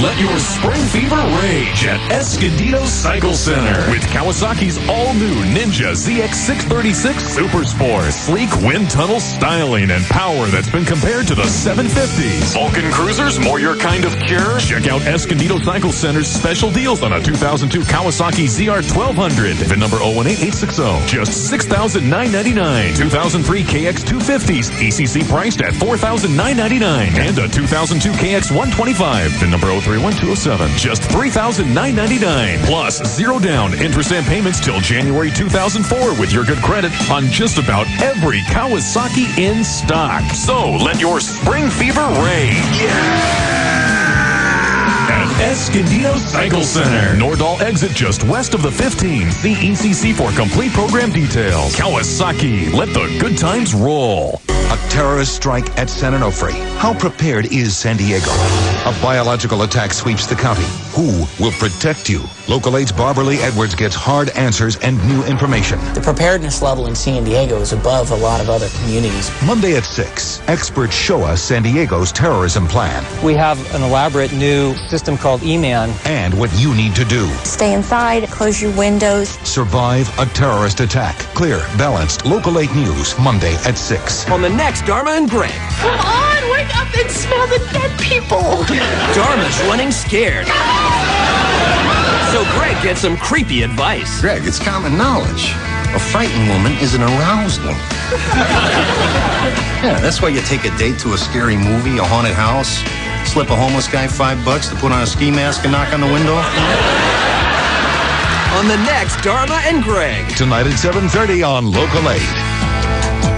Let your spring fever rage at Escondido Cycle Center with Kawasaki's all-new Ninja ZX636 Super Sport. Sleek wind tunnel styling and power that's been compared to the 750s. Vulcan Cruisers, more your kind of cure? Check out Escondido Cycle Center's special deals on a 2002 Kawasaki ZR1200. VIN number 018860. Just $6,999. 2003 KX250s. ECC priced at $4,999. And a 2002 KX125. VIN number 031207. Just $3,999. Plus zero down interest and payments till January 2004 with your good credit on just about every Kawasaki in stock. So let your spring fever rage. At Escondido Cycle Center. Nordal exit just west of the 15. See ECC for complete program details. Kawasaki, let the good times roll. A terrorist strike at San Onofre. How prepared is San Diego? A biological attack sweeps the county. Who will protect you? Local 8's Barbara Lee Edwards gets hard answers and new information. The preparedness level in San Diego is above a lot of other communities. Monday at 6, experts show us San Diego's terrorism plan. We have an elaborate new system called E-Man. And what you need to do. Stay inside, close your windows. Survive a terrorist attack. Clear, balanced, Local 8 News, Monday at 6. On the next Dharma and Greg. Come on, wake up and smell the dead people. Dharma's running scared. So Greg gets some creepy advice. Greg, it's common knowledge. A frightened woman is an aroused one. Yeah, that's why you take a date to a scary movie, a haunted house, slip a homeless guy $5 to put on a ski mask and knock on the window. On the next Dharma and Greg. Tonight at 7:30 on Local 8.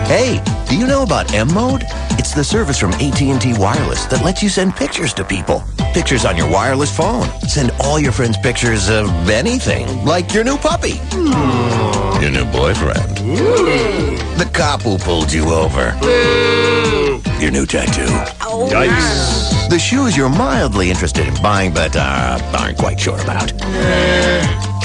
Hey, do you know about M-Mode? It's the service from AT&T Wireless that lets you send pictures to people. Pictures on your wireless phone. Send all your friends pictures of anything, like your new puppy. Your new boyfriend. The cop who pulled you over. Your new tattoo. Yikes. The shoes you're mildly interested in buying but aren't quite sure about.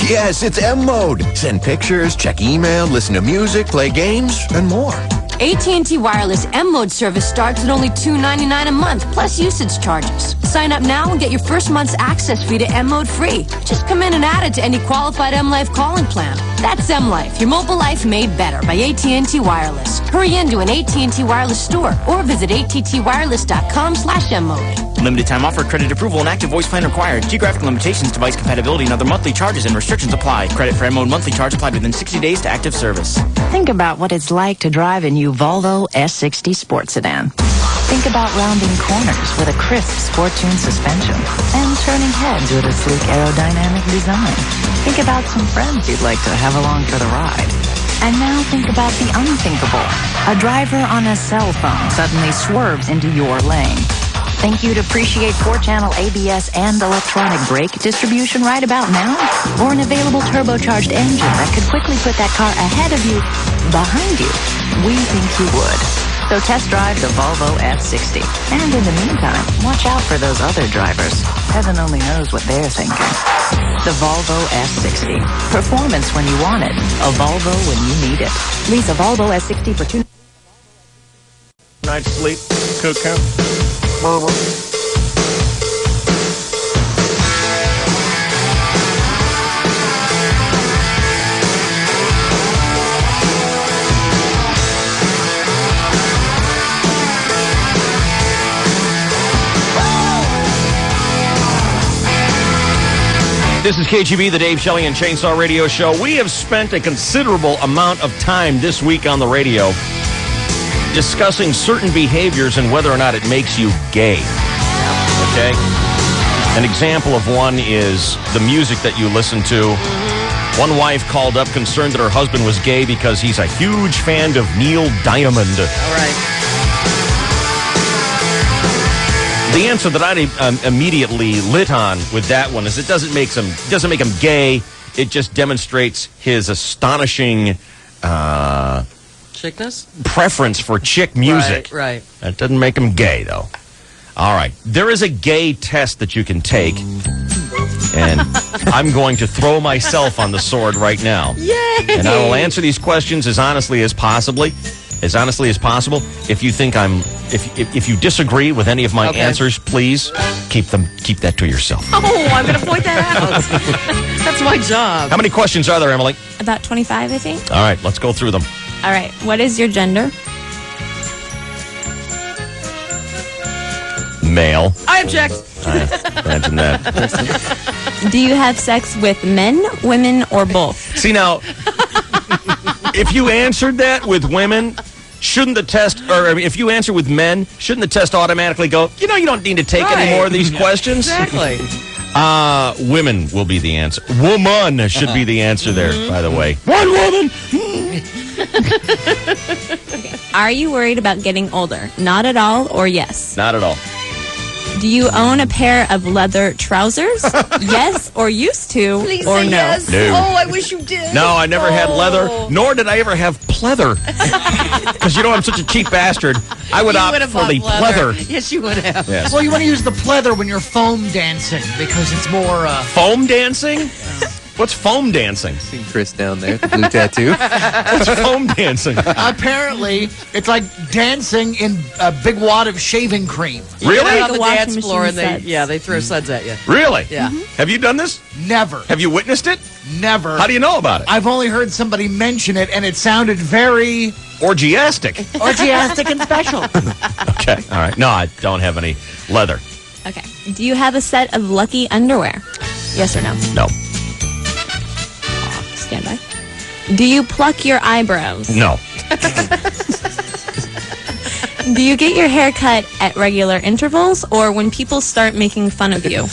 Yes, it's M-Mode. Send pictures, check email, listen to music, play games, and more. AT&T Wireless M-Mode service starts at only $2.99 a month, plus usage charges. Sign up now and get your first month's access fee to M-Mode free. Just come in and add it to any qualified M-Life calling plan. That's M-Life, your mobile life made better by AT&T Wireless. Hurry into an AT&T Wireless store or visit attwireless.com/M-Mode. Limited time offer, credit approval, and active voice plan required. Geographic limitations, device compatibility, and other monthly charges and restrictions apply. Credit for M-Mode monthly charge applied within 60 days to active service. Think about what it's like to drive a new Volvo S60 Sport Sedan. Think about rounding corners with a crisp sport-tuned suspension and turning heads with a sleek aerodynamic design. Think about some friends you'd like to have along for the ride. And now think about the unthinkable. A driver on a cell phone suddenly swerves into your lane. Think you'd appreciate 4-channel ABS and electronic brake distribution right about now? Or an available turbocharged engine that could quickly put that car ahead of you, behind you? We think you would. So test drive the Volvo S60. And in the meantime, watch out for those other drivers. Heaven only knows what they're thinking. The Volvo S60. Performance when you want it. A Volvo when you need it. Lease a Volvo S60 for $2. Night's sleep, Cook. This is KGB, the Dave Shelley and Chainsaw Radio Show. We have spent a considerable amount of time this week on the radio discussing certain behaviors and whether or not it makes you gay. Okay? An example of one is the music that you listen to. One wife called up concerned that her husband was gay because he's a huge fan of Neil Diamond. All right. The answer that I immediately lit on with that one is it doesn't make him gay. It just demonstrates his astonishing Chickness? preference for chick music. Right. That doesn't make him gay, though. All right. There is a gay test that you can take. And I'm going to throw myself on the sword right now. Yay! And I will answer these questions as honestly as possibly. as honestly as possible. If you think if you disagree with any of my answers, please keep that to yourself. Oh, I'm going to point that out. That's my job. How many questions are there, Emily? About 25, I think. All right, let's go through them. All right. What is your gender? Male. I object. Imagine that. Do you have sex with men, women, or both? See, now, if you answered that with women, shouldn't the test, or I mean, if you answer with men, shouldn't the test automatically go, you don't need to take any more of these questions? Exactly. Women will be the answer. Woman should be the answer there, by the way. One woman! Okay. Are you worried about getting older? Not at all, or yes? Not at all. Do you own a pair of leather trousers? Yes, or used to, Please or say no? yes. No. Oh, I wish you did. No, I never had leather, nor did I ever have pleather. Because I'm such a cheap bastard. I would opt for the pleather. Yes, you would have. Yes. Well, you want to use the pleather when you're foam dancing because it's more... Foam dancing? What's foam dancing? See Chris down there, the blue tattoo. What's foam dancing? Apparently, it's like dancing in a big wad of shaving cream. Really? You get on the washing dance floor and machine they throw suds at you. Really? Yeah. Have you done this? Never. Have you witnessed it? Never. How do you know about it? I've only heard somebody mention it, and it sounded very... Orgiastic. Orgiastic and special. Okay, all right. No, I don't have any leather. Okay. Do you have a set of Lucky underwear? Yes or no? No. Stand by. Do you pluck your eyebrows? No. Do you get your hair cut at regular intervals or when people start making fun of you? All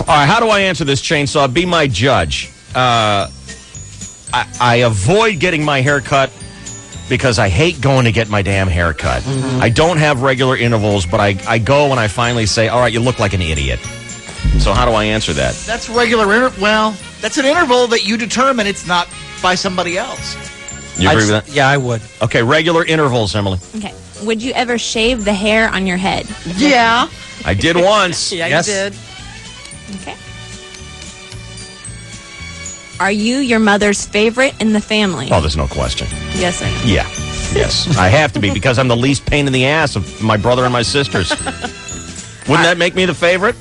right, how do I answer this, Chainsaw? Be my judge. I avoid getting my hair cut because I hate going to get my damn hair cut. Mm-hmm. I don't have regular intervals, but I go when I finally say, all right, you look like an idiot. So how do I answer that? That's regular well, that's an interval that you determine. It's not by somebody else. You agree with that? Yeah, I would. Okay, regular intervals, Emily. Okay. Would you ever shave the hair on your head? Yeah. I did once. Yeah, Yes. you did. Okay. Are you your mother's favorite in the family? Oh, there's no question. Yes or no? Yeah. Yes. I have to be because I'm the least pain in the ass of my brother and my sisters. Wouldn't that make me the favorite?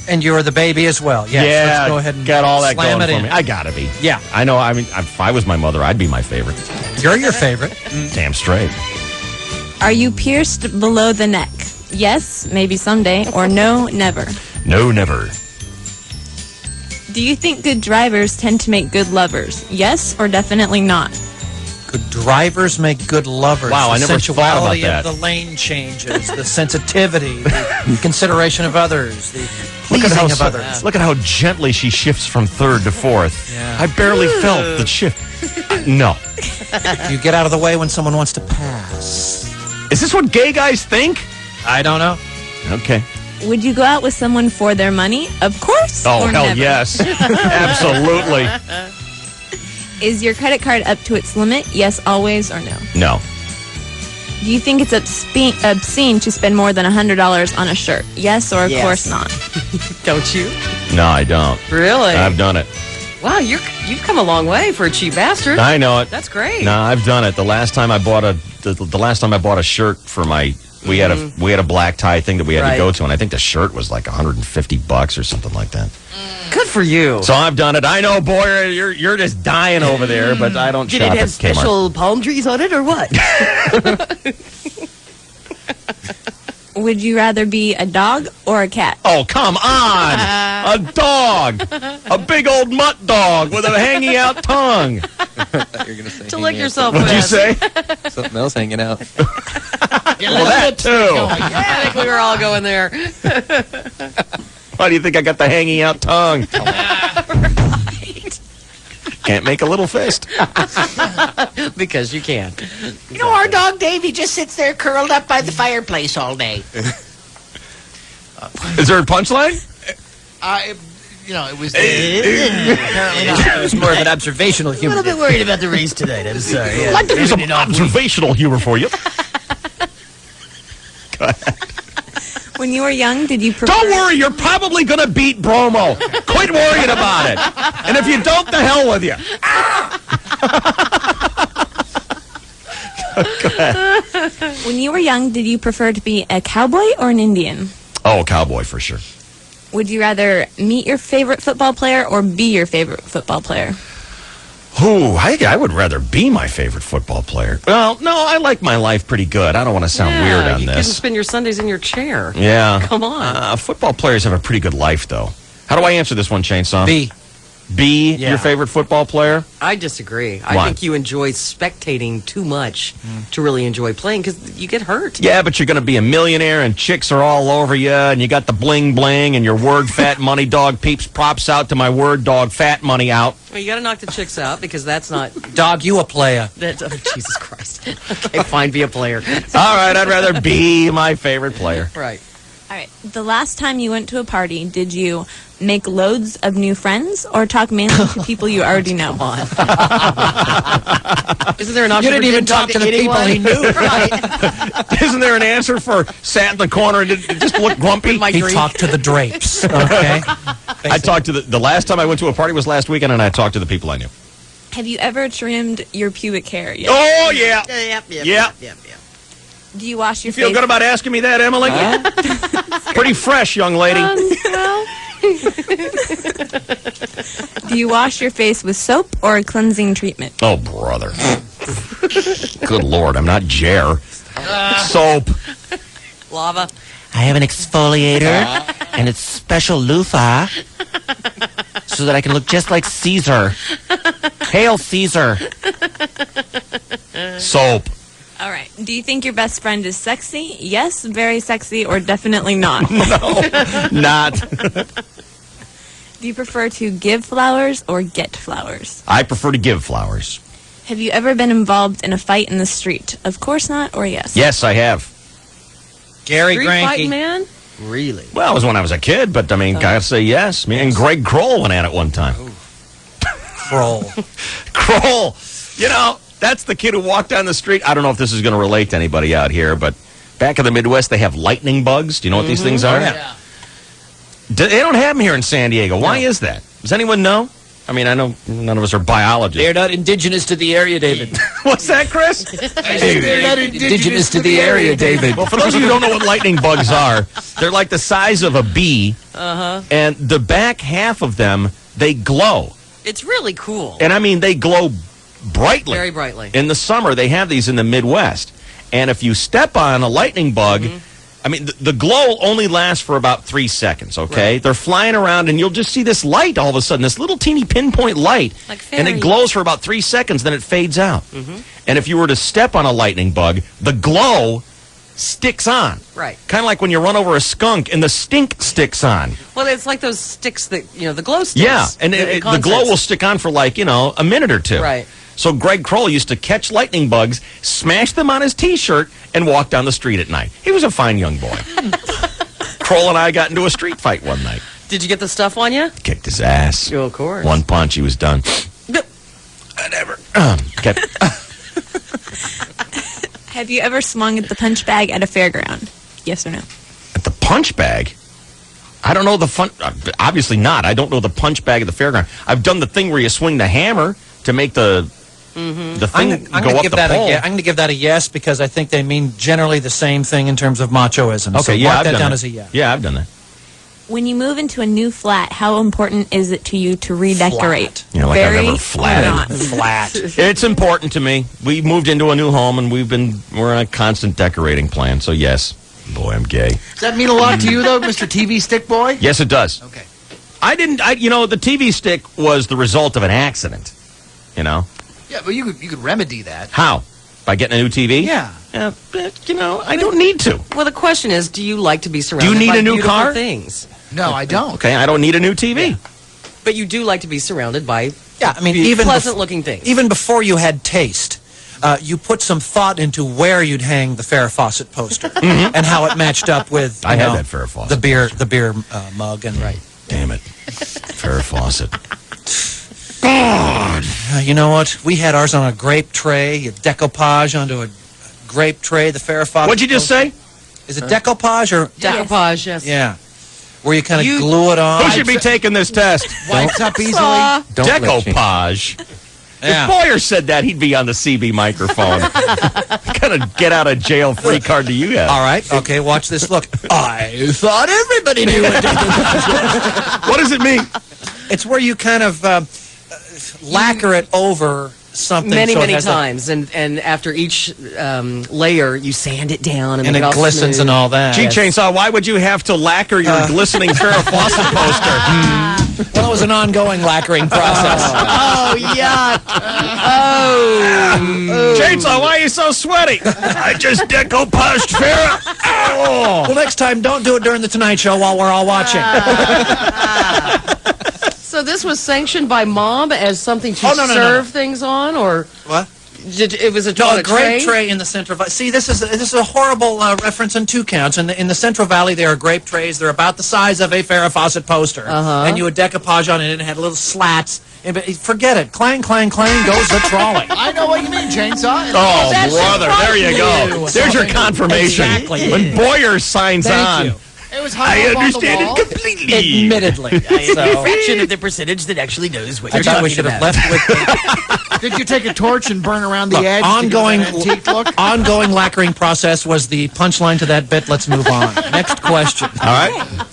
And you're the baby as well. Yes, Yeah, let's go ahead and got all that slam going it for in. me. I gotta be. Yeah. I know. I mean, if I was my mother, I'd be my favorite. You're your favorite. Damn straight. Are you pierced below the neck? Yes, maybe someday, or no, never. No, never. Do you think good drivers tend to make good lovers? Yes, or definitely not? Good drivers make good lovers. Wow, I The never thought about sensuality that. of the lane changes, the sensitivity, the consideration of others, the Look at, pleasing how, of others. look at how gently she shifts from third to fourth. Yeah. I barely felt the shift. No. You get out of the way when someone wants to pass. Is this what gay guys think? I don't know. Okay. Would you go out with someone for their money? Of course. Oh, or hell never? yes. Absolutely. Is your credit card up to its limit? Yes, always, or no? No. Do you think it's obscene to spend more than $100 on a shirt? Yes, or of Yes. course not? Don't you? No, I don't. Really? I've done it. Wow, you've come a long way for a cheap bastard. I know it. That's great. No, I've done it. The last time I bought a shirt for my we had a black tie thing that we had to Right. go to, and I think the shirt was like $150 or something like that. Good for you. So I've done it. I know, boy, you're just dying over there, but I don't Did shop it have at Kmart. special palm trees on it or what? Would you rather be a dog or a cat? Oh, come on! A dog! A big old mutt dog with a hanging out tongue! I thought you were gonna say To lick hanging out yourself What'd you with. say? something else hanging out. Well, that too. I think we were all going there. Why do you think I got the hanging out tongue? Can't make a little fist. Because you can. You know, our dog Davy just sits there curled up by the fireplace all day. Is there a punchline? It was apparently not. It was more of an observational A humor. little bit worried about the race tonight. I'm sorry. I'd like to do some observational humor for you. Go ahead. When you were young, did you prefer... Don't worry, you're probably going to beat Bromo. Quit worrying about it. And if you don't, the hell with you. When you were young, did you prefer to be a cowboy or an Indian? Oh, cowboy for sure. Would you rather meet your favorite football player or be your favorite football player? Ooh, I would rather be my favorite football player. Well, no, I like my life pretty good. I don't want to sound weird on you this. couldn't spend your Sundays in your chair. Yeah. Come on. Football players have a pretty good life, though. How do I answer this one, Chainsaw? B. B, Yeah. your favorite football player? I disagree. I Why? think you enjoy spectating too much to really enjoy playing because you get hurt. Yeah, but you're going to be a millionaire and chicks are all over you and you got the bling bling and your word fat money dog peeps props out to my word dog fat money out. Well, you got to knock the chicks out because that's not. Dog, you a player. That, oh, Jesus Christ. Okay, fine, be a player. All right, I'd rather be my favorite player. Right. All right. The last time you went to a party, did you make loads of new friends or talk mainly to people you already know? Come on. Isn't there an option? You didn't for even talk to the people he knew. Right. Isn't there an answer for sat in the corner and just looked grumpy? He talked to the drapes. Okay. I talked to the last time I went to a party was last weekend and I talked to the people I knew. Have you ever trimmed your pubic hair yet? Oh, yeah. Yep. Do you wash your You feel face? good about asking me that, Emily? Pretty fresh, young lady. Do you wash your face with soap or a cleansing treatment? Oh, brother. Good Lord, I'm not Jer. Soap. Lava. I have an exfoliator and it's special loofah so that I can look just like Caesar. Hail Caesar. Soap. All right. Do you think your best friend is sexy? Yes, very sexy, or definitely not? No, not. Do you prefer to give flowers or get flowers? I prefer to give flowers. Have you ever been involved in a fight in the street? Of course not, or yes? Yes, I have. Gary Street Granke. fighting man? Really? Well, it was when I was a kid, but I mean, gotta say yes. Me and Greg Kroll went at it one time. Kroll. Kroll. You know, that's the kid who walked down the street. I don't know if this is going to relate to anybody out here, but back in the Midwest, they have lightning bugs. Do you know what these things are? Yeah. They don't have them here in San Diego. Why is that? Does anyone know? I mean, I know none of us are biologists. They're not indigenous to the area, David. What's that, Chris? They're not indigenous to the area, David. Well, for those of you who don't know what lightning bugs are, they're like the size of a bee, and the back half of them, they glow. It's really cool. And I mean, they glow brightly. Very brightly. In the summer, they have these in the Midwest. And if you step on a lightning bug, I mean, the glow only lasts for about 3 seconds, okay? Right. They're flying around, and you'll just see this light all of a sudden, this little teeny pinpoint light. Like and it fairy. glows for about 3 seconds, then it fades out. And if you were to step on a lightning bug, the glow sticks on. Right. Kind of like when you run over a skunk and the stink sticks on. Well, it's like those sticks that, the glow sticks. Yeah, and The the glow concerts. will stick on for like, a minute or two. Right. So Greg Kroll used to catch lightning bugs, smash them on his T-shirt, and walk down the street at night. He was a fine young boy. Kroll and I got into a street fight one night. Did you get the stuff on you? Kicked his ass. Oh, of course. One punch, he was done. I never. Kept. Have you ever swung at the punch bag at a fairground? Yes or no? At the punch bag? I don't know the fun. Obviously not. I don't know the punch bag at the fairground. I've done the thing where you swing the hammer to make the thing I'm go gonna up give the that pole. I'm going to give that a yes because I think they mean generally the same thing in terms of machoism. Okay, so yeah, mark I've that done down that. as a yes. Yeah, I've done that. When you move into a new flat, how important is it to you to redecorate? You know, like Very I've ever or flatted. not? Flat. It's important to me. We moved into a new home, and we're on a constant decorating plan. So yes, boy, I'm gay. Does that mean a lot to you, though, Mr. TV Stick Boy? Yes, it does. Okay. The TV stick was the result of an accident. Yeah, but you could remedy that. How? By getting a new TV? Yeah. But, I don't need to. Well, the question is, do you like to be surrounded need by a new beautiful car? things? No, I don't. Okay, I don't need a new TV. But you do like to be surrounded by Yeah, I mean, even pleasant-looking things. Even before you had taste, you put some thought into where you'd hang the Farrah Fawcett poster and how it matched up with I had that Farrah Fawcett the beer mug and right. Damn it, Farrah Fawcett. God, you know what? We had ours on a grape tray, a decoupage onto a grape tray. The Farrah Fawcett. What'd you just say? Is it decoupage or decoupage? Yes. Yeah, where you kind of glue it on. Who should be taking this test? Wipes up easily. Don't let Decoupage. If Boyer said that, he'd be on the CB microphone. What kind of get out of jail free card do you have? All right. Okay, watch this. Look. I thought everybody knew what What does it mean? It's where you kind of lacquer it over something. Many, so it many has times. And after each layer, you sand it down. And And make it all glistens smooth. and all that. Gee, Chainsaw, why would you have to lacquer your glistening Farrah Fawcett poster? Well, it was an ongoing lacquering process. Oh, yuck. Chainsaw, why are you so sweaty? I just decoupaged Farrah. Oh. Well, next time, don't do it during the Tonight Show while we're all watching. So this was sanctioned by Mom as something to Oh, no, no, no, serve no. things on, or What? it was a No, on a grape tray in the Central Valley. See, this is a horrible reference on two counts. In the Central Valley, there are grape trays. They're about the size of a Farrah Fawcett poster. And you would decoupage on it, and it had little slats. And, but forget it. Clang, clang, clang goes the trolley. I know what you mean, Chainsaw. Oh, brother, there you go. There's your confirmation. Exactly. When Boyer signs Thank on. you. It was hung I up on the understand wall. it completely. Admittedly. So, fraction of the percentage that actually knows what I you're thought we talking should have about. left with Did you take a torch and burn around the Look, edge? ongoing, To give it an antique look? ongoing lacquering process was the punchline to that bit. Let's move on. Next question. All right.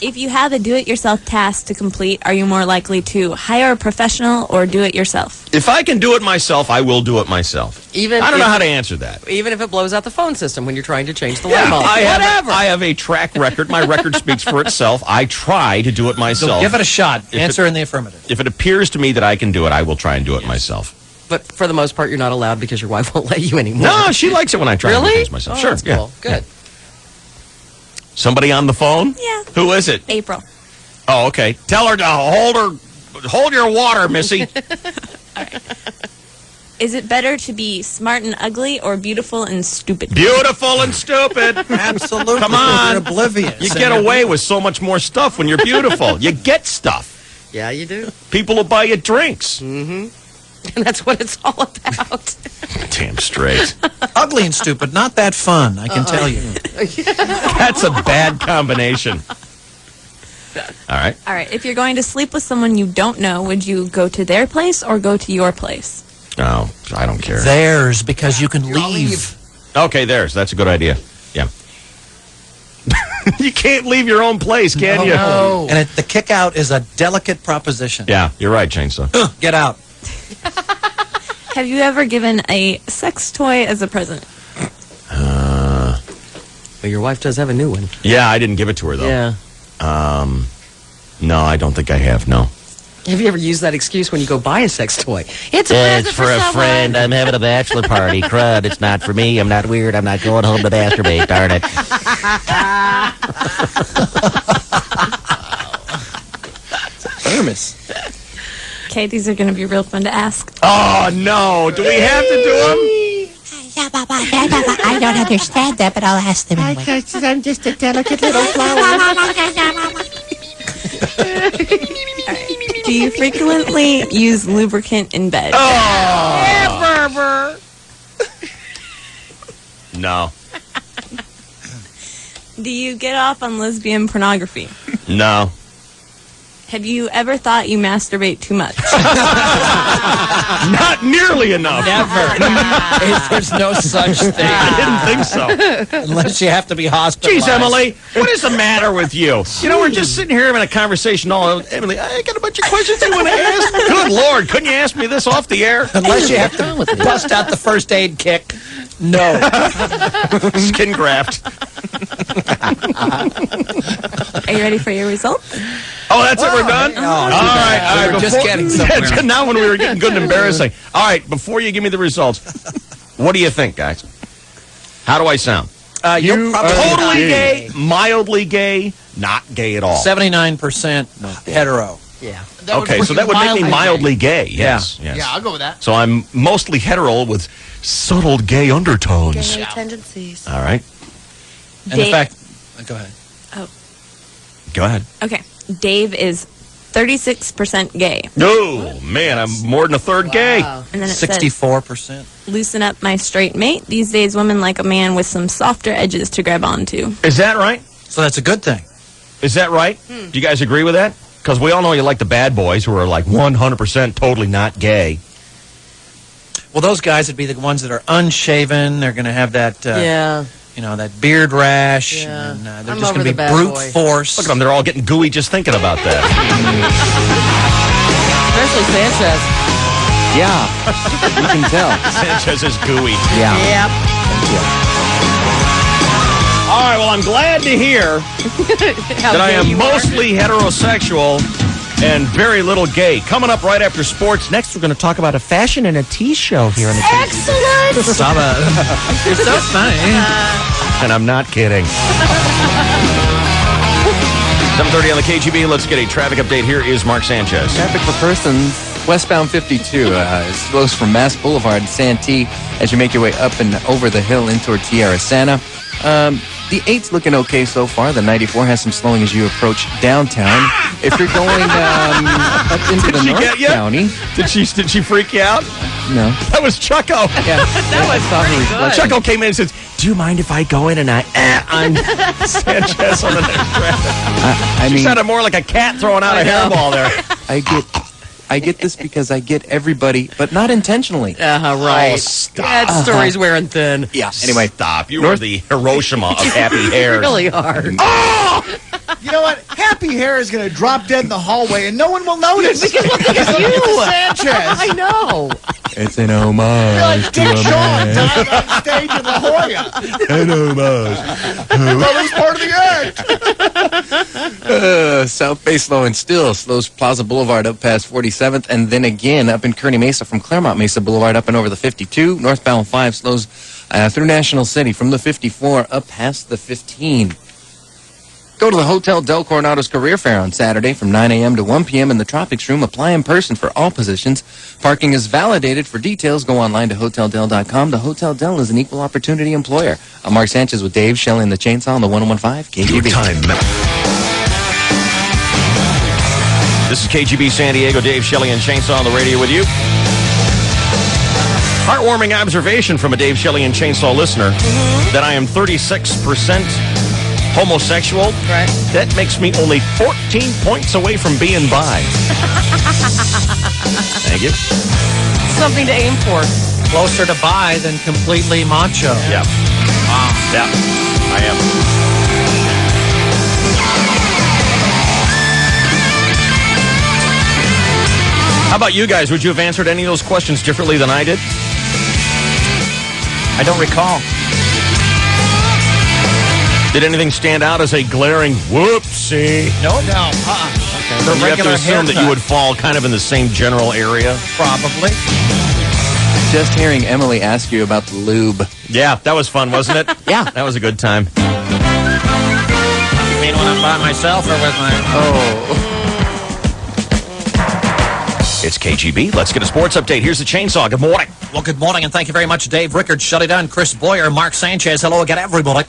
If you have a do-it-yourself task to complete, are you more likely to hire a professional or do it yourself? If I can do it myself, I will do it myself. Even I don't know if- how to answer that. Even if it blows out the phone system when you're trying to change the light Yeah, bulb. I Whatever. have a track record. My record speaks for itself. I try to do it So myself. give it a shot. If Answer in the affirmative. If it appears to me that I can do it, I will try and do it myself. But for the most part, you're not allowed because your wife won't let you anymore. No, she likes it when I try to do Really? things myself. Oh, Sure, that's yeah. cool. Good. Somebody on the phone? Yeah. Who is it? April. Oh, okay. Tell her to hold your water, Missy. Is it better to be smart and ugly or beautiful and stupid? Beautiful and stupid. Absolutely. Come on. You're oblivious. You get away with so much more stuff when you're beautiful. You get stuff. Yeah, you do. People will buy you drinks. And that's what it's all about. Damn straight. Ugly and stupid, not that fun, I can tell you. That's a bad combination. All right. All right. If you're going to sleep with someone you don't know, would you go to their place or go to your place? Oh, I don't care. Theirs, because you can leave. Okay, theirs. That's a good idea. Yeah. You can't leave your own place, can you? No. And the kick out is a delicate proposition. Yeah, you're right, Chainsaw. Get out. Have you ever given a sex toy as a present? But your wife does have a new one. Yeah, I didn't give it to her, though. Yeah. No, I don't think I have, no. Have you ever used that excuse when you go buy a sex toy? It's a present It's for a someone. friend. I'm having a bachelor party. Crud. It's not for me. I'm not weird. I'm not going home to masturbate. Darn it. Thermos. Okay, these are going to be real fun to ask. Oh, no. Do we have to do them? I don't understand that, but I'll ask them anyway. I'm just a delicate little flower. Do you frequently use lubricant in bed? No. Do you get off on lesbian pornography? No. Have you ever thought you masturbate too much? Not nearly enough. Never. There's no such thing. I didn't think so. Unless you have to be hospitalized. Jeez, Emily, what is the matter with you? You know, we're just sitting here having a conversation. Emily, I got a bunch of questions you want to ask. Good Lord, couldn't you ask me this off the air? Unless you have to bust out the first aid kick. No. Skin graft. Are you ready for your results? Oh, that's it. We're done. All right. We were just getting somewhere. Now, when we were getting good and embarrassing. All right. Before you give me the results, what do you think, guys? How do I sound? You're probably Totally gay, mildly gay, not gay at all. 79% hetero. Yeah. Okay, so that would make me mildly gay. Yes. Yes. Yeah, I'll go with that. So I'm mostly hetero with subtle gay undertones. Gay tendencies. All right. And the fact... Go ahead. Oh, Go ahead. okay. Dave is 36% gay. Oh, man, I'm more than a third gay. And then it 64%. says, loosen up my straight mate. These days, women like a man with some softer edges to grab onto. Is that right? So that's a good thing. Is that right? Do you guys agree with that? Because we all know you like the bad boys who are like 100% totally not gay. Well, those guys would be the ones that are unshaven. They're going to have that, Yeah. that beard rash. Yeah. And, they're I'm just over going to the be bad brute boy. force. Look at them. They're all getting gooey just thinking about that. Especially Sanchez. Yeah, you can tell. Sanchez is gooey. Yeah. Yep. All right, well, I'm glad to hear that I am mostly heterosexual and very little gay. Coming up right after sports, next we're going to talk about a fashion and a tea show here on the Excellent! Stop it. You're so funny. And I'm not kidding. 7:30 on the KGB. Let's get a traffic update. Here is Mark Sanchez. Traffic for persons westbound 52 slows from Mass Boulevard to Santee as you make your way up and over the hill in toward Tierra Santa. The 8's looking okay so far. The 94 has some slowing as you approach downtown. If you're going up into the North County, did she freak you out? No, that was Chucko. Yeah, that was pretty good. Chucko came in and says, "Do you mind if I go in and I'm Sanchez on the next traffic?" She sounded more like a cat throwing out a hairball there. I get this because I get everybody, but not intentionally. Right. Oh, stop. That story's wearing thin. Yeah. Anyway, stop. You are the Hiroshima of happy hair. Really hard. Oh! You know what? Happy hair is going to drop dead in the hallway, and no one will notice. Because look at you. Sanchez. I know. it's an homage You're like to Dick a Shaw man. died on stage in La Jolla. An homage. Well, it's part of the act. South Bay slowing still. Slows Plaza Boulevard up past 47th, and then again up in Kearney Mesa from Claremont Mesa Boulevard up and over the 52. Northbound 5 slows through National City from the 54 up past the 15. Go to the Hotel Del Coronado's Career Fair on Saturday from 9 a.m. to 1 p.m. in the Tropics Room. Apply in person for all positions. Parking is validated. For details, go online to HotelDel.com. The Hotel Del is an equal opportunity employer. I'm Mark Sanchez with Dave Shelley and the Chainsaw on the 101.5 KGB. Your time. This is KGB San Diego. Dave Shelley and Chainsaw on the radio with you. Heartwarming observation from a Dave Shelley and Chainsaw listener that I am 36% homosexual. Right. That makes me only 14 points away from being bi. Thank you. Something to aim for. Closer to bi than completely macho. Yeah. Wow. Yeah, I am. How about you guys? Would you have answered any of those questions differently than I did? I don't recall. Did anything stand out as a glaring whoopsie? No. Okay. The You have to regular assume that you haircut. would fall kind of in the same general area. Probably. Just hearing Emily ask you about the lube. Yeah, that was fun, wasn't it? Yeah. That was a good time. You mean when I'm by myself or with my... Oh. It's KGB. Let's get a sports update. Here's the Chainsaw. Good morning. Well, good morning, and thank you very much, Dave Rickard, Shut It Down, Chris Boyer, Mark Sanchez. Hello again, everybody.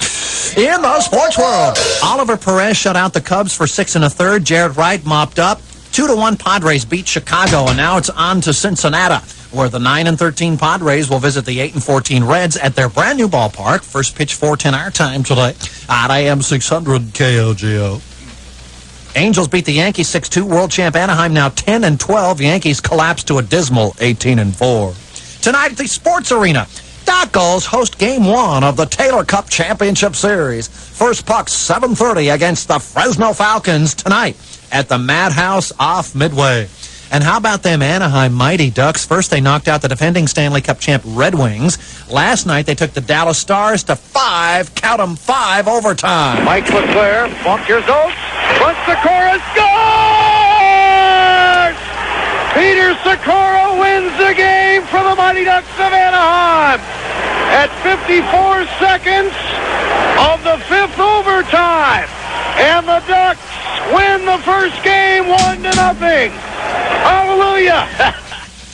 In the sports world, Oliver Perez shut out the Cubs for 6 1/3. Jared Wright mopped up. 2-1 Padres beat Chicago, and now it's on to Cincinnati, where the 9-13 Padres will visit the 8-14 Reds at their brand new ballpark. First pitch 4:10 our time today at AM 600 KLGO. Angels beat the Yankees 6-2. World champ Anaheim now 10-12. Yankees collapsed to a dismal 18-4. Tonight at the Sports Arena, Doc Gulls host Game 1 of the Taylor Cup Championship Series. First puck 7:30 against the Fresno Falcons tonight at the Madhouse off Midway. And how about them Anaheim Mighty Ducks? First, they knocked out the defending Stanley Cup champ Red Wings. Last night, they took the Dallas Stars to 5 overtime. Mike LeClaire, Bunkers Oates, Runs Sikora, scores! Peter Sikora wins the game for the Mighty Ducks of Anaheim at 54 seconds of the 5th overtime. And the Ducks win the first game 1-0. Hallelujah!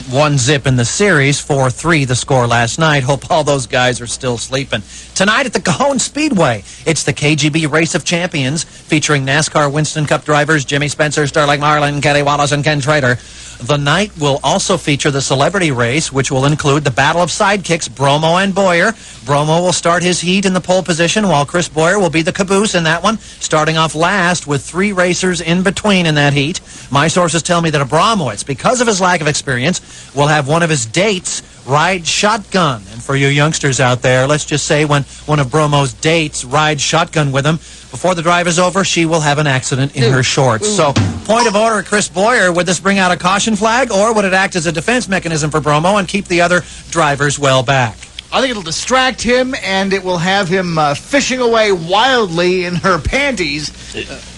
1-0 in the series, 4-3 the score last night. Hope all those guys are still sleeping. Tonight at the Cajon Speedway, it's the KGB Race of Champions, featuring NASCAR Winston Cup drivers Jimmy Spencer, Sterling Marlin, Kenny Wallace, and Ken Trader. The night will also feature the celebrity race, which will include the battle of sidekicks, Bromo and Boyer. Bromo will start his heat in the pole position, while Chris Boyer will be the caboose in that one, starting off last with 3 racers in between in that heat. My sources tell me that Abramowitz, because of his lack of experience, will have one of his dates ride shotgun. And for you youngsters out there, let's just say when one of Bromo's dates rides shotgun with him, before the drive is over, she will have an accident in her shorts. So, point of order, Chris Boyer, would this bring out a caution flag, or would it act as a defense mechanism for Bromo and keep the other drivers well back? I think it'll distract him, and it will have him fishing away wildly in her panties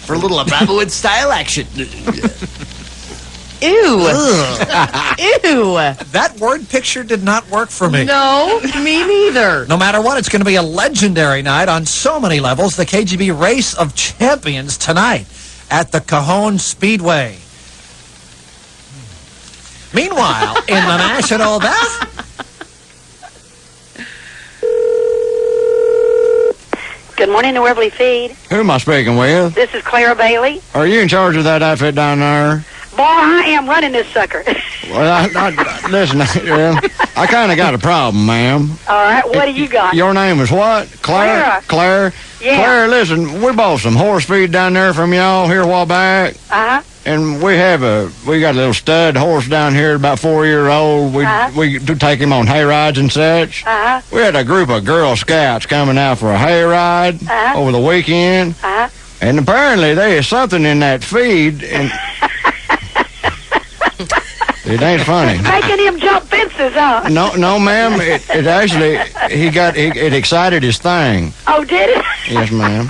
for a little Abramowitz-style action. Ew. Ew. That word picture did not work for me. No, me neither. No matter what, it's going to be a legendary night on so many levels. The KGB Race of Champions tonight at the Cajon Speedway. Meanwhile, in the National Good morning, New Webley Feed. Who am I speaking with? This is Clara Bailey. Are you in charge of that outfit down there? Boy, I am running this sucker. Well, listen, I kind of got a problem, ma'am. All right, what do you got? Your name is what? Claire? Claire? Yeah. Claire, listen, we bought some horse feed down there from y'all here a while back. Uh-huh. And we got a little stud horse down here, about 4 years old. We do take him on hay rides and such. Uh-huh. We had a group of Girl Scouts coming out for a hay ride over the weekend. Uh-huh. And apparently there is something in that feed, and it ain't funny. Making him jump fences, huh? No, ma'am. It actually, it excited his thing. Oh, did it? Yes, ma'am.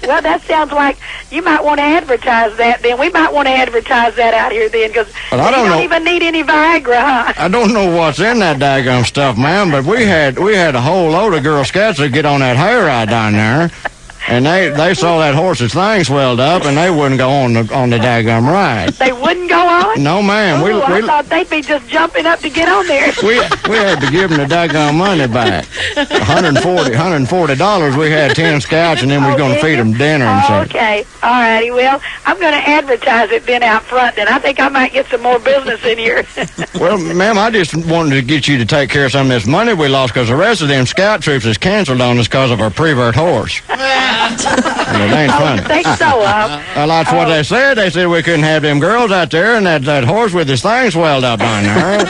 Well, that sounds like you might want to advertise that then. We might want to advertise that out here then, because Well, I you don't don't know. even need any Viagra, huh? I don't know what's in that daggone stuff, ma'am, but we had a whole load of Girl Scouts that get on that hay ride down there, and they saw that horse's thing swelled up, and they wouldn't go on the daggone ride. They wouldn't go on? No, ma'am. Ooh, I thought they'd be just jumping up to get on there. We had to give them the daggone money back. $140. We had 10 scouts, and then we was going to feed them dinner and Oh, such. okay. All righty. Well, I'm going to advertise it then out front, then. I think I might get some more business in here. Well, ma'am, I just wanted to get you to take care of some of this money we lost, because the rest of them scout troops is canceled on us because of our prevert horse. And it ain't funny. I think so, Well, that's what they said. They said we couldn't have them girls out there and that horse with his thing swelled up on there.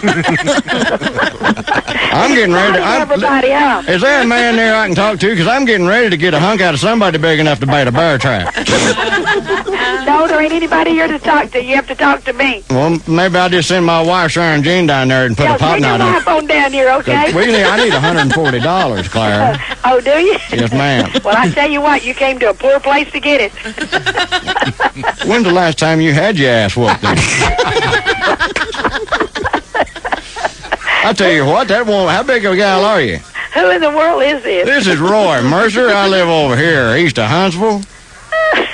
I'm getting ready to... everybody out. Is there a man there I can talk to? Because I'm getting ready to get a hunk out of somebody big enough to bait a bear trap. No, there ain't anybody here to talk to. You have to talk to me. Well, maybe I'll just send my wife, Sharon Jean, down there and put a pot Send your knot in. wife on down here, okay? I need $140, Claire. Oh, do you? Yes, ma'am. Well, I tell you what, you came to a poor place to get it. When's the last time you had your ass whooped then? I tell you what, that woman, how big of a gal are you? Who in the world is this? This is Roy Mercer. I live over here east of Huntsville.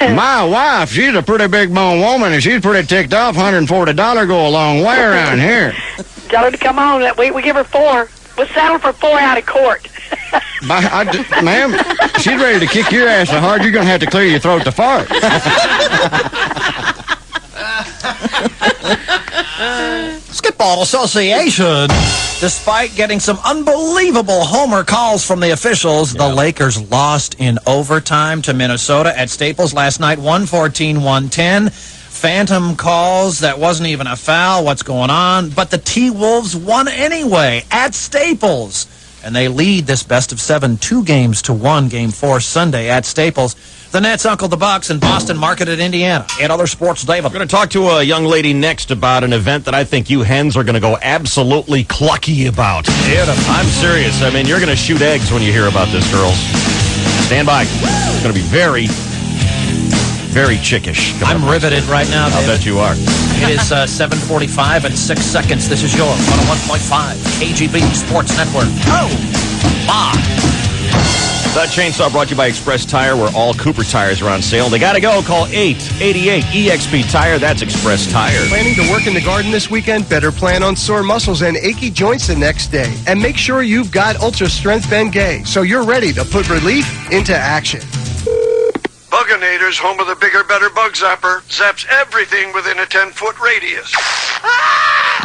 My wife, she's a pretty big bone woman, and she's pretty ticked off. $140 go a long way around here. Tell her to come on. We give her 4. We'll settle for 4 out of court. Ma'am, she's ready to kick your ass so hard you're going to have to clear your throat to fart. Skitball Association. Despite getting some unbelievable homer calls from the officials, the Lakers lost in overtime to Minnesota at Staples last night, 114-110. Phantom calls, that wasn't even a foul, what's going on? But the T-Wolves won anyway at Staples. And they lead this best-of-7 2-1 Game 4 Sunday at Staples. The Nets, Uncle the Bucks, and Boston marketed Indiana. And other sports, David. We're going to talk to a young lady next about an event that I think you hens are going to go absolutely clucky about. I'm serious. I mean, you're going to shoot eggs when you hear about this, girls. Stand by. It's going to be very, very chickish. I'm riveted right now, David. I'll bet you are. It is 7:45 and 6 seconds. This is your 101.5 KGB Sports Network. Oh, my. The Chainsaw brought to you by Express Tire, where all Cooper tires are on sale. They got to go. Call 888-EXP Tire. That's Express Tire. Planning to work in the garden this weekend? Better plan on sore muscles and achy joints the next day. And make sure you've got Ultra Strength Bengay, so you're ready to put relief into action. Buginator's home of the bigger, better bug zapper. Zaps everything within a 10-foot radius.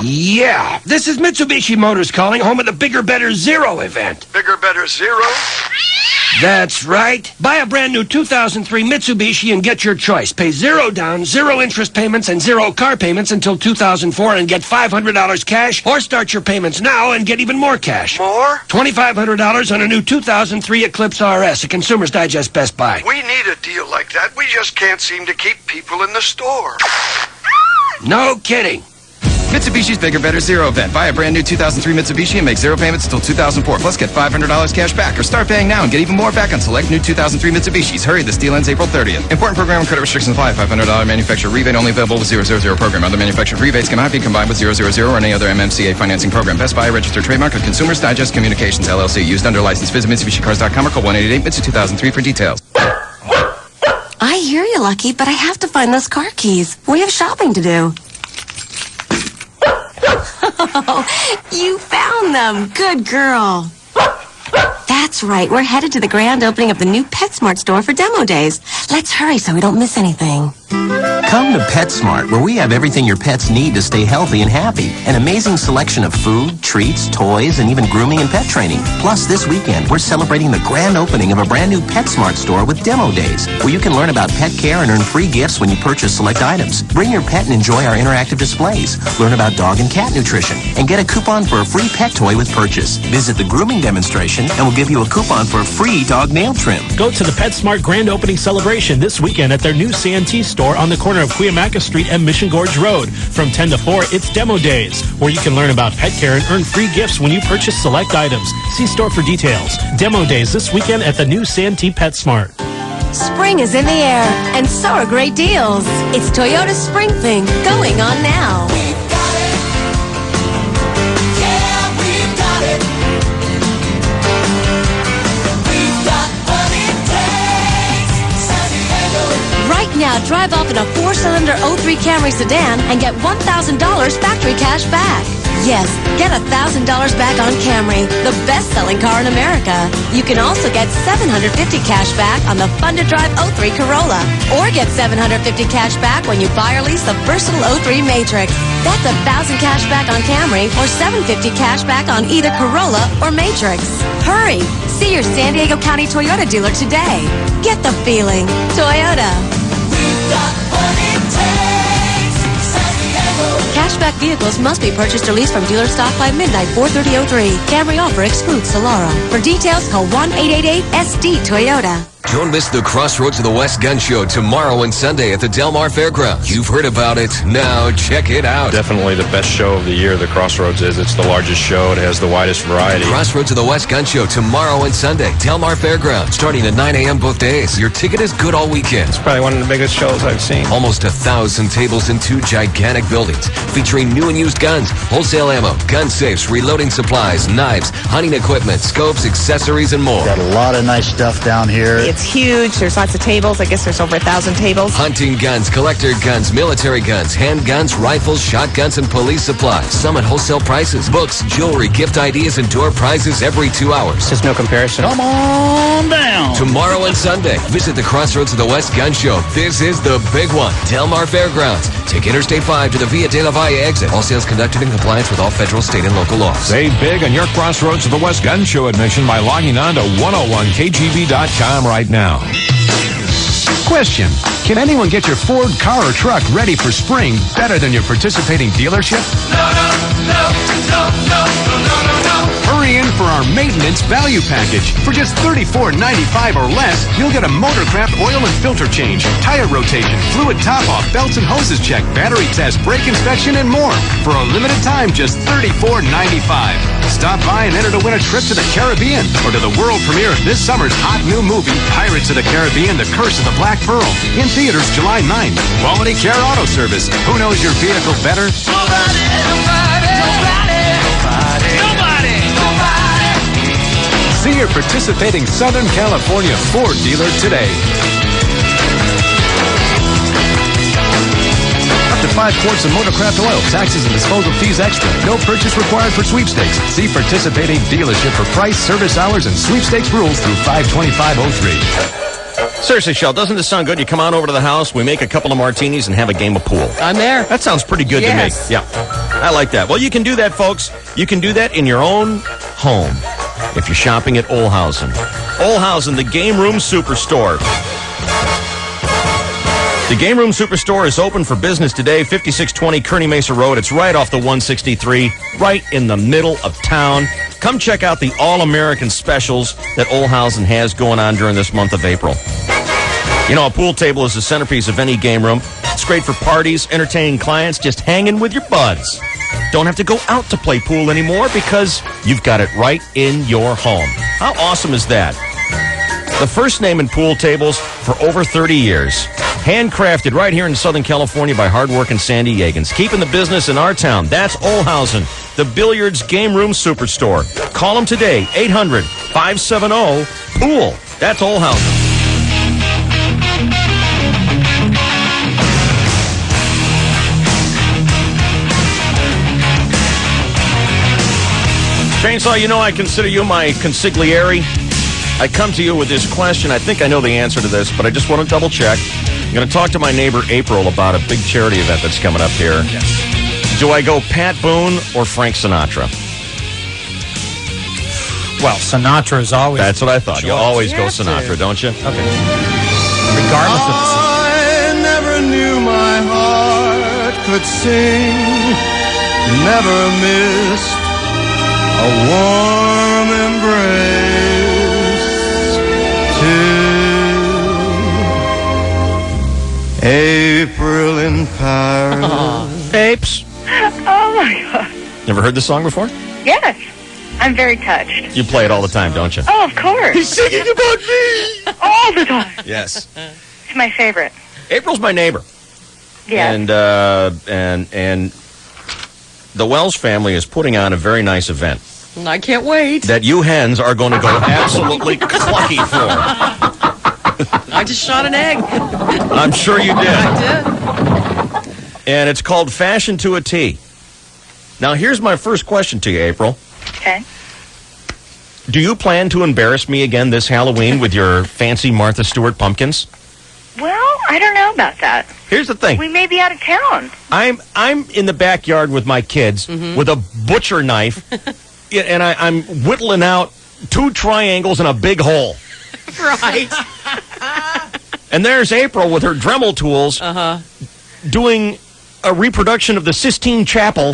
Yeah, this is Mitsubishi Motors calling, home of the Bigger, Better Zero event. Bigger, better zero? That's right. Buy a brand new 2003 Mitsubishi and get your choice. Pay $0 down, 0 interest payments, and 0 car payments until 2004 and get $500 cash, or start your payments now and get even more cash. More? $2,500 on a new 2003 Eclipse RS, a Consumer's Digest Best Buy. We need a deal like that. We just can't seem to keep people in the store. No kidding. Mitsubishi's Bigger, Better Zero Bet. Buy a brand new 2003 Mitsubishi and make 0 payments until 2004. Plus, get $500 cash back. Or start paying now and get even more back on select new 2003 Mitsubishis. Hurry, this deal ends April 30th. Important program and credit restrictions apply. $500 manufacturer rebate only available with 000 program. Other manufactured rebates cannot be combined with 000 or any other MMCA financing program. Best Buy, registered trademark of Consumers Digest Communications, LLC. Used under license. Visit MitsubishiCars.com or call 1-888-MITSU 2003 for details. I hear you, Lucky, but I have to find those car keys. We have shopping to do. Oh, you found them. Good girl. That's right. We're headed to the grand opening of the new PetSmart store for demo days. Let's hurry so we don't miss anything. Come to PetSmart, where we have everything your pets need to stay healthy and happy. An amazing selection of food, treats, toys, and even grooming and pet training. Plus, this weekend, we're celebrating the grand opening of a brand new PetSmart store with demo days, where you can learn about pet care and earn free gifts when you purchase select items. Bring your pet and enjoy our interactive displays. Learn about dog and cat nutrition, and get a coupon for a free pet toy with purchase. Visit the grooming demonstration, and we'll give you a coupon for a free dog nail trim. Go to the PetSmart grand opening celebration this weekend at their new C&T store on the corner of Cuyamaca Street and Mission Gorge Road. From 10 to 4, it's Demo Days, where you can learn about pet care and earn free gifts when you purchase select items. See store for details. Demo Days this weekend at the new Santee PetSmart. Spring is in the air, and so are great deals. It's Toyota's Spring Thing going on now. Right now, drive off in a 4-cylinder 03 Camry sedan and get $1,000 factory cash back. Yes, get $1,000 back on Camry, the best-selling car in America. You can also get $750 cash back on the fun-to-drive 03 Corolla, or get $750 cash back when you buy or lease the versatile 03 Matrix. That's $1,000 cash back on Camry, or $750 cash back on either Corolla or Matrix. Hurry! See your San Diego County Toyota dealer today. Get the feeling. Toyota. Cashback vehicles must be purchased or leased from dealer stock by midnight 4/30/03. Camry offer excludes Solara. For details, call 1-888-SD-TOYOTA. Don't miss the Crossroads of the West Gun Show tomorrow and Sunday at the Del Mar Fairgrounds. You've heard about it. Now check it out. Definitely the best show of the year, the Crossroads is. It's the largest show. It has the widest variety. Crossroads of the West Gun Show tomorrow and Sunday. Del Mar Fairgrounds, starting at 9 a.m. both days. Your ticket is good all weekend. It's probably one of the biggest shows I've seen. Almost 1,000 tables in 2 gigantic buildings, featuring new and used guns, wholesale ammo, gun safes, reloading supplies, knives, hunting equipment, scopes, accessories, and more. Got a lot of nice stuff down here. It's huge. There's lots of tables. I guess there's over 1,000 tables. Hunting guns, collector guns, military guns, handguns, rifles, shotguns, and police supplies. Some at wholesale prices. Books, jewelry, gift ideas, and door prizes every 2 hours. There's no comparison. Come on down. Tomorrow and Sunday, visit the Crossroads of the West Gun Show. This is the big one. Del Mar Fairgrounds. Take Interstate 5 to the Via de la Valle exit. All sales conducted in compliance with all federal, state, and local laws. Save big on your Crossroads of the West Gun Show admission by logging on to 101kgb.com right now. Question: can anyone get your Ford car or truck ready for spring better than your participating dealership? No. Hurry in for our maintenance value package. For just $34.95 or less, you'll get a Motorcraft oil and filter change, tire rotation, fluid top-off, belts and hoses check, battery test, brake inspection, and more. For a limited time, just $34.95. Stop by and enter to win a trip to the Caribbean or to the world premiere of this summer's hot new movie, Pirates of the Caribbean, The Curse of the Black Pearl. In theaters July 9th. Quality Care Auto Service. Who knows your vehicle better? Nobody. See your participating Southern California Ford dealer today. Up to 5 quarts of Motorcraft oil, taxes and disposal fees extra. No purchase required for sweepstakes. See participating dealership for price, service hours, and sweepstakes rules through 5/25/03. Seriously, Shell, doesn't this sound good? You come on over to the house, we make a couple of martinis, and have a game of pool. I'm there. That sounds pretty good to me. Yeah, I like that. Well, you can do that, folks. You can do that in your own home. if you're shopping at Olhausen. Olhausen, the Game Room Superstore. The Game Room Superstore is open for business today, 5620 Kearney Mesa Road. It's right off the 163, right in the middle of town. Come check out the All-American specials that Olhausen has going on during this month of April. You know, a pool table is the centerpiece of any game room. It's great for parties, entertaining clients, just hanging with your buds. Don't have to go out to play pool anymore because you've got it right in your home. How awesome is that? The first name in pool tables for over 30 years. Handcrafted right here in Southern California by hardworking San Diegans. Keeping the business in our town. That's Olhausen, the Billiards Game Room Superstore. Call them today, 800-570-POOL. That's Olhausen. Chainsaw, you know I consider you my consigliere. I come to you with this question. I think I know the answer to this, but I just want to double check. I'm going to talk to my neighbor April about a big charity event that's coming up here. Yes. Do I go Pat Boone or Frank Sinatra? Well, Sinatra is always. That's what I thought. You always go have to. Sinatra, don't you? Okay. Regardless of the season. I never knew my heart could sing, never missed a warm embrace till April in Paris. Apes. Oh, my God. Never heard this song before? Yes. I'm very touched. You play it all the time, don't you? Oh, of course. He's singing about me! All the time. Yes. It's my favorite. April's my neighbor. Yeah. And the Wells family is putting on a very nice event I can't wait. that you hens are going to go absolutely clucky for. I just shot an egg. I'm sure you did. I did. And it's called Fashion to a T. Now, here's my first question to you, April. Okay. Do you plan to embarrass me again this Halloween with your fancy Martha Stewart pumpkins? Well, I don't know about that. Here's the thing. We may be out of town. I'm in the backyard with my kids with a butcher knife, and I'm whittling out 2 triangles and a big hole. Right. And there's April with her Dremel tools doing a reproduction of the Sistine Chapel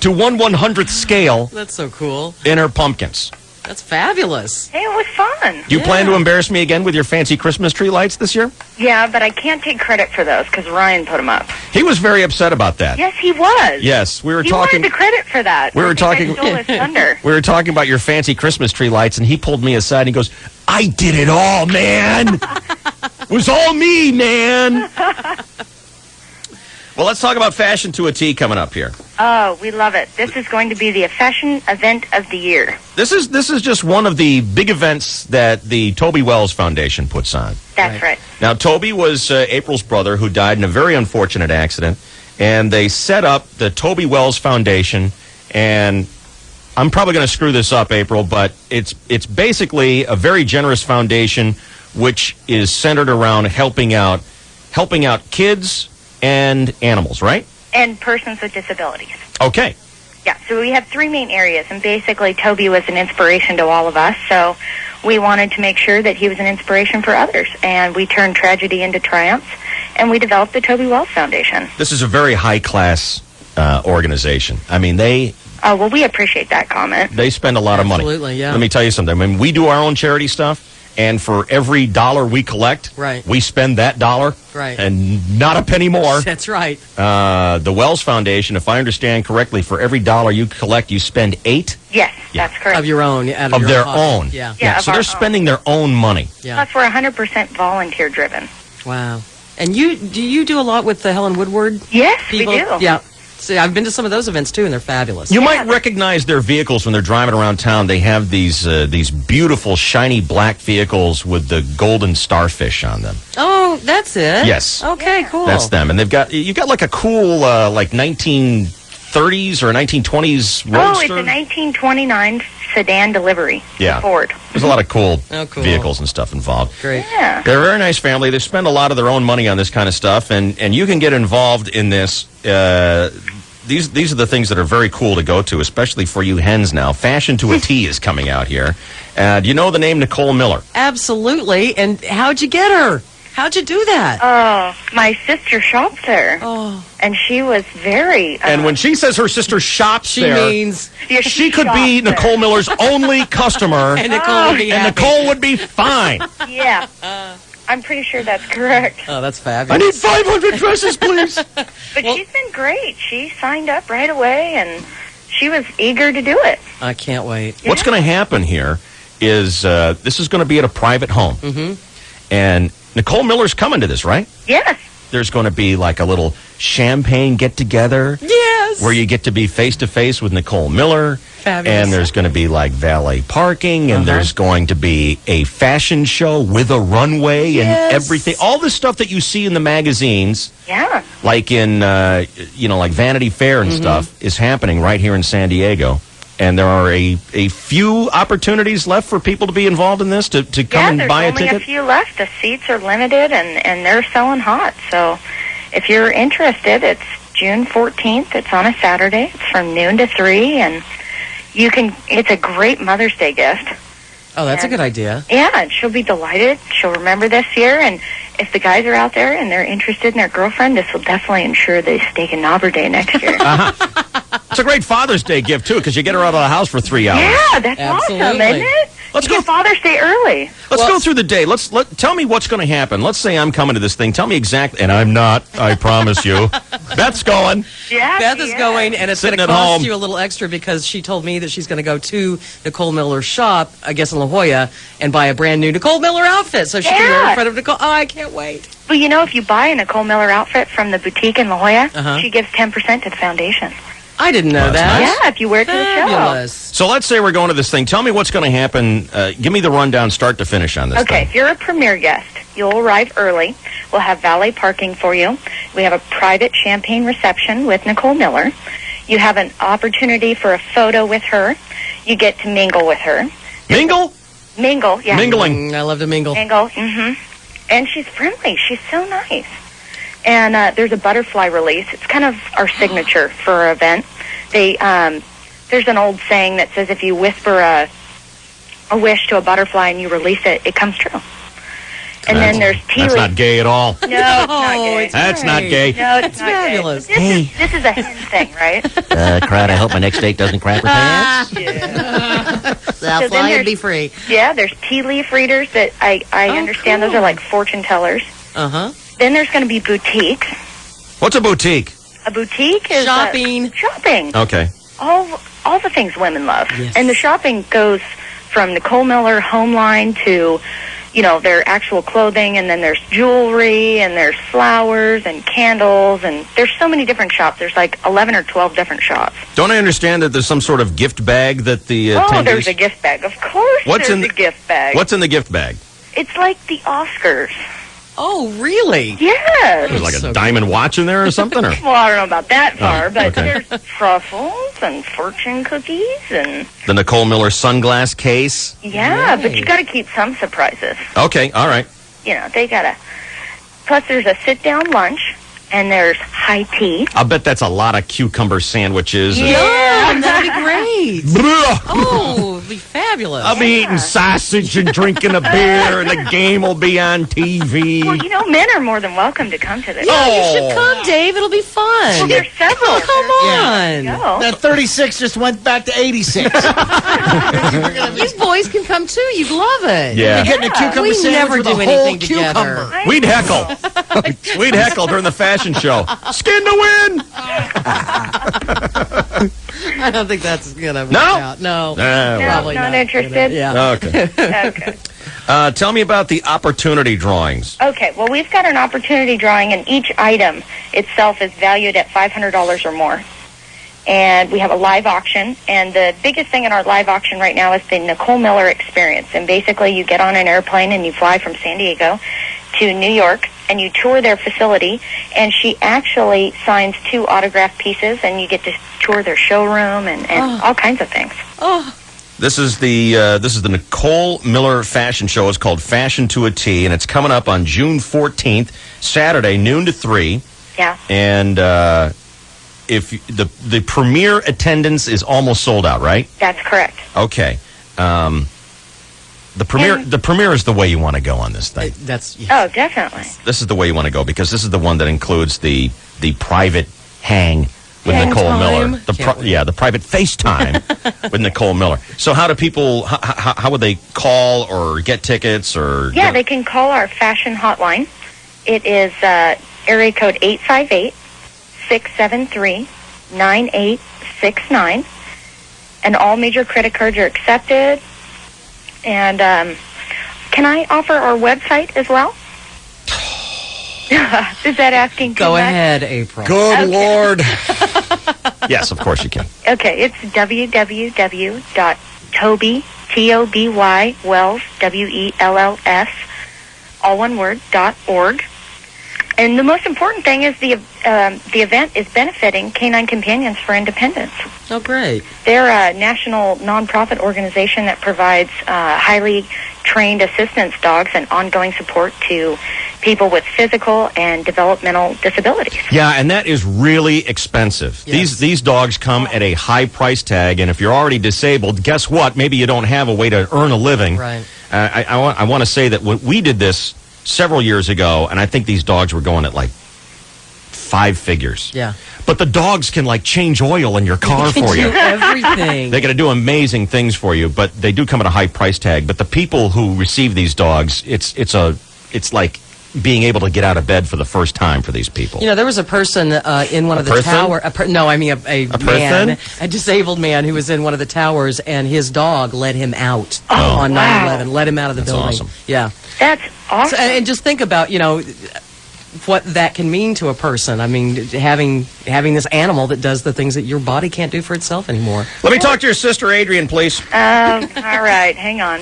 to 1/100th scale That's so cool. in her pumpkins. That's fabulous. Hey, it was fun. Do you plan to embarrass me again with your fancy Christmas tree lights this year? Yeah, but I can't take credit for those because Ryan put them up. He was very upset about that. Yes, he was. Yes, we were He talking. wanted the credit for that. We were I think talking- I stole his thunder. We were talking about your fancy Christmas tree lights, and he pulled me aside and he goes, "I did it all, man. It was all me, man." Well, let's talk about Fashion to a T coming up here. Oh, we love it. This is going to be the fashion event of the year. This is just one of the big events that the Toby Wells Foundation puts on. That's right. Now, Toby was April's brother who died in a very unfortunate accident, and they set up the Toby Wells Foundation, and I'm probably going to screw this up, April, but it's basically a very generous foundation which is centered around helping out kids and animals, right? And persons with disabilities. Okay. Yeah, so we have 3 main areas, and basically Toby was an inspiration to all of us, so we wanted to make sure that he was an inspiration for others, and we turned tragedy into triumph, and we developed the Toby Wells Foundation. This is a very high-class organization. I mean, they Oh, well, we appreciate that comment. They spend a lot of money. Absolutely, yeah. Let me tell you something. I mean, we do our own charity stuff, and for every dollar we collect, Right. we spend that dollar, Right. and not a penny more. That's right. The Wells Foundation, if I understand correctly, for every dollar you collect, you spend 8 Yes, that's correct. Of your own. Out of your their pocket. own. Yeah. Yeah, of so our they're own. spending their own money. Yeah. Plus, we're 100% volunteer-driven. Wow. And do you do a lot with the Helen Woodward? Yes, people? we do. Yeah. See, I've been to some of those events too, and they're fabulous. You might recognize their vehicles when they're driving around town. They have these beautiful, shiny black vehicles with the golden starfish on them. Oh, that's it. Yes. Okay, cool. That's them, and you've got like a cool like 1930s or 1920s roadster. Oh, it's a 1929 sedan delivery. Yeah. Ford. There's a lot of cool, cool. vehicles and stuff involved. Great. Yeah. They're a very nice family. They spend a lot of their own money on this kind of stuff, and you can get involved in this these are the things that are very cool to go to, especially for you hens now. Fashion to a T is coming out here. Do you know the name Nicole Miller? Absolutely. And how'd you get her? How'd you do that? Oh, my sister shops there. Oh. And she was very... And when she says her sister shops She there, means... Yeah, she could be shops there. Nicole Miller's only customer, And Nicole would be and happy. Nicole would be fine. Yeah. I'm pretty sure that's correct. Oh, that's I fabulous. need 500 dresses, please. But she's been great. She signed up right away, and she was eager to do it. I can't wait. What's going to happen here is this is going to be at a private home. Mm-hmm. And Nicole Miller's coming to this, right? Yes. There's going to be like a little champagne get-together. Yes. Where you get to be face-to-face with Nicole Miller. Fabulous. And there's going to be like valet parking, and there's going to be a fashion show with a runway Yes. and everything. All the stuff that you see in the magazines, Yeah. like in, like Vanity Fair and stuff, is happening right here in San Diego. And there are a few opportunities left for people to be involved in this, to come and buy a there's only ticket. a few left. The seats are limited, and they're selling hot. So if you're interested, it's June 14th. It's on a Saturday. It's from noon to 3, and you can. It's a great Mother's Day gift. Oh, that's a good idea. Yeah, and she'll be delighted. She'll remember this year, and if the guys are out there and they're interested in their girlfriend, this will definitely ensure they steak and knobber day next year. It's a great Father's Day gift, too, because you get her out of the house for 3 hours. Yeah, that's awesome, isn't it? Let's You get Father's Day early. Let's go through the day. Tell me what's going to happen. Let's say I'm coming to this thing. Tell me exactly. And I'm not, I promise you. Beth's going. Yeah, Beth is going, and it's going Sitting to at cost home. you a little extra because she told me that she's going to go to Nicole Miller's shop, I guess in La Jolla, and buy a brand new Nicole Miller outfit so she can wear it in front of Nicole. Oh, I can't wait. Well, you know, if you buy a Nicole Miller outfit from the boutique in La Jolla, she gives 10% to the foundation. I didn't know That's that. nice. Yeah, if you wear it to the show. Fabulous. So let's say we're going to this thing. Tell me what's going to happen. Give me the rundown, start to finish on this Okay, thing. if you're a premier guest, you'll arrive early. We'll have valet parking for you. We have a private champagne reception with Nicole Miller. You have an opportunity for a photo with her. You get to mingle with her. Mingle? Mingle, yeah. Mingling. I love to mingle. Mingle, And she's friendly. She's so nice. And there's a butterfly release. It's kind of our signature for our event. There's an old saying that says if you whisper a wish to a butterfly and you release it, it comes true. And then there's tea That's leaf. not gay at all. No, it's not gay. That's not gay. No, it's not fabulous. Gay. This is a hen thing, right? Crowd, I hope my next date doesn't crap her pants. That'll So then fly and there's- be free. Yeah, there's tea leaf readers that I understand those are like fortune tellers. Uh-huh. Then there's going to be boutiques. What's a boutique? A boutique is Shopping. Shopping. Okay. All the things women love. And the shopping goes from Nicole Miller home line to, their actual clothing, and then there's jewelry, and there's flowers and candles, and there's so many different shops. There's like 11 or 12 different shops. Don't I understand that there's some sort of gift bag that the Oh, attendees... there's a gift bag. Of course What's there's in a the- gift bag. What's in the gift bag? It's like the Oscars. Oh, really? Yes. There's like a diamond watch in there or something? Or? Well, I don't know about that far, but okay. there's truffles and fortune cookies and... The Nicole Miller sunglass case? Yeah, but you got to keep some surprises. Okay, all right. They got to... Plus, there's a sit-down lunch, and there's high tea. I'll bet that's a lot of cucumber sandwiches. and- Yeah, that'd be great. Blah. Oh, it'd be fabulous. I'll be eating sausage and drinking a beer, and the game will be on TV. Well, men are more than welcome to come to this. Yeah, you should come, Dave. It'll be fun. Well, there's several. Come on. Go. That 36 just went back to 86. You boys can come too. You'd love it. Yeah. You're getting a cucumber We sandwich never with do a anything whole together. cucumber. We'd heckle. We'd heckle during the fashion show. Skin to win! I don't think that's gonna work No? out. No, probably not not. interested? Yeah. Okay. Okay. Tell me about the opportunity drawings. Okay, well, we've got an opportunity drawing, and each item itself is valued at $500 or more. And we have a live auction, and the biggest thing in our live auction right now is the Nicole Miller experience. And basically, you get on an airplane and you fly from San Diego to New York, and you tour their facility, and she actually signs 2 autographed pieces, and you get to tour their showroom and all kinds of things. Oh, This is the Nicole Miller Fashion Show. It's called Fashion to a T, and it's coming up on June 14th, Saturday, noon to 3. Yeah. And if the premiere attendance is almost sold out, right? That's correct. Okay. The premiere is the way you want to go on this thing. Oh, definitely. This is the way you want to go because this is the one that includes the private hang with Hang Nicole time. Miller. The private FaceTime with Nicole Miller. So how do people? How would they call or get tickets or? Yeah, they can call our fashion hotline. It is area code 858-673-9869. And all major credit cards are accepted. And can I offer our website as well? Is that asking too Go much? ahead, April. Good Okay. Lord. Yes, of course you can. Okay, it's www.toby, T-O-B-Y, Wells, W-E-L-L-S, all one word, .org. And the most important thing is the event is benefiting Canine Companions for Independence. Oh, great. They're a national nonprofit organization that provides highly trained assistance dogs and ongoing support to people with physical and developmental disabilities. Yeah, and that is really expensive. Yes. These dogs come at a high price tag, and if you're already disabled, guess what? Maybe you don't have a way to earn a living. Right. I want to say that when we did this several years ago, and I think these dogs were going at like 5 figures. Yeah. But the dogs can like change oil in your car They can for you. do everything. They're going to do amazing things for you, but they do come at a high price tag. But the people who receive these dogs, it's like being able to get out of bed for the first time for these people. You know, there was a person in one of the person? tower. No, I mean a man, person? a disabled man who was in one of the towers, and his dog let him out Oh, on wow. 9/11. Let him out of the That's building. awesome. Yeah. That's awesome. And just think about, what that can mean to a person. I mean, having this animal that does the things that your body can't do for itself anymore. Let me talk to your sister, Adrian, please. All right, hang on.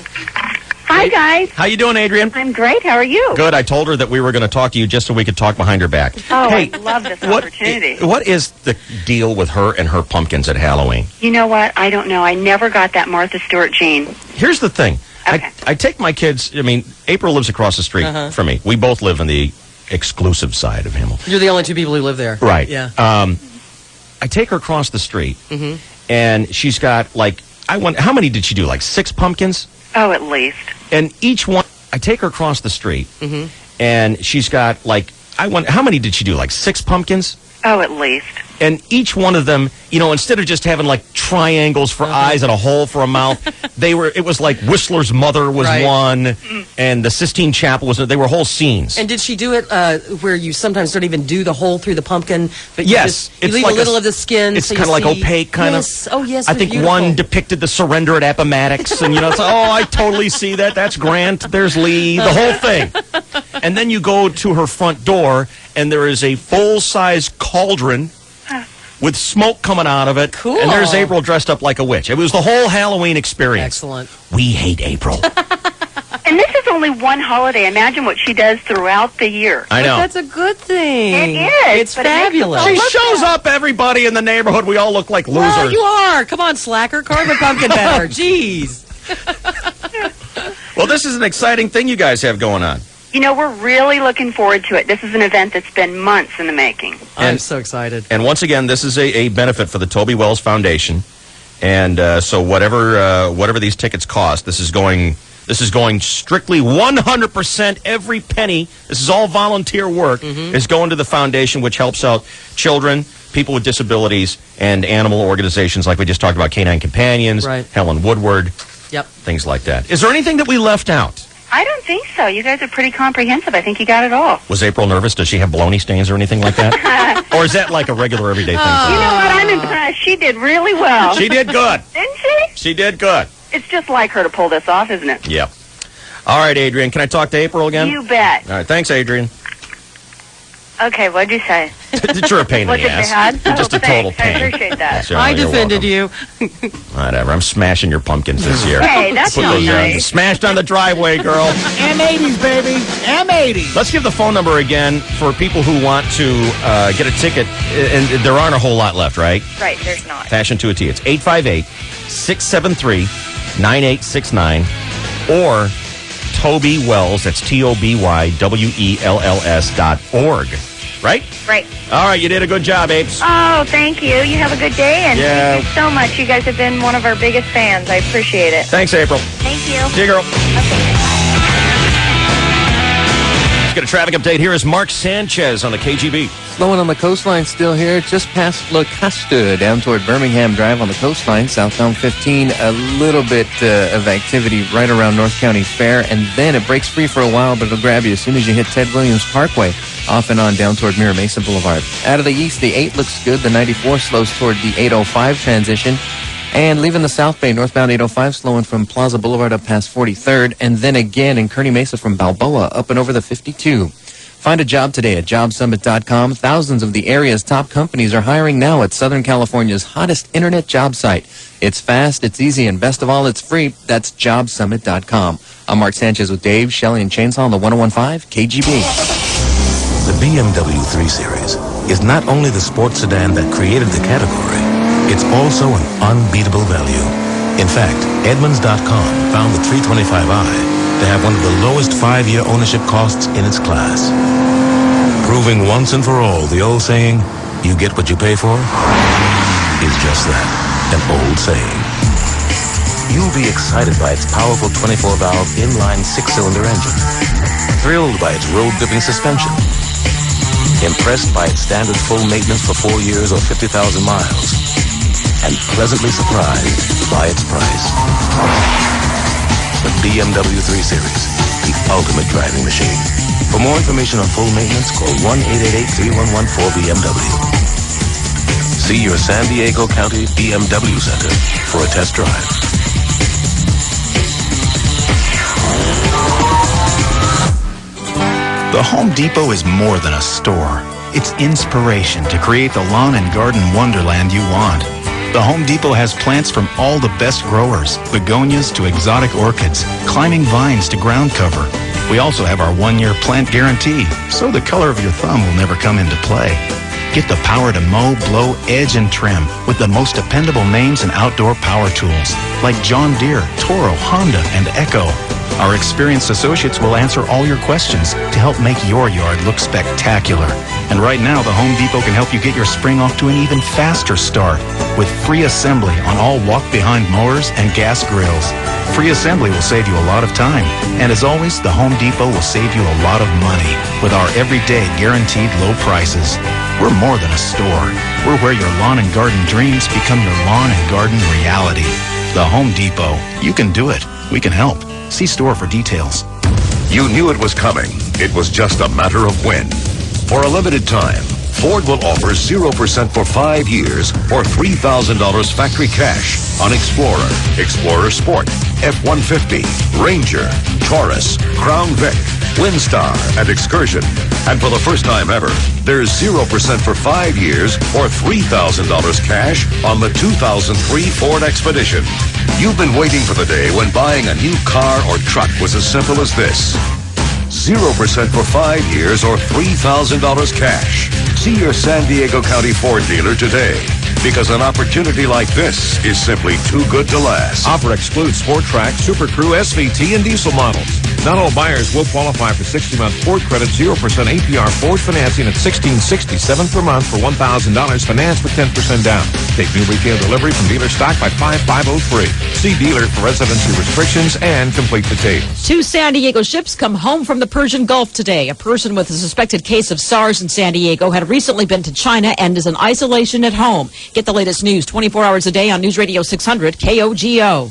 Hi, guys. How you doing, Adrian? I'm great. How are you? Good. I told her that we were going to talk to you just so we could talk behind her back. Oh, Hey, I love this what- opportunity. What is the deal with her and her pumpkins at Halloween? You know what? I don't know. I never got that Martha Stewart gene. Here's the thing. I take my kids, April lives across the street from me. We both live on the exclusive side of Himmel. You're the only two people who live there. Right. Yeah. I take her across the street, and she's got, how many did she do? Like 6 pumpkins? Oh, at least. And each one, I take her across the street, and she's got, how many did she do? Like 6 pumpkins? Oh, at least. And each one of them, instead of just having like triangles for eyes and a hole for a mouth, it was like Whistler's Mother was Right. one, and the Sistine Chapel was, they were whole scenes. And did she do it where you sometimes don't even do the hole through the pumpkin, but you, Yes, you it's leave like a little of the skin? It's so kind of you like see- opaque, kind yes. of. Oh, yes. I they're think beautiful. one depicted the surrender at Appomattox, and it's I totally see that. That's Grant. There's Lee. The whole thing. And then you go to her front door, and there is a full-size cauldron with smoke coming out of it. Cool. And there's April dressed up like a witch. It was the whole Halloween experience. Excellent. We hate April. And this is only one holiday. Imagine what she does throughout the year. I know. That's a good thing. It is. It's but it makes fabulous. us all She look shows bad. up everybody in the neighborhood. We all look like losers. Well, you are. Come on, slacker. Carve a pumpkin better. Jeez. Well, this is an exciting thing you guys have going on. You know, we're really looking forward to it. This is an event that's been months in the making. I'm so excited. And once again, this is a benefit for the Toby Wells Foundation. And so whatever these tickets cost, this is going strictly 100%, every penny. This is all volunteer work, is going to the foundation, which helps out children, people with disabilities, and animal organizations like we just talked about, Canine Companions, Right. Helen Woodward, Yep. things like that. Is there anything that we left out? I don't think so. You guys are pretty comprehensive. I think you got it all. Was April nervous? Does she have baloney stains or anything like that? Or is that like a regular everyday thing for You you? know what? I'm impressed. She did really well. She did good. Didn't she? She did good. It's just like her to pull this off, isn't it? Yeah. All right, Adrian. Can I talk to April again? You bet. All right. Thanks, Adrian. Okay, what'd you say? That you're a pain in What's the it ass. bad? You're just a total Thanks. I pain. appreciate that. Sure, I you're defended welcome. you. Whatever. I'm smashing your pumpkins this year. Hey, that's Put not those nice. smashed on the driveway, girl. M80s, baby. M80s. Let's give the phone number again for people who want to get a ticket. And there aren't a whole lot left, right? Right, there's not. Fashion to a T. It's 858-673-9869 or Toby Wells, that's TOBYWELLS.org. right? Right. All right, you did a good job, Apes. Oh, thank you. You have a good day, and Yeah. thank you so much. You guys have been one of our biggest fans. I appreciate it. Thanks, April. Thank you. See you, girl. Let's get a traffic update. Here is Mark Sanchez on the KGB. Slowing on the coastline still here, just past La Costa, down toward Birmingham Drive on the coastline, southbound 15. A little bit of activity right around North County Fair, and then it breaks free for a while, but it'll grab you as soon as you hit Ted Williams Parkway, off and on down toward Mira Mesa Boulevard. Out of the east, the 8 looks good. The 94 slows toward the 805 transition. And leaving the South Bay, northbound 805, slowing from Plaza Boulevard up past 43rd, and then again in Kearney Mesa from Balboa up and over the 52. Find a job today at JobSummit.com. Thousands of the area's top companies are hiring now at Southern California's hottest internet job site. It's fast, it's easy, and best of all, it's free. That's JobSummit.com. I'm Mark Sanchez with Dave, Shelley, and Chainsaw on the 101.5 KGB. The BMW 3 Series is not only the sports sedan that created the category, it's also an unbeatable value. In fact, Edmunds.com found the 325i to have one of the lowest 5-year ownership costs in its class. Proving once and for all the old saying, you get what you pay for, is just that, an old saying. You'll be excited by its powerful 24-valve inline 6-cylinder engine, thrilled by its road-gripping suspension, impressed by its standard full maintenance for 4 years or 50,000 miles, and pleasantly surprised by its price. The BMW 3 Series, the ultimate driving machine. For more information on full maintenance, call 1-888-3114-BMW. See your San Diego County BMW Center for a test drive. The Home Depot is more than a store. It's inspiration to create the lawn and garden wonderland you want. The Home Depot has plants from all the best growers, begonias to exotic orchids, climbing vines to ground cover. We also have our 1-year plant guarantee, so the color of your thumb will never come into play. Get the power to mow, blow, edge, and trim with the most dependable names in outdoor power tools, like John Deere, Toro, Honda, and Echo. Our experienced associates will answer all your questions to help make your yard look spectacular. And right now, the Home Depot can help you get your spring off to an even faster start with free assembly on all walk-behind mowers and gas grills. Free assembly will save you a lot of time. And as always, the Home Depot will save you a lot of money with our everyday guaranteed low prices. We're more than a store. We're where your lawn and garden dreams become your lawn and garden reality. The Home Depot. You can do it. We can help. See store for details. You knew it was coming. It was just a matter of when. For a limited time, Ford will offer 0% for 5 years or $3,000 factory cash on Explorer, Explorer Sport, F-150, Ranger, Taurus, Crown Vic, Windstar, and Excursion. And for the first time ever, there's 0% for 5 years or $3,000 cash on the 2003 Ford Expedition. You've been waiting for the day when buying a new car or truck was as simple as this. 0% for 5 years or $3,000 cash. See your San Diego County Ford dealer today. Because an opportunity like this is simply too good to last. Offer excludes Sport Track, Super Crew, SVT, and diesel models. Not all buyers will qualify for 60-month Ford credit, 0% APR Ford financing at $1,667 per month for $1,000 financed with 10% down. Take new retail delivery from dealer stock by 5503. See dealer for residency restrictions and complete details. 2 San Diego ships come home from the Persian Gulf today. A person with a suspected case of SARS in San Diego had recently been to China and is in isolation at home. Get the latest news 24 hours a day on News Radio 600 KOGO.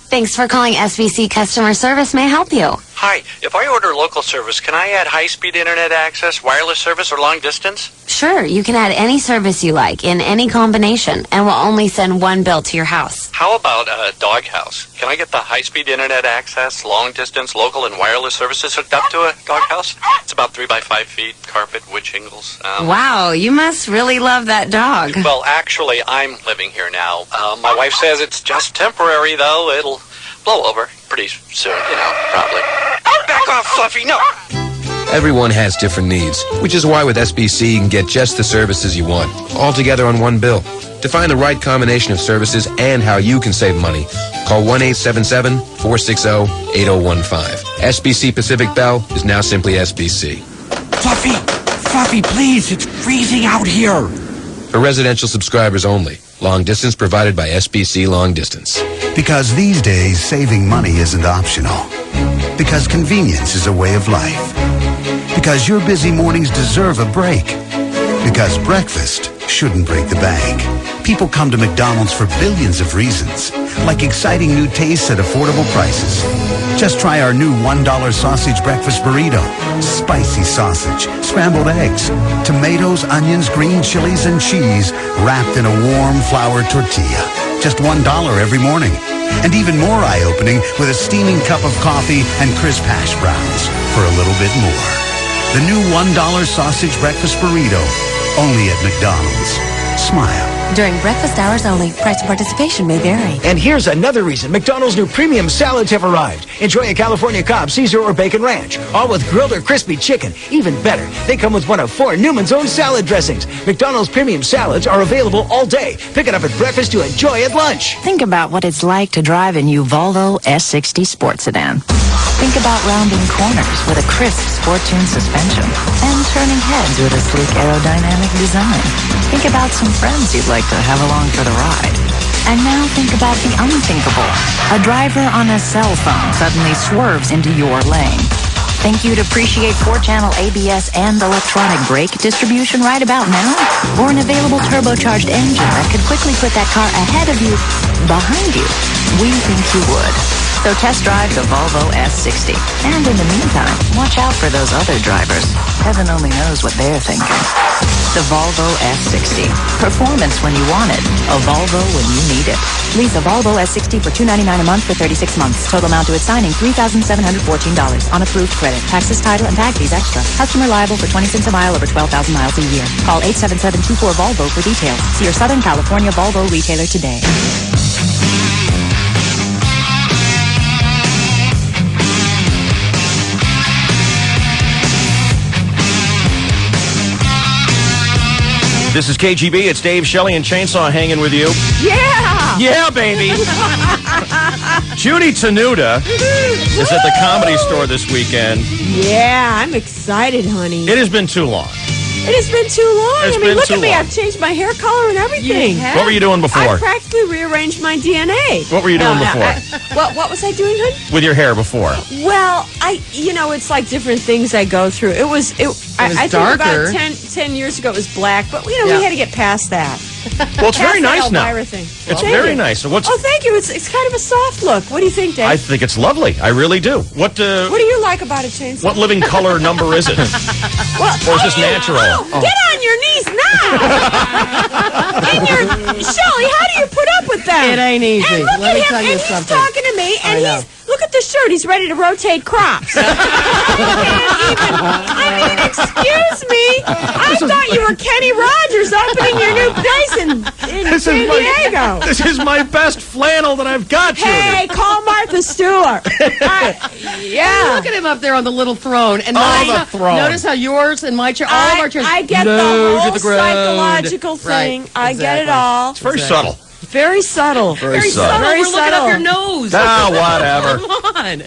Thanks for calling SBC Customer Service. May I help you? Hi. If I order local service, can I add high-speed internet access, wireless service, or long distance? Sure, you can add any service you like in any combination, and we'll only send one bill to your house. How about a doghouse? Can I get the high-speed internet access, long distance, local, and wireless services hooked up to a doghouse? It's about 3 by 5 feet, carpet, wood shingles. Wow, you must really love that dog. Well, actually, I'm living here now. My wife says it's just temporary, though. It'll blow over pretty soon, probably. Back off, Fluffy, no! Everyone has different needs, which is why with SBC you can get just the services you want, all together on one bill. To find the right combination of services and how you can save money, call 1-877-460-8015. SBC Pacific Bell is now simply SBC. Fluffy! coffee, please. It's freezing out here. For residential subscribers only. Long distance provided by SBC Long Distance. Because these days, saving money isn't optional. Because convenience is a way of life. Because your busy mornings deserve a break. Because breakfast shouldn't break the bank. People come to McDonald's for billions of reasons, like exciting new tastes at affordable prices. Just try our new $1 sausage breakfast burrito. Spicy sausage, scrambled eggs, tomatoes, onions, green chilies, and cheese wrapped in a warm flour tortilla. Just $1 every morning. And even more eye-opening with a steaming cup of coffee and crisp hash browns for a little bit more. The new $1 sausage breakfast burrito, only at McDonald's. Smile. During breakfast hours only, price and participation may vary. And here's another reason McDonald's new premium salads have arrived. Enjoy a California Cobb, Caesar, or Bacon Ranch. All with grilled or crispy chicken. Even better, they come with one of 4 Newman's Own salad dressings. McDonald's premium salads are available all day. Pick it up at breakfast to enjoy at lunch. Think about what it's like to drive a new Volvo S60 Sport Sedan. Think about rounding corners with a crisp sport-tuned suspension and turning heads with a sleek aerodynamic design. Think about some friends you'd like to have along for the ride. And now think about the unthinkable. A driver on a cell phone suddenly swerves into your lane. Think you'd appreciate 4-channel ABS and electronic brake distribution right about now? Or an available turbocharged engine that could quickly put that car ahead of you, behind you? We think you would. So test drive the Volvo S60. And in the meantime, watch out for those other drivers. Heaven only knows what they're thinking. The Volvo S60. Performance when you want it. A Volvo when you need it. Lease a Volvo S60 for $299 a month for 36 months. Total amount to its signing, $3,714 on approved credit. Taxes, title, and tag fees extra. Customer liable for 20 cents a mile over 12,000 miles a year. Call 877-24-VOLVO for details. See your Southern California Volvo retailer today. This is KGB. It's Dave, Shelley, and Chainsaw hanging with you. Yeah! Yeah, baby! Judy Tenuta is at the Comedy Store this weekend. Yeah, I'm excited, honey. It has been too long. It has been too long. It's I mean, been look too at me. long. I've changed my hair color and everything. What were you doing before? I practically rearranged my DNA. What were you doing before? What was I doing, honey? With your hair before? Well, it's like different things I go through. I think darker. about 10 years ago it was black, but we Yeah. had to get past that. Well, it's very Past that nice now. Elvira thing. It's Thank very you. nice. So Oh, thank you. It's kind of a soft look. What do you think, Dave? I think it's lovely. I really do. What What do you like about it, Chainsaw? What living color number is it? Well, Or is this natural? Oh, get on your knees now! Shelley, how do you put up with that? It ain't easy. And look Let me at him, tell you and something. he's talking to me, I and know. look at the shirt. He's ready to rotate crops. Excuse me. I thought you were Kenny Rogers opening your new place in San Diego. This is my best flannel that I've got, Judy. Hey, call Martha Stewart. Yeah. Look at him up there on the little throne. And the throne. Notice how yours and my chair, all of our chairs. I get the low whole to the ground. psychological thing. Right, I get it exactly. all. It's very subtle. Very subtle. Very subtle. Very We're looking subtle. up your nose. Whatever. Come on.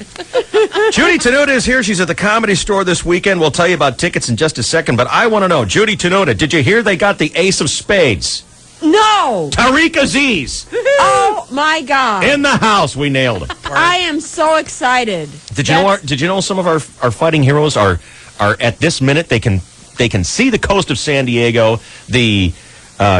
Judy Tenuta is here. She's at the Comedy Store this weekend. We'll tell you about tickets in just a second, but I want to know, Judy Tenuta, did you hear they got the Ace of Spades? No. Tariq Aziz. Oh my God. In the house. We nailed him. I am so excited. Did you know some of our fighting heroes are at this minute they can see the coast of San Diego, the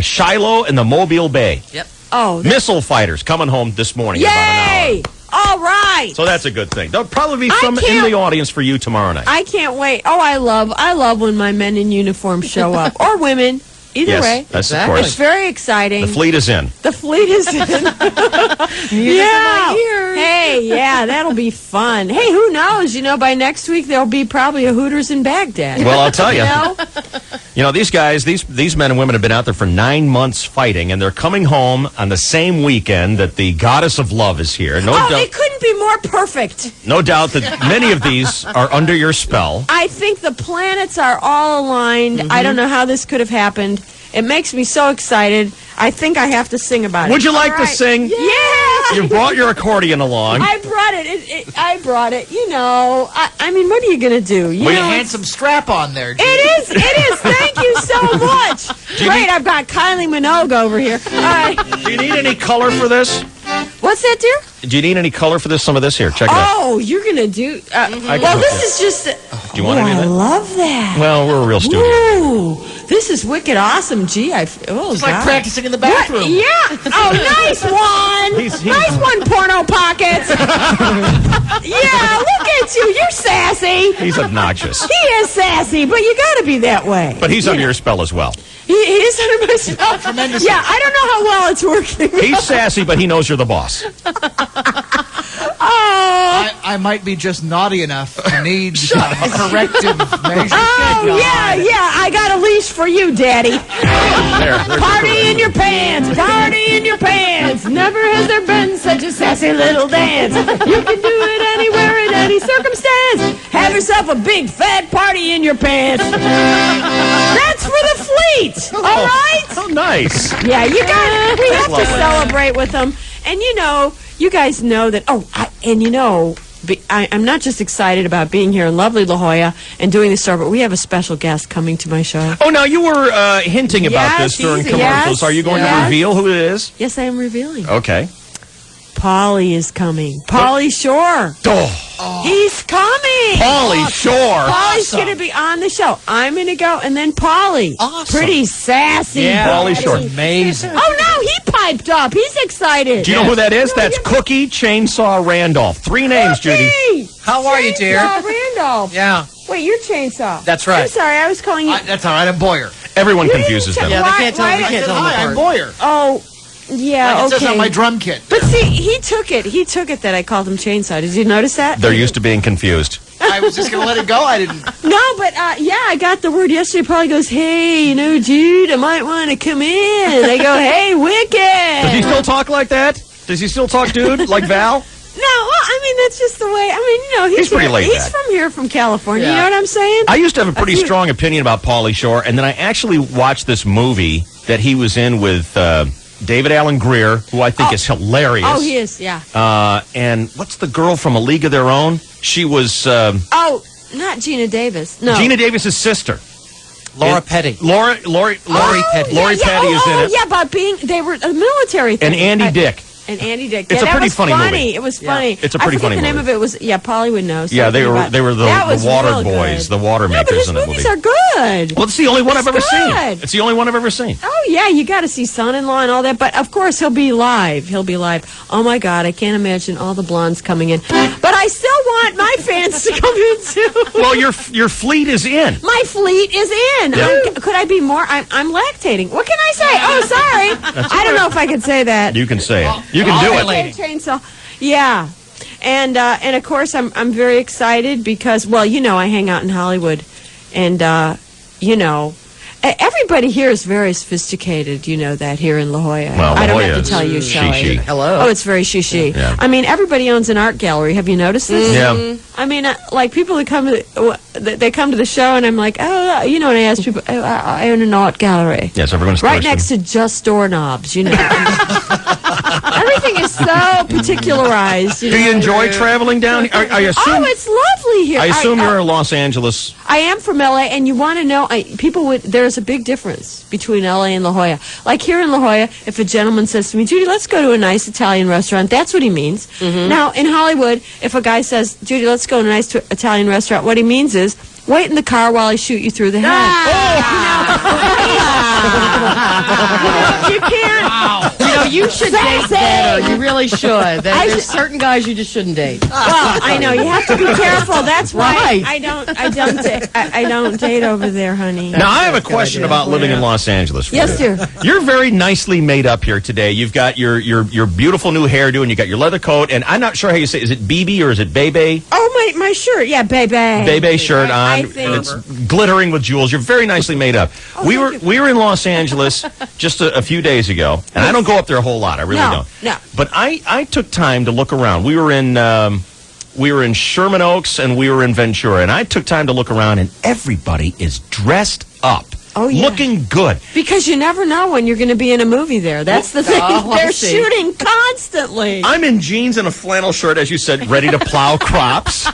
Shiloh and the Mobile Bay. Yep. Oh. Missile fighters coming home this morning in about an Yay! All right. hour. So that's a good thing. There'll probably be some in can't- the audience for you tomorrow night. I can't wait. Oh, I love when my men in uniform show up or women. Either Yes, way. that's of course. It's very exciting. The fleet is in. The fleet is in. Yeah. Hey, yeah, that'll be fun. Hey, who knows? By next week there'll be probably a Hooters in Baghdad. Well, I'll tell you. You know? These guys, these men and women have been out there for 9 months fighting, and they're coming home on the same weekend that the goddess of love is here. It couldn't be more perfect. No doubt that many of these are under your spell. I think the planets are all aligned. Mm-hmm. I don't know how this could have happened. It makes me so excited. I think I have to sing about it. Would you like All to right. sing? Yeah. You brought your accordion along. I brought it. I brought it. You know, I mean, what are you going to do? You Well, know, you handsome strap on there. Judy. It is. Thank you so much. Great, I've got Kylie Minogue over here. All right. Do you need any color for this? What's that, dear? Do you need any color for this? Some of this here. Check it out. Oh, you're going to do... I well, can this hook is just... Do you want any of I that? love that. Well, we're a real studio. Ooh, this is wicked awesome. Gee, It's like practicing in the bathroom. Yeah. Oh, nice one. Nice one, porno pockets. Yeah, look at you. You're sassy. He's obnoxious. He is sassy, but you got to be that way. But he's under your spell as well. He is under my spell. Tremendous. Yeah, I don't know how well it's working. He's sassy, but he knows you're the boss. Oh. I might be just naughty enough to need some corrective measures. Oh, yeah. I got a leash for you, Daddy. There's Party in your pants. Party in your pants. Never has there been such a sassy little dance. You can do it anywhere in any circumstance. Have yourself a big fat party in your pants. That's for the fleet. All right? Oh, nice. Yeah, we have to lovely. celebrate with them. And you know, you guys know that, I'm not just excited about being here in lovely La Jolla and doing this show, but we have a special guest coming to my show. Oh, now you were hinting about this during commercials. yes, Are you going to yes. reveal who it is? Yes, I am revealing. Okay. Pauly is coming. Pauly Shore. Oh, He's coming. Pauly Shore. Pauly's going to be on the show. I'm going to go, and then Pauly. Awesome. Pretty sassy. Yeah, Pauly Shore. Amazing. Oh, no, he piped up. He's excited. Do you know who that is? That's Cookie Chainsaw Randolph. 3 names, Judy. How are you, dear? Chainsaw Randolph. Yeah. Wait, you're Chainsaw. That's right. I'm sorry, I was calling you. That's all right. I'm Boyer. Everyone You confuses didn't them. check- Why- why- I said, hi, I'm Boyer. Oh, yeah, Like it says okay. on my drum kit. But see, he took it that I called him Chainsaw. Did you notice that? They're used to being confused. I was just going to let it go. I didn't. No, but yeah, I got the word yesterday. Pauly goes, hey, you know, Jude, I might want to come in. They go, hey, Wicked. Does he still talk like that? Does he still talk, dude, like Val? No, well, I mean, that's just the way. I mean, you know, He's pretty here- laid He's back. from here, from California. Yeah. You know what I'm saying? I used to have a pretty few- strong opinion about Pauly Shore, and then I actually watched this movie that he was in with David Alan Grier, who I think is hilarious. Oh, he is, yeah. And what's the girl from A League of Their Own? She was Oh, not Gina Davis. No. Gina Davis's sister. Laura Petty. Lori Petty. Lori Petty is in it. Yeah, about being, they were a military thing. And Andy Dick. And Andy Dick. It's yeah, a that pretty was funny movie. It was funny. It's a pretty I forget funny the name movie. of it was, Pauly would know. Yeah, they something were about- they were That the was water real boys, good. the water No, but makers his in that movies movie. are good. Well, it's the only one I've ever seen. good. It's the only one I've ever seen. Oh, yeah, you got to see Son-in-Law and all that. But, of course, he'll be live. Oh, my God, I can't imagine all the blondes coming in. But I still want my fans to come in, too. Well, your fleet is in. My fleet is in. Yeah. Could I be more? I'm lactating. What can I say? Oh, sorry. I don't know if I could say that. You can say it. You can do Okay, it. Chainsaw. Yeah. And of course I'm very excited because, well, you know, I hang out in Hollywood, and you know, everybody here is very sophisticated. You know that here in La Jolla. Well, I don't La have Jolla to tell you, is shall I? she-she. Hello. Oh, it's very she. Yeah. I mean, everybody owns an art gallery. Have you noticed this? Yeah. I mean, like people that come to they come to the show, and I'm like, oh, you know, and I ask people, oh, I own an art gallery. Yes, everyone's Right thirsty. next to just doorknobs, you know. Everything is so particularized. Do you enjoy traveling down here? I assume. Oh, it's lovely here. I assume you're in Los Angeles. I am from LA, and you want to know, people would. There's a big difference between LA and La Jolla. Like here in La Jolla, if a gentleman says to me, Judy, let's go to a nice Italian restaurant, that's what he means. Now, in Hollywood, if a guy says, Judy, let's go to a nice Italian restaurant, what he means is, wait in the car while I shoot you through the head. You can't. You know, you should date better. You really should. There's certain guys you just shouldn't date. Well, I know you have to be careful. That's why Right. I don't date over there, honey. Now, I have a question about living in Los Angeles. For Yes, you. dear. You're very nicely made up here today. You've got your beautiful new hairdo, and you got your leather coat, and I'm not sure how you say. Is it BB or is it Bebe? Oh, my shirt, yeah, baby. Bebe shirt on. I think- and it's glittering with jewels. You're very nicely made up. We were in Los Angeles just a few days ago, and I don't go up there a whole lot. I really don't. No. But I took time to look around. We were in Sherman Oaks and we were in Ventura, and I took time to look around, and everybody is dressed up. Oh, yeah. Looking good. Because you never know when you're going to be in a movie there. That's the thing. Oh, I They're see. shooting constantly. I'm in jeans and a flannel shirt, as you said, ready to plow crops.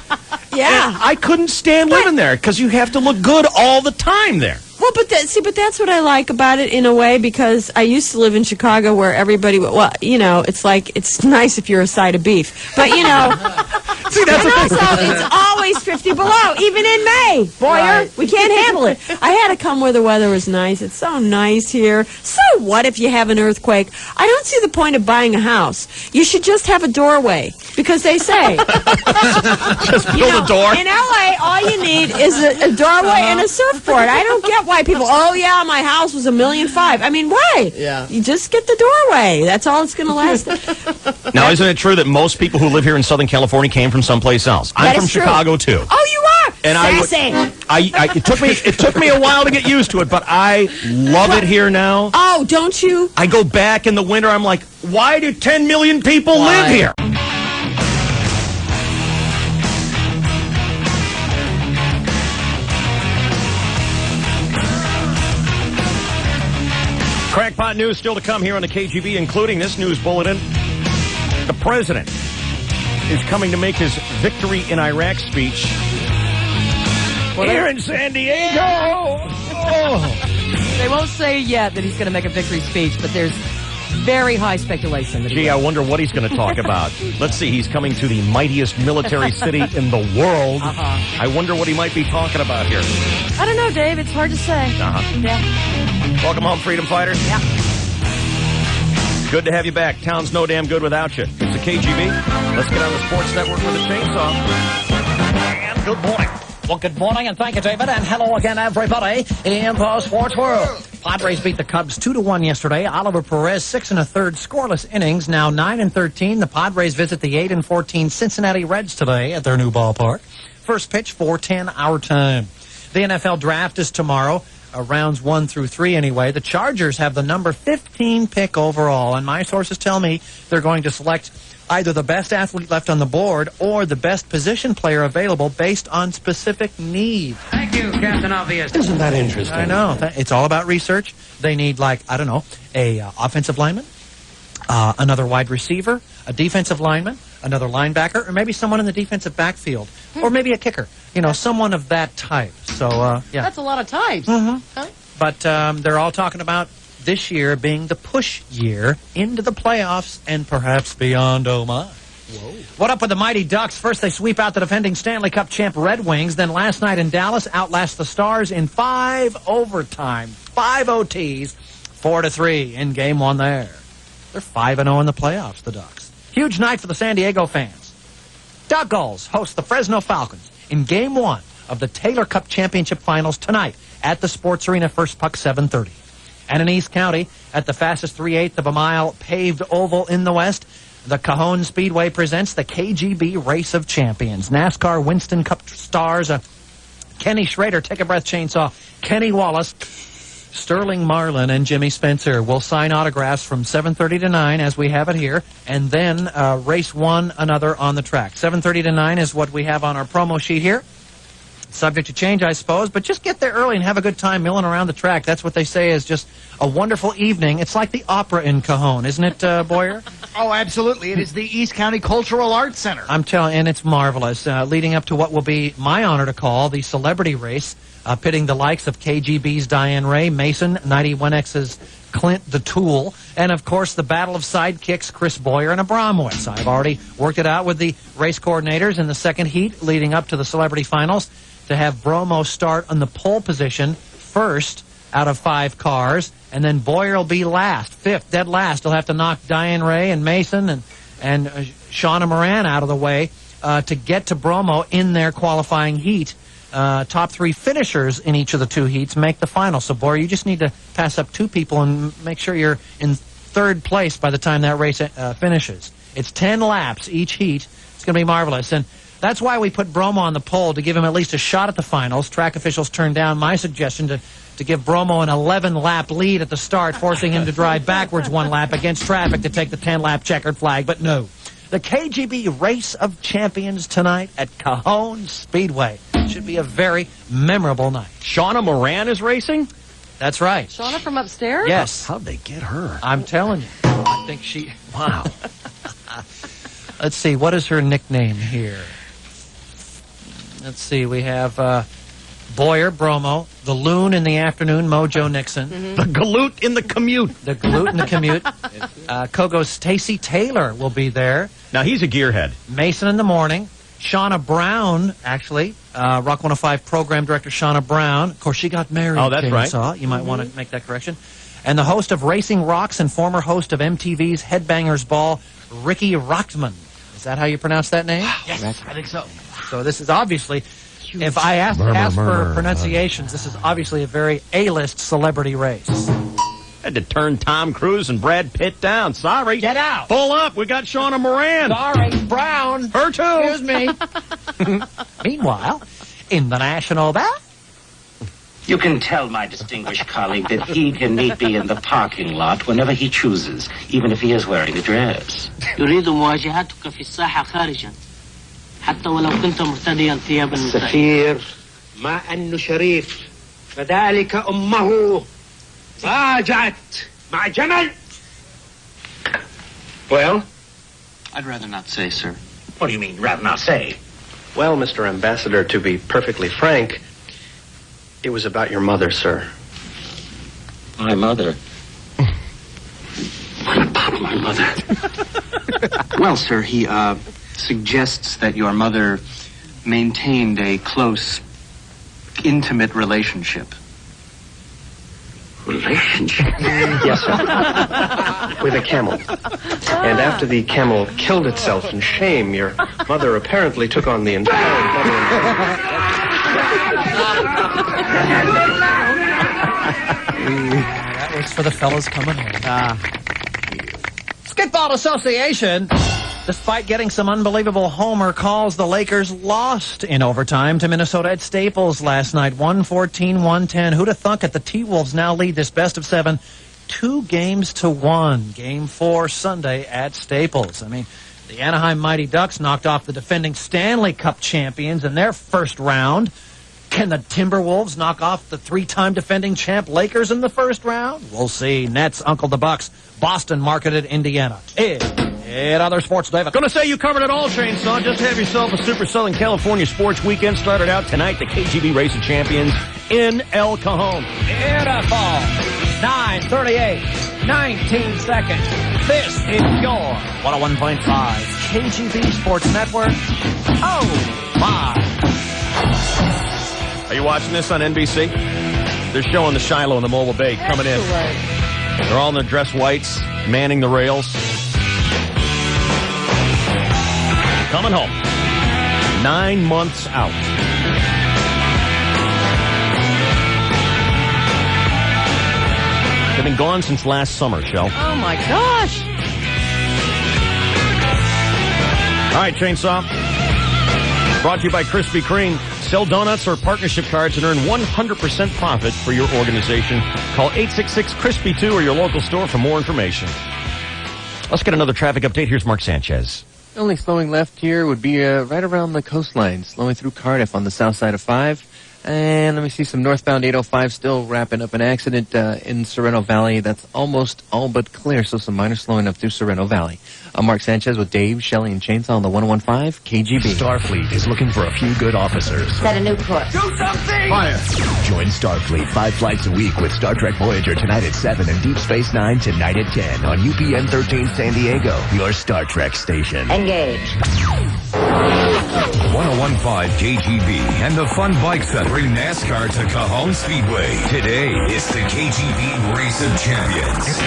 Yeah. And I couldn't stand living there because you have to look good all the time there. Well, but that's what I like about it in a way, because I used to live in Chicago where everybody, well, it's like, it's nice if you're a side of beef. But, See, that's and also, it's always 50 below, even in May. Boyer, Right. we can't handle it. I had to come where the weather was nice. It's so nice here. So what if you have an earthquake? I don't see the point of buying a house. You should just have a doorway, because they say, Just build a door. in L.A., all you need is a doorway and a surfboard. I don't get why people, my house was $1.5 million. I mean, why? Yeah. You just get the doorway. That's all it's going to last. Now, isn't it true that most people who live here in Southern California came from someplace else? I'm That from is true. Chicago, too. Oh, you are? And Sassy. it took me a while to get used to it, but I love it here now. Oh, don't you? I go back in the winter, I'm like, why do 10 million people live here? Crackpot news still to come here on the KGB, including this news bulletin. The president is coming to make his victory in Iraq speech here in San Diego. Oh. They won't say yet that he's going to make a victory speech, but there's very high speculation that he Gee, I will. wonder what he's going to talk about. Let's see, he's coming to the mightiest military city in the world. Uh-huh. I wonder what he might be talking about here. I don't know, Dave. It's hard to say. Uh-huh. Yeah. Welcome home, freedom fighters. Yeah. Good to have you back. Town's no damn good without you. It's the KGB. Let's get on the Sports Network with a chainsaw. And good morning. Well, good morning, and thank you, David, and hello again, everybody, in the sports world. Padres beat the Cubs 2-1 yesterday. Oliver Perez, 6 1/3 scoreless innings, now 9-13. The Padres visit the 8-14 Cincinnati Reds today at their new ballpark. First pitch, 4:10 our time. The NFL draft is tomorrow, rounds 1 through 3 anyway. The Chargers have the number 15 pick overall, and my sources tell me they're going to select either the best athlete left on the board or the best position player available based on specific need. Thank you, Captain Obvious. Isn't that interesting? I know. It's all about research. They need, a offensive lineman, another wide receiver, a defensive lineman, another linebacker, or maybe someone in the defensive backfield, or maybe a kicker. Someone of that type. So, yeah. That's a lot of types. Mm-hmm. But they're all talking about this year being the push year into the playoffs and perhaps beyond. Oh, my. Whoa. What up with the Mighty Ducks? First, they sweep out the defending Stanley Cup champ Red Wings. Then last night in Dallas, outlast the Stars in 5 overtime, 5 OTs, 4-3 in Game 1 there. They're 5-0 in the playoffs, the Ducks. Huge night for the San Diego fans. Doug Gulls host the Fresno Falcons in Game 1 of the Taylor Cup Championship Finals tonight at the Sports Arena, first puck 7:30. And in East County, at the fastest 3/8 of a mile paved oval in the West, the Cajon Speedway presents the KGB Race of Champions. NASCAR Winston Cup stars Kenny Schrader, Take a Breath Chainsaw, Kenny Wallace, Sterling Marlin, and Jimmy Spencer will sign autographs from 7:30 to 9, as we have it here, and then race one another on the track. 7:30 to 9 is what we have on our promo sheet here. Subject to change, I suppose, but just get there early and have a good time milling around the track. That's what they say is just a wonderful evening. It's like the opera in Cajon, isn't it, Boyer? Oh, absolutely. It is the East County Cultural Arts Center. I'm telling you, and it's marvelous. Leading up to what will be my honor to call the celebrity race, pitting the likes of KGB's Diane Ray, Mason, 91X's Clint the Tool, and, of course, the battle of sidekicks, Chris Boyer and Abramowitz. I've already worked it out with the race coordinators in the second heat leading up to the celebrity finals to have Bromo start on the pole position first out of 5 cars, and then Boyer will be last, 5th, dead last. He'll have to knock Diane Ray and Mason and Shauna Moran out of the way to get to Bromo in their qualifying heat. Top 3 finishers in each of the 2 heats make the final. So, Boyer, you just need to pass up 2 people and make sure you're in 3rd place by the time that race finishes. It's 10 laps each heat. It's going to be marvelous. And that's why we put Bromo on the pole, to give him at least a shot at the finals. Track officials turned down my suggestion to give Bromo an 11-lap lead at the start, forcing him to drive backwards 1 lap against traffic to take the 10-lap checkered flag. But no. The KGB Race of Champions tonight at Cajon Speedway. Should be a very memorable night. Shauna Moran is racing? That's right. Shauna from upstairs? Yes. How'd they get her? I'm telling you. I think she... Wow. Let's see. What is her nickname here? Let's see. We have Boyer, Bromo. The Loon in the afternoon, Mojo Nixon. The Galoot in the commute. The Galoot in the commute. Kogo's Stacey Taylor will be there. Now, he's a gearhead. Mason in the morning. Shauna Brown, actually. Rock 105 program director Shauna Brown. Of course, she got married. Oh, that's right. Chainsaw. You might want to make that correction. And the host of Racing Rocks and former host of MTV's Headbangers Ball, Ricky Rockman. Is that how you pronounce that name? Yes, I think so. So this is obviously, if I ask for pronunciations, this is obviously a very A-list celebrity race. Had to turn Tom Cruise and Brad Pitt down. Sorry. Get out. Pull up. We got Shauna Moran. Sorry, Brown. Her too. Excuse me. Meanwhile, in the National Bath. You can tell my distinguished colleague that he can meet me in the parking lot whenever he chooses, even if he is wearing a dress. يريد مواجهتك في الساحة خارجا حتى ولو كنت مرتديا ثيابا السفير مع أنه شريف فذلك أمه فاجأت مع جمل. Well? I'd rather not say, sir. What do you mean, rather not say? Well, Mr. Ambassador, to be perfectly frank, it was about your mother, sir. My mother? What about my mother? Well, sir, he suggests that your mother maintained a close, intimate relationship. Relationship? Yes, sir. With a camel. And after the camel killed itself in shame, your mother apparently took on the entire That was for the fellas coming home. Skidball Association, despite getting some unbelievable homer calls, the Lakers lost in overtime to Minnesota at Staples last night, 114-110. Who'd have thunk it? The T-Wolves now lead this best-of-7 2-1. Game 4 Sunday at Staples. I mean, the Anaheim Mighty Ducks knocked off the defending Stanley Cup champions in their first round. Can the Timberwolves knock off the 3-time defending champ Lakers in the first round? We'll see. Nets, Uncle the Bucks, Boston marketed Indiana. In other sports, David. Gonna say you covered it all, Chainsaw. Just have yourself a Super Southern California sports weekend. Started out tonight, the KGB Race of Champions in El Cajon. Beautiful. 9:38, 19 seconds. This is your 101.5 KGB Sports Network. Oh, my. Are you watching this on NBC? They're showing the Shiloh and the Mobile Bay coming in. They're all in their dress whites, manning the rails. Coming home. 9 months out. They've been gone since last summer, Shell. Oh, my gosh. All right, Chainsaw. Brought to you by Krispy Kreme. Sell donuts or partnership cards and earn 100% profit for your organization. Call 866-CRISPY2 or your local store for more information. Let's get another traffic update. Here's Mark Sanchez. The only slowing left here would be right around the coastline, slowing through Cardiff on the south side of 5. And let me see some northbound 805 still wrapping up an accident in Sorrento Valley. That's almost all but clear, so some minor slowing up through Sorrento Valley. I'm Mark Sanchez with Dave, Shelley, and Chainsaw on the 101.5 KGB. Starfleet is looking for a few good officers. Set a new course. Do something! Fire! Join Starfleet 5 flights a week with Star Trek Voyager tonight at 7 and Deep Space Nine tonight at 10 on UPN 13 San Diego, your Star Trek station. Engage. 101.5 KGB and the Fun Bike Center bring NASCAR to Cajon Speedway. Today, it's the KGB Race of Champions.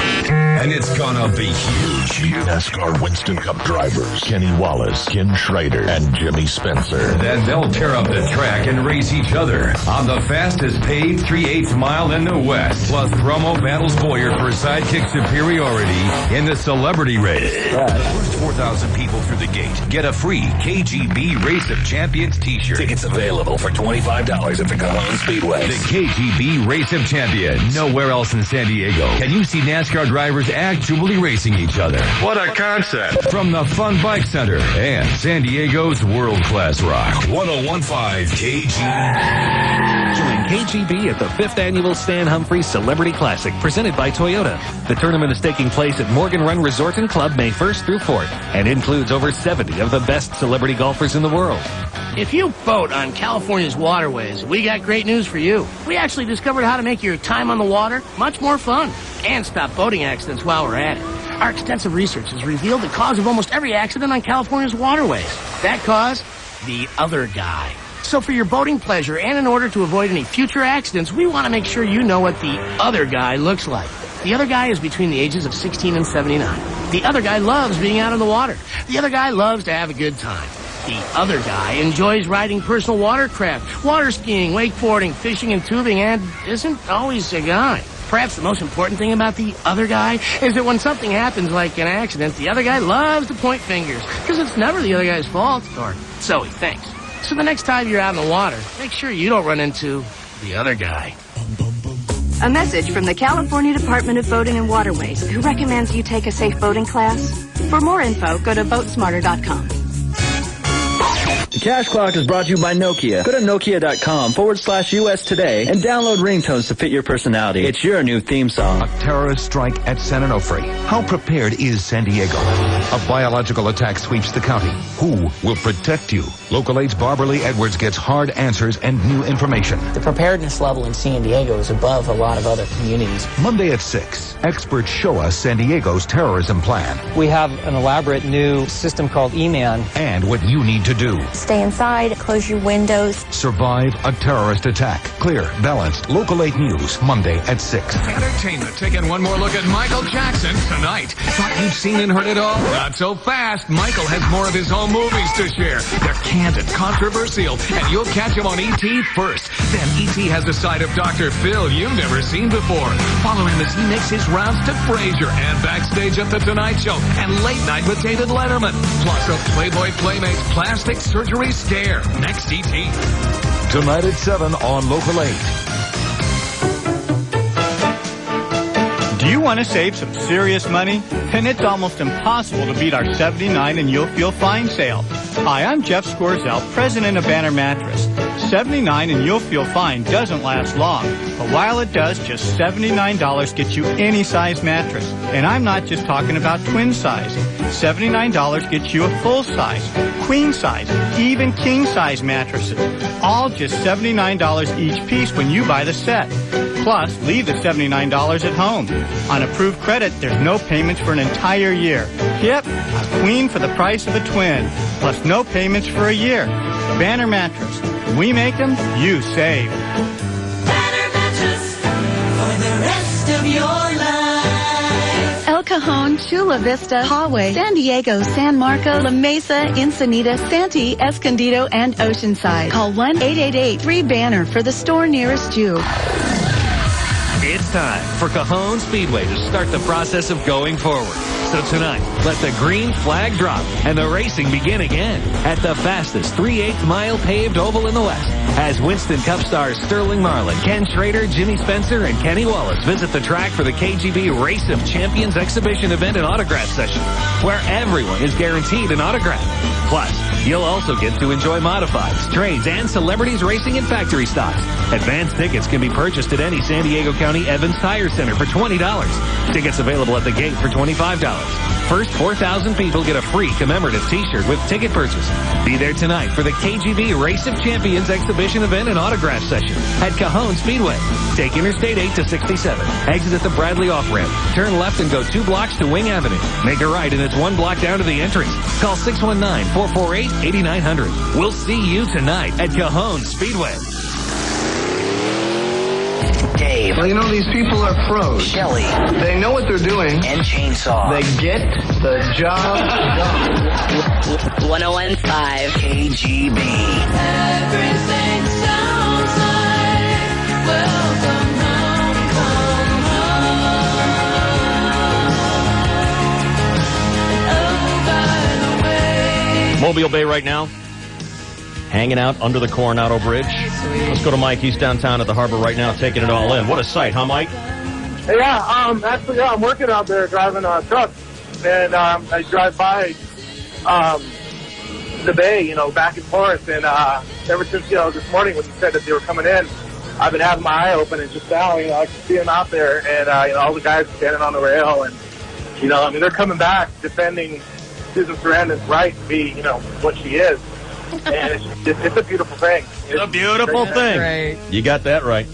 And it's gonna be huge. NASCAR Winston Cup drivers Kenny Wallace, Ken Schrader, and Jimmy Spencer. Then they'll tear up the track and race each other on the fastest paved 3/8 mile in the West. Plus, Promo battles Boyer for sidekick superiority in the celebrity race. The first 4,000 people through the gate get a free KGB Race of Champions t-shirt. Tickets available for $25 at the Cajon Speedway. The KGB Race of Champions. Nowhere else in San Diego can you see NASCAR drivers actually racing each other. What a concept. From the Fun Bike Center and San Diego's world-class rock. 101.5 KGB. KGB at the 5th Annual Stan Humphries Celebrity Classic, presented by Toyota. The tournament is taking place at Morgan Run Resort and Club May 1st through 4th and includes over 70 of the best celebrity golfers in the world. If you boat on California's waterways, we got great news for you. We actually discovered how to make your time on the water much more fun and stop boating accidents while we're at it. Our extensive research has revealed the cause of almost every accident on California's waterways. That cause? The other guy. So for your boating pleasure and in order to avoid any future accidents, we want to make sure you know what the other guy looks like. The other guy is between the ages of 16 and 79. The other guy loves being out on the water. The other guy loves to have a good time. The other guy enjoys riding personal watercraft, water skiing, wakeboarding, fishing, and tubing, and isn't always a guy. Perhaps the most important thing about the other guy is that when something happens like an accident, the other guy loves to point fingers, because it's never the other guy's fault, or so he thinks. So the next time you're out in the water, make sure you don't run into the other guy. A message from the California Department of Boating and Waterways, who recommends you take a safe boating class. For more info, go to boatsmarter.com. The Cash Clock is brought to you by Nokia. Go to nokia.com/US today and download ringtones to fit your personality. It's your new theme song. A terrorist strike at San Onofre. How prepared is San Diego? A biological attack sweeps the county. Who will protect you? Local 8's Barbara Lee Edwards gets hard answers and new information. The preparedness level in San Diego is above a lot of other communities. Monday at 6, experts show us San Diego's terrorism plan. We have an elaborate new system called E-Man. And what you need to do. Stay inside, close your windows. Survive a terrorist attack. Clear, balanced. Local 8 News, Monday at 6. Entertainment. Taking one more look at Michael Jackson tonight. Thought you'd seen and heard it all? Not so fast. Michael has more of his home movies to share. They're candid, controversial, and you'll catch him on E.T. first. Then E.T. has a side of Dr. Phil you've never seen before. Follow him as he makes his rounds to Frasier and backstage at The Tonight Show and Late Night with David Letterman. Plus a Playboy Playmates plastic surgery stare. Next E.T. Tonight at 7 on Local 8. Do you want to save some serious money? Then it's almost impossible to beat our 79 and You'll Feel Fine sale. Hi, I'm Jeff Squirzel, president of Banner Mattress. 79 and You'll Feel Fine doesn't last long, but while it does, just $79 gets you any size mattress. And I'm not just talking about twin size. $79 gets you a full size, queen size, even king size mattresses. All just $79 each piece when you buy the set. Plus, leave the $79 at home. On approved credit, there's no payments for an entire year. Yep, a queen for the price of a twin. Plus no payments for a year. Banner Mattress. When we make them, you save. Banner Mattress for the rest of your life. El Cajon, Chula Vista, Poway, San Diego, San Marcos, La Mesa, Ensenada, Santee, Escondido, and Oceanside. Call 1-888-3-BANNER for the store nearest you. It's time for Cajon Speedway to start the process of going forward. So tonight, let the green flag drop and the racing begin again at the fastest 3/8 mile paved oval in the West as Winston Cup stars Sterling Marlin, Ken Schrader, Jimmy Spencer, and Kenny Wallace visit the track for the KGB Race of Champions exhibition event and autograph session, where everyone is guaranteed an autograph. Plus, you'll also get to enjoy modifieds, trades, and celebrities racing in factory stocks. Advance tickets can be purchased at any San Diego County Evans Tire Center for $20. Tickets available at the gate for $25. First 4,000 people get a free commemorative T-shirt with ticket purchase. Be there tonight for the KGB Race of Champions exhibition event and autograph session at Cajon Speedway. Take Interstate 8 to 67. Exit at the Bradley off-ramp. Turn left and go 2 blocks to Wing Avenue. Make a right and it's 1 block down to the entrance. Call 619-448-8900. We'll see you tonight at Cajon Speedway. Dave. Well, you know, these people are pros. Shelly. They know what they're doing. And Chainsaw. They get the job done. 101.5 KGB. Everything sounds like welcome home, come home. Oh, by the way. Mobile Bay right now, hanging out under the Coronado Bridge. Let's go to Mike. He's downtown at the harbor right now, taking it all in. What a sight, huh, Mike? Yeah, actually, yeah, I'm working out there driving a truck, and I drive by the bay, you know, back and forth, and ever since, you know, this morning when you said that they were coming in, I've been having my eye open, and just now, I can see them out there, and all the guys standing on the rail, and they're coming back defending Susan Sarandon's right to be, what she is, and it's a beautiful thing. It's a beautiful thing. Right. You got that right.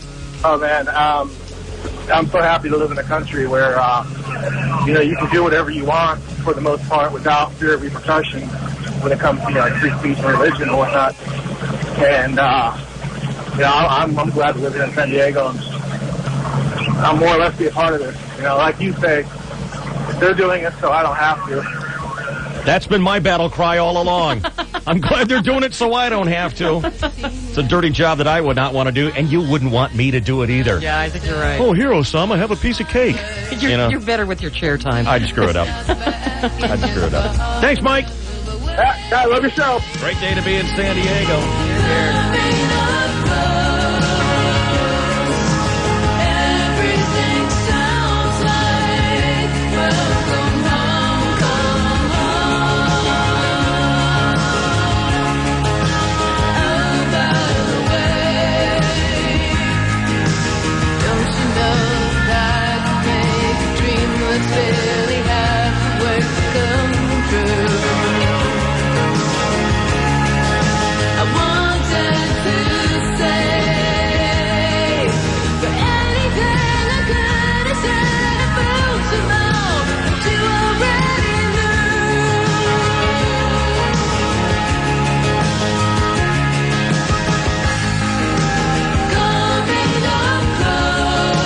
Oh man, I'm so happy to live in a country where you can do whatever you want for the most part without fear of repercussion when it comes to free speech and religion and whatnot. And I'm glad to live here in San Diego, and I'm more or less be a part of this. Like you say, they're doing it so I don't have to. That's been my battle cry all along. I'm glad they're doing it so I don't have to. It's a dirty job that I would not want to do, and you wouldn't want me to do it either. Yeah, I think you're right. Oh, here, Osama, have a piece of cake. You're better with your chair time. I'd screw it up. Thanks, Mike. I love your show. Great day to be in San Diego. Everything sounds like welcome home, come home. By the way, don't you know that make a dream that's barely halfway come true? I wanted to say, but anything I could have said about you now, but you already knew. Coming up close,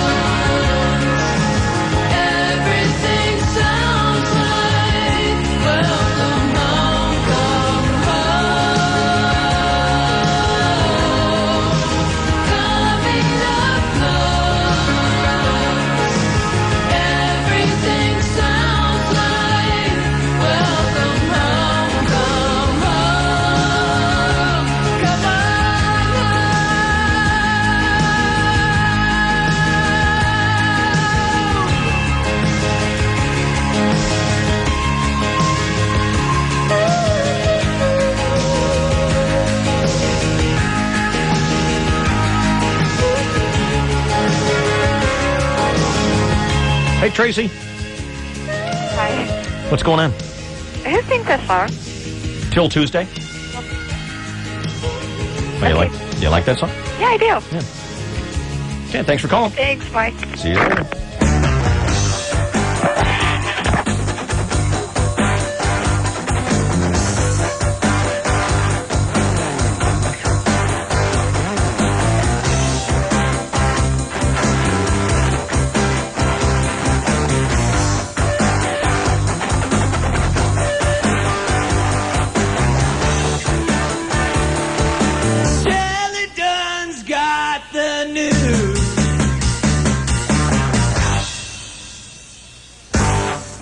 everything sounds like welcome home, come coming up close. Everything sounds like welcome home, come Hey, Tracy. Hi. What's going on? Who sings this song? Till Tuesday? Oh, you like that song? Yeah, I do. Yeah. Okay, thanks for calling. Thanks, bye. See you later. Shelly Dunn's got the news.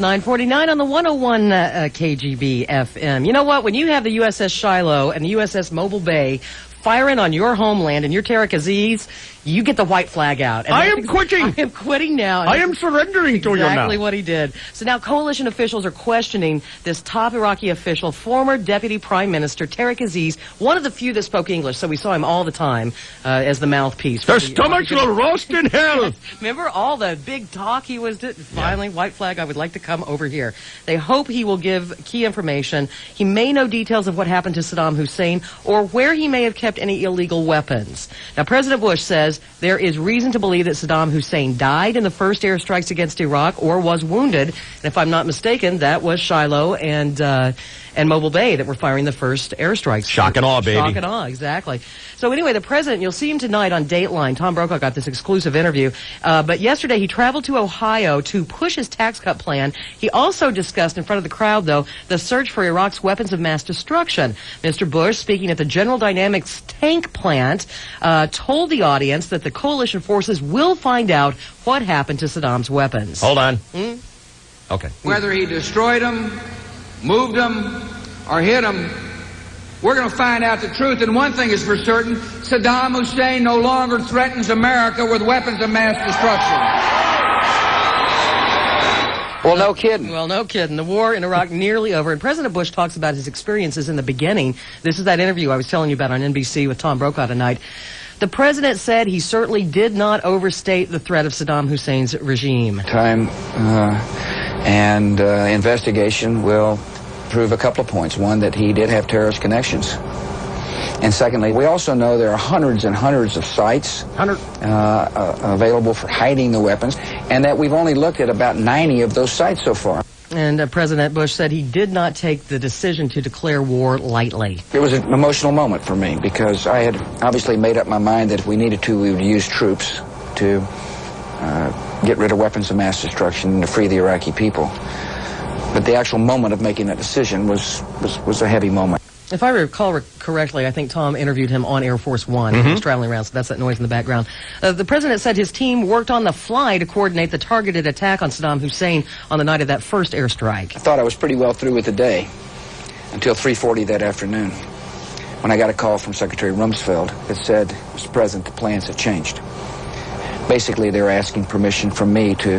949 on the 101 KGB FM. You know what? When you have the USS Shiloh and the USS Mobile Bay firing on your homeland and your Tariq Aziz, you get the white flag out. And I that's am quitting. I am quitting now. I am surrendering to you now. Exactly what he did. So now coalition officials are questioning this top Iraqi official, former Deputy Prime Minister Tariq Aziz, one of the few that spoke English, so we saw him all the time as the mouthpiece. Their stomachs will roast in hell. Remember all the big talk he was doing? Finally, white flag, I would like to come over here. They hope he will give key information. He may know details of what happened to Saddam Hussein or where he may have kept any illegal weapons. Now, President Bush says there is reason to believe that Saddam Hussein died in the first airstrikes against Iraq or was wounded. And if I'm not mistaken, that was Shiloh and Mobile Bay that were firing the first airstrikes. Shock and awe, baby. Shock and awe, exactly. So anyway, the president, you'll see him tonight on Dateline. Tom Brokaw got this exclusive interview. But yesterday he traveled to Ohio to push his tax cut plan. He also discussed in front of the crowd, though, the search for Iraq's weapons of mass destruction. Mr. Bush, speaking at the General Dynamics tank plant, told the audience that the coalition forces will find out what happened to Saddam's weapons. Hold on. Okay. Whether he destroyed them, moved them, or hid them, we're going to find out the truth. And one thing is for certain, Saddam Hussein no longer threatens America with weapons of mass destruction. Well, no kidding. Well, no kidding. The war in Iraq nearly over. And President Bush talks about his experiences in the beginning. This is that interview I was telling you about on NBC with Tom Brokaw tonight. The president said he certainly did not overstate the threat of Saddam Hussein's regime. Time and investigation will prove a couple of points. One, that he did have terrorist connections. And secondly, we also know there are hundreds and hundreds of sites available for hiding the weapons, and that we've only looked at about 90 of those sites so far. And President Bush said he did not take the decision to declare war lightly. It was an emotional moment for me because I had obviously made up my mind that if we needed to, we would use troops to get rid of weapons of mass destruction and to free the Iraqi people. But the actual moment of making that decision was a heavy moment. If I recall correctly, I think Tom interviewed him on Air Force One. He was traveling around, so that's that noise in the background. The president said his team worked on the fly to coordinate the targeted attack on Saddam Hussein on the night of that first airstrike. I thought I was pretty well through with the day until 3:40 that afternoon, when I got a call from Secretary Rumsfeld that said, Mr. President, the plans have changed. Basically, they were asking permission from me to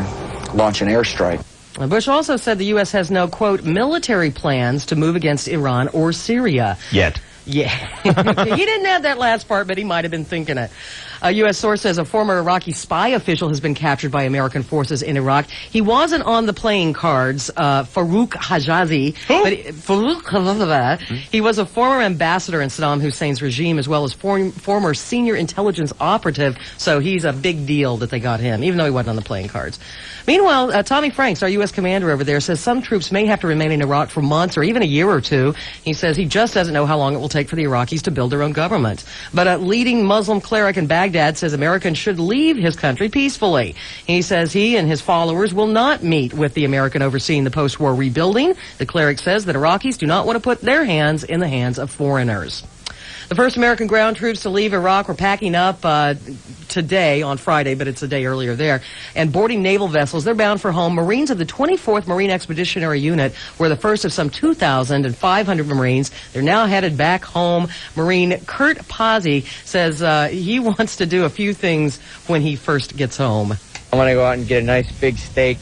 launch an airstrike. Bush also said the U.S. has no, quote, military plans to move against Iran or Syria. Yet. Yeah. He didn't add that last part, but he might have been thinking it. A U.S. source says a former Iraqi spy official has been captured by American forces in Iraq. He wasn't on the playing cards, Farouk Hajazi. But he was a former ambassador in Saddam Hussein's regime, as well as former senior intelligence operative, so he's a big deal that they got him, even though he wasn't on the playing cards. Meanwhile, Tommy Franks, our U.S. commander over there, says some troops may have to remain in Iraq for months or even a year or two. He says he just doesn't know how long it will take for the Iraqis to build their own government. But a leading Muslim cleric in Baghdad says Americans should leave his country peacefully. He says he and his followers will not meet with the American overseeing the post-war rebuilding. The cleric says that Iraqis do not want to put their hands in the hands of foreigners. The first American ground troops to leave Iraq were packing up today, on Friday, but it's a day earlier there, and boarding naval vessels. They're bound for home. Marines of the 24th Marine Expeditionary Unit were the first of some 2,500 Marines. They're now headed back home. Marine Kurt Pazzi says he wants to do a few things when he first gets home. I want to go out and get a nice big steak,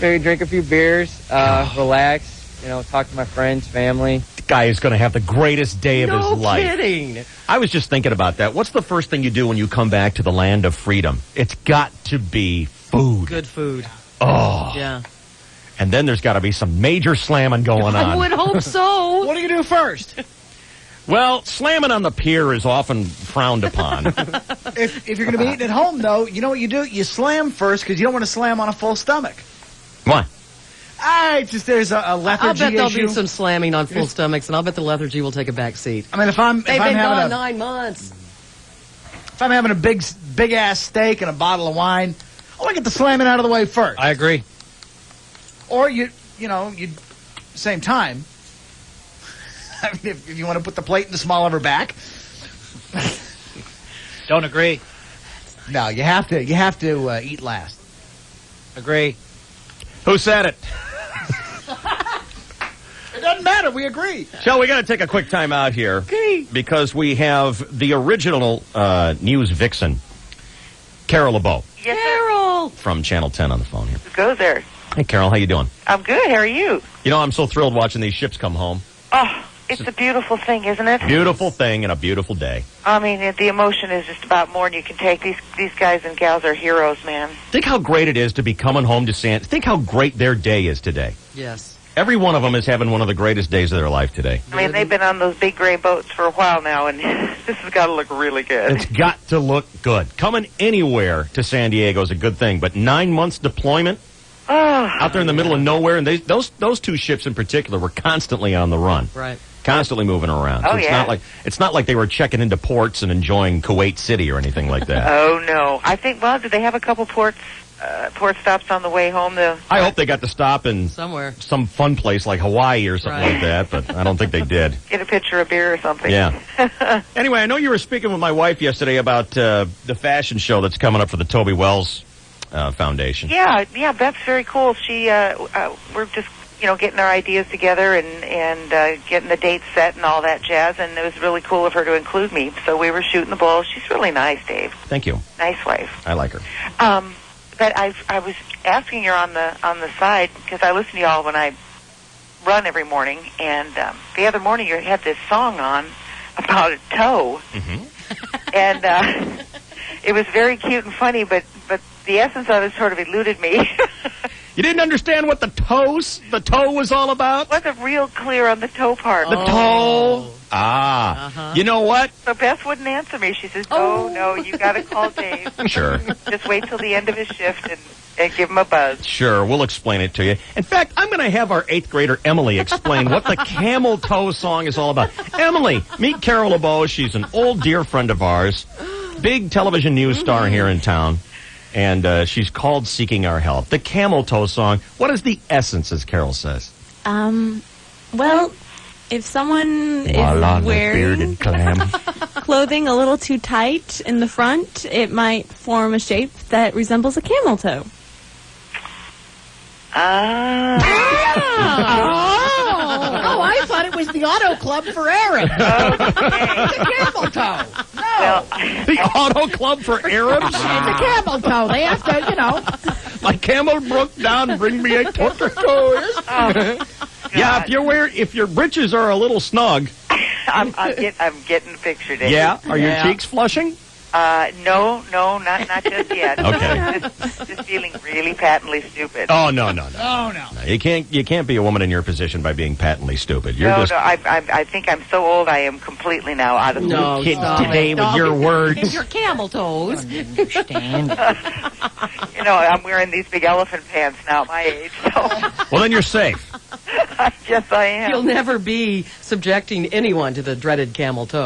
maybe drink a few beers, relax, talk to my friends, family. Guy is going to have the greatest day of his life. No kidding. I was just thinking about that. What's the first thing you do when you come back to the land of freedom? It's got to be food. Good food. Oh. Yeah. And then there's got to be some major slamming going on. I would hope so. What do you do first? Well, slamming on the pier is often frowned upon. If you're going to be eating at home, though, you know what you do? You slam first because you don't want to slam on a full stomach. Why? There's a lethargy I'll bet there'll issue. be some slamming on full stomachs, and I'll bet the lethargy will take a back seat. I mean, if I'm They've been gone 9 months. If I'm having a big ass steak and a bottle of wine, I want to get the slamming out of the way first. I agree. Or you same time. I mean, if you want to put the plate in the small of her back. Don't agree. No, you have to eat last. Agree. Who said it? It doesn't matter. We agree. So we got to take a quick time out here. Okay. Because we have the original news vixen, Carol LeBeau. Yes, Carol! From Channel 10 on the phone here. Go there. Hey, Carol, how you doing? I'm good. How are you? You know, I'm so thrilled watching these ships come home. Oh, it's a beautiful thing, isn't it? Beautiful thing and a beautiful day. I mean, the emotion is just about more than you can take. These guys and gals are heroes, man. Think how great it is to be coming home to think how great their day is today. Yes. Every one of them is having one of the greatest days of their life today. I mean, they've been on those big gray boats for a while now, and this has got to look really good. It's got to look good. Coming anywhere to San Diego is a good thing, but 9 months deployment out there in the middle of nowhere, and those two ships in particular were constantly on the run. Right. Constantly moving around. Oh, So yeah. It's not like they were checking into ports and enjoying Kuwait City or anything like that. Oh, no. I think, well, did they have a couple port stops on the way home? I hope they got to stop in somewhere, some fun place like Hawaii or something like that, but I don't think they did. Get a pitcher of beer or something. Yeah. Anyway, I know you were speaking with my wife yesterday about the fashion show that's coming up for the Toby Wells Foundation. Yeah, Beth's very cool. She, we're just, getting our ideas together and getting the dates set and all that jazz, and it was really cool of her to include me. So we were shooting the bull. She's really nice, Dave. Thank you. Nice wife. I like her. But I was asking her on the side, because I listen to y'all when I run every morning, and the other morning you had this song on about a toe. Mm-hmm. And it was very cute and funny, but the essence of it sort of eluded me. You didn't understand what the toe was all about? Wasn't real clear on the toe part. The toe? Ah. You know what? So Beth wouldn't answer me. She says, no, you got to call Dave. Sure. Just wait till the end of his shift and give him a buzz. Sure, we'll explain it to you. In fact, I'm going to have our 8th grader, Emily, explain what the Camel Toe song is all about. Emily, meet Carol LeBeau. She's an old dear friend of ours, big television news star here in town. And she's called Seeking Our Help. The Camel Toe song, what is the essence, as Carol says? Well, if someone Voila, is the wearing bearded clam. clothing a little too tight in the front, it might form a shape that resembles a camel toe. Oh, I thought it was the auto club for Arabs. The camel toe. No. Well, the auto club for Arabs? It's a camel toe. They have to, you know. My camel broke down, bring me a toe. Yeah, if your britches are a little snug. I'm getting the picture, Dave. Yeah? Are your cheeks flushing? No, not just yet. Okay. Just feeling really patently stupid. Oh, no. Oh, no. You can't be a woman in your position by being patently stupid. You're No, just... I think I'm so old I am completely now out of No, kids stop today it. with your words. And your camel toes. Understand. You know, I'm wearing these big elephant pants now at my age, so Well, then you're safe. I guess I am. You'll never be subjecting anyone to the dreaded camel toe.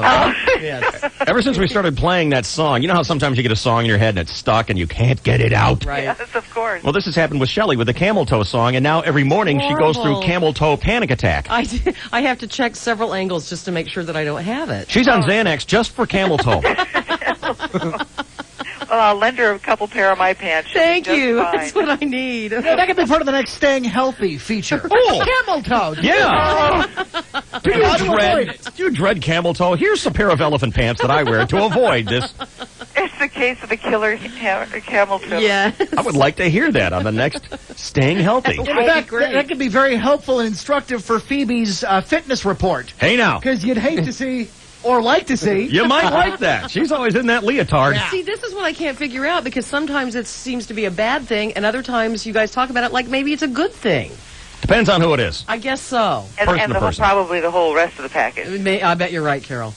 Yes. Ever since we started playing that song, you know how sometimes you get a song in your head and it's stuck and you can't get it out? Right. Yes, of course. Well, this has happened with Shelley with the Camel Toe song, and now every morning she goes through Horrible. Camel Toe panic attack. I have to check several angles just to make sure that I don't have it. She's on Xanax just for Camel Toe. Well, I'll lend her a couple pair of my pants. She'll be Thank just you. fine. That's what I need. Yeah, that could be part of the next Staying Healthy feature. Oh. Camel toe. Yeah. Do How to avoid it. you dread Camel Toe? Here's a pair of elephant pants that I wear to avoid this. It's the case of the killer camel toe. Yeah. I would like to hear that on the next Staying Healthy. In fact, that could be very helpful and instructive for Phoebe's fitness report. Hey, now. Because you'd hate to see, or like to see. You might like that. She's always in that leotard. See, this is what I can't figure out because sometimes it seems to be a bad thing, and other times you guys talk about it like maybe it's a good thing. Depends on who it is. I guess so. And probably the whole rest of the package. I bet you're right, Carol.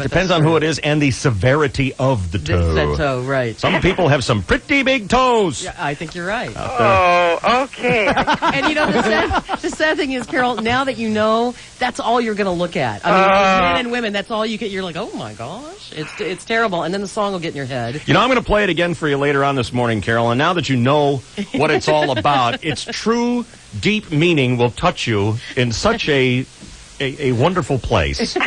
Depends on who it is and the severity of the toe. The toe, right. Some people have some pretty big toes. Yeah, I think you're right. Oh, okay. And you know, the sad thing is, Carol, now that you know, that's all you're going to look at. I mean, men and women, that's all you get. You're like, oh my gosh, it's terrible. And then the song will get in your head. You know, I'm going to play it again for you later on this morning, Carol. And now that you know what it's all about, its true, deep meaning will touch you in such a wonderful place.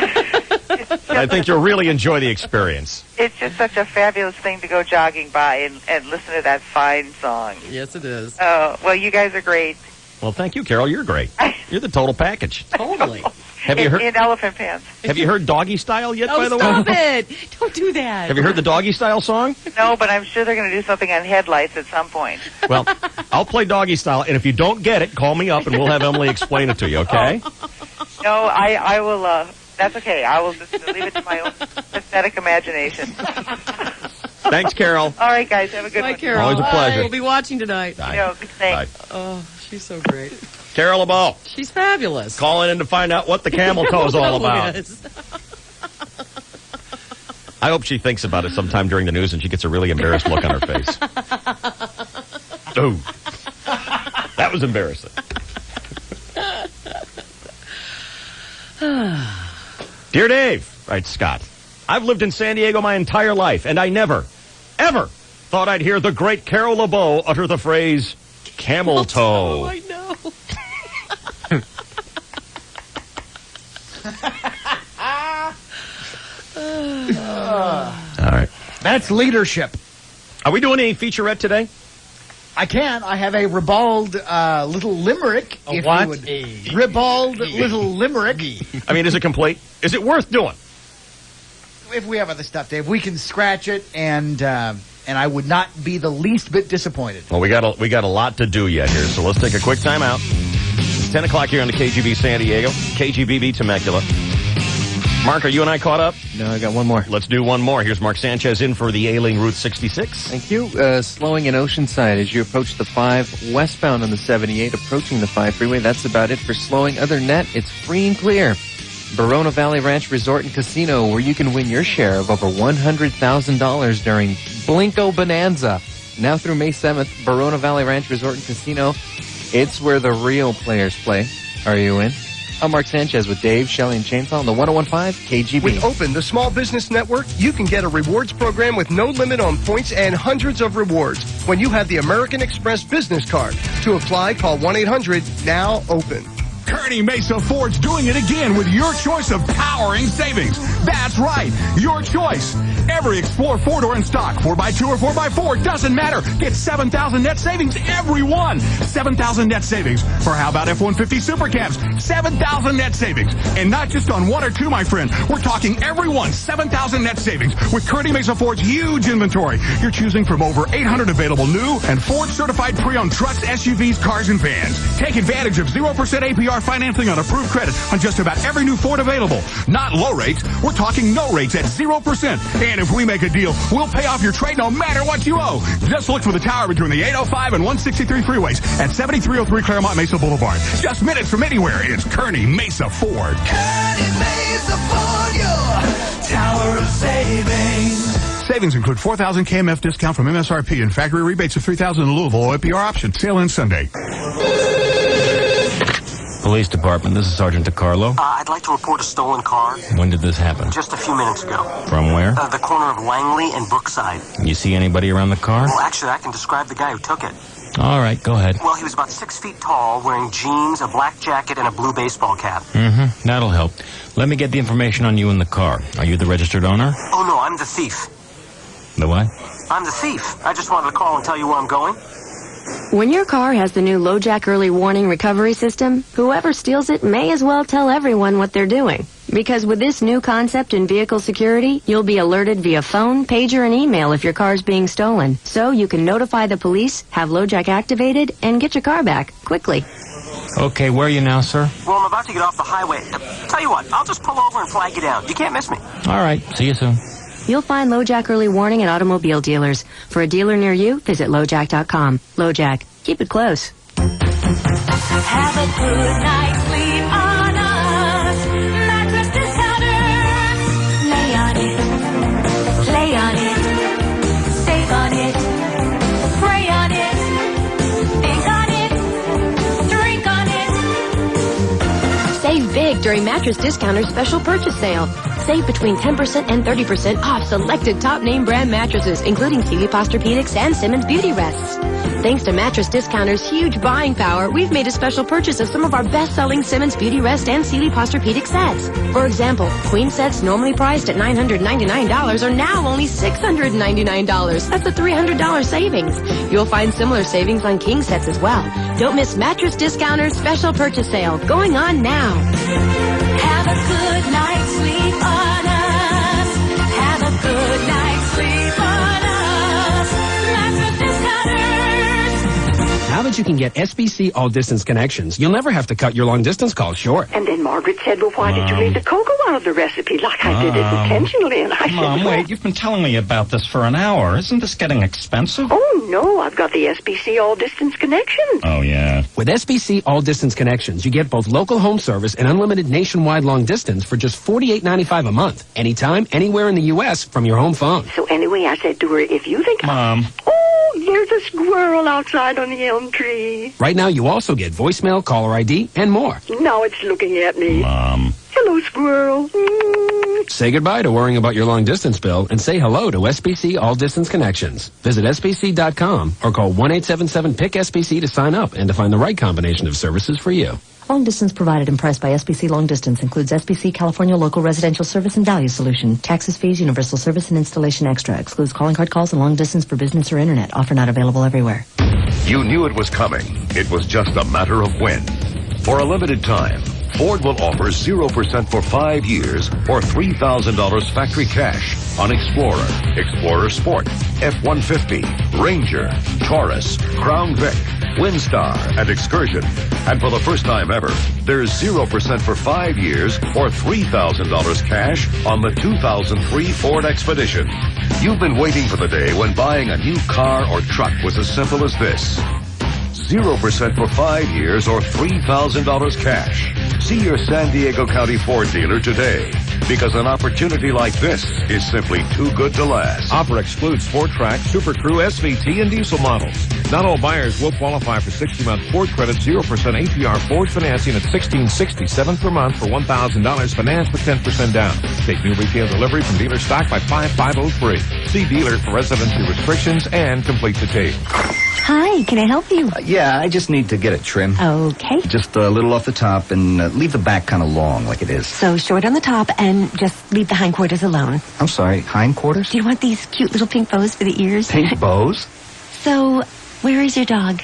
I think you'll really enjoy the experience. It's just such a fabulous thing to go jogging by and listen to that fine song. Yes, it is. Oh, well, you guys are great. Well, thank you, Carol. You're great. You're the total package. Totally. Have you heard in elephant pants? Have you heard Doggy Style yet? Oh, by the stop way, it! Don't do that. Have you heard the Doggy Style song? No, but I'm sure they're going to do something on headlights at some point. Well, I'll play Doggy Style, and if you don't get it, call me up, and we'll have Emily explain it to you. Okay? No, I will. That's okay. I will just leave it to my own pathetic imagination. Thanks, Carol. All right, guys. Have a good Bye, one. Carol. Always a pleasure. We'll be watching tonight. Bye. No, thanks. Bye. Oh, she's so great. Carol LeBeau. She's fabulous. Calling in to find out what the camel toe is all about. I hope she thinks about it sometime during the news and she gets a really embarrassed look on her face. Ooh. That was embarrassing. Dear Dave, writes Scott, I've lived in San Diego my entire life, and I never, ever thought I'd hear the great Carol LeBeau utter the phrase, camel toe. I know. All right. That's leadership. Are we doing a featurette today? I can. I have a ribald little limerick. A if what? You would. Ribald little limerick. I mean, is it complete? Is it worth doing? If we have other stuff, Dave, we can scratch it, and I would not be the least bit disappointed. Well, we got a lot to do yet here, so let's take a quick time out. 10 o'clock here on the KGB San Diego, KGBB Temecula. Mark, are you and I caught up? No, I got one more. Let's do one more. Here's Mark Sanchez in for the ailing Route 66. Thank you. Slowing in Oceanside as you approach the 5 westbound on the 78, approaching the 5 freeway. That's about it for slowing. Other than that, it's free and clear. Barona Valley Ranch Resort and Casino, where you can win your share of over $100,000 during Blinko Bonanza. Now through May 7th, Barona Valley Ranch Resort and Casino. It's where the real players play. Are you in? I'm Mark Sanchez with Dave, Shelley, and Chainsaw on the 101.5 KGB. With Open, the small business network, you can get a rewards program with no limit on points and hundreds of rewards when you have the American Express business card. To apply, call 1-800-NOW-OPEN. Kearney Mesa Ford's doing it again with your choice of towering savings. That's right, your choice. Every Explorer 4-door in stock, 4x2 or 4x4, doesn't matter. Get 7,000 net savings every one. 7,000 net savings for how about F-150 Super Cabs? 7,000 net savings. And not just on one or two, my friend. We're talking every one. 7,000 net savings with Kearney Mesa Ford's huge inventory. You're choosing from over 800 available new and Ford certified pre-owned trucks, SUVs, cars, and vans. Take advantage of 0% APR financing on approved credit on just about every new Ford available. Not low rates. We're talking no rates at 0%. And if we make a deal, we'll pay off your trade no matter what you owe. Just look for the tower between the 805 and 163 freeways at 7303 Claremont Mesa Boulevard. Just minutes from anywhere. It's Kearney Mesa Ford. Kearney Mesa Ford, your tower of savings. Savings include 4,000 KMF discount from MSRP and factory rebates of 3,000 in Louisville. APR option. Sale ends Sunday. Police Department, this is Sergeant DiCarlo. I'd like to report a stolen car. When did this happen? Just a few minutes ago. From where? The corner of Langley and Brookside. You see anybody around the car? Well, actually, I can describe the guy who took it. All right, go ahead. Well, he was about 6 feet tall, wearing jeans, a black jacket, and a blue baseball cap. Mm-hmm, that'll help. Let me get the information on you in the car. Are you the registered owner? Oh, no, I'm the thief. The what? I'm the thief. I just wanted to call and tell you where I'm going. When your car has the new LoJack Early Warning Recovery System, whoever steals it may as well tell everyone what they're doing. Because with this new concept in vehicle security, you'll be alerted via phone, pager, and email if your car's being stolen. So you can notify the police, have LoJack activated, and get your car back quickly. Okay, where are you now, sir? Well, I'm about to get off the highway. Tell you what, I'll just pull over and flag you down. You can't miss me. All right, see you soon. You'll find LoJack Early Warning at automobile dealers. For a dealer near you, visit LoJack.com. LoJack. Keep it close. Have a good night's sleep on us. Mattress Discounters. Lay on it. Play on it. Save on it. Pray on it. Think on it. Drink on it. Save big during Mattress Discounters special purchase sale. Save between 10% and 30% off selected top name brand mattresses, including Sealy Posturepedics and Simmons Beauty Rests. Thanks to Mattress Discounters' huge buying power, we've made a special purchase of some of our best-selling Simmons Beauty Rest and Sealy Posturepedic sets. For example, queen sets normally priced at $999 are now only $699. That's a $300 savings. You'll find similar savings on king sets as well. Don't miss Mattress Discounters' special purchase sale going on now. Have a good night's sleep on us. Have a good night's sleep on us. Mattress Discounters. Now that you can get SBC all-distance connections, you'll never have to cut your long-distance calls short. And then Margaret said, well, why did you leave the cocoa out of the recipe like I did it intentionally? And I said, Mom, well, wait, you've been telling me about this for an hour. Isn't this getting expensive? oh, no, I've got the SBC all-distance connections. Oh, yeah. With SBC all-distance connections, you get both local home service and unlimited nationwide long-distance for just $48.95 a month. Anytime, anywhere in the U.S. from your home phone. So anyway, I said to her, if you think... Mom. Oh, there's a squirrel outside on the elm tree. Right now, you also get voicemail, caller ID, and more. Now it's looking at me. Mom. Hello, squirrel. Say goodbye to worrying about your long-distance bill and say hello to SBC All-Distance Connections. Visit SBC.com or call 1-877-PIC-SBC to sign up and to find the right combination of services for you. Long distance provided and priced by SBC Long Distance includes SBC California Local Residential Service and Value Solution. Taxes, fees, universal service, and installation extra. Excludes calling card calls and long distance for business or internet. Offer not available everywhere. You knew it was coming. It was just a matter of when. For a limited time, Ford will offer 0% for 5 years or $3,000 factory cash on Explorer, Explorer Sport, F-150, Ranger, Taurus, Crown Vic, WinStar, and Excursion. And for the first time ever, there's 0% for 5 years or $3,000 cash on the 2003 Ford Expedition. You've been waiting for the day when buying a new car or truck was as simple as this. 0% for 5 years or $3,000 cash. See your San Diego County Ford dealer today, because an opportunity like this is simply too good to last. Offer excludes Ford Track, Super Crew, SVT, and diesel models. Not all buyers will qualify for 60-month Ford credit, 0% APR Ford financing at $1,667 per month for $1,000 financed with 10% down. Take new retail delivery from dealer stock by 5503. See dealer for residency restrictions and complete details. Hi, can I help you? Yeah, I just need to get a trim. Okay. Just a little off the top and leave the back kind of long like it is. So short on the top and just leave the hindquarters alone. I'm sorry, hindquarters? Do you want these cute little pink bows for the ears? Pink bows? So, where is your dog?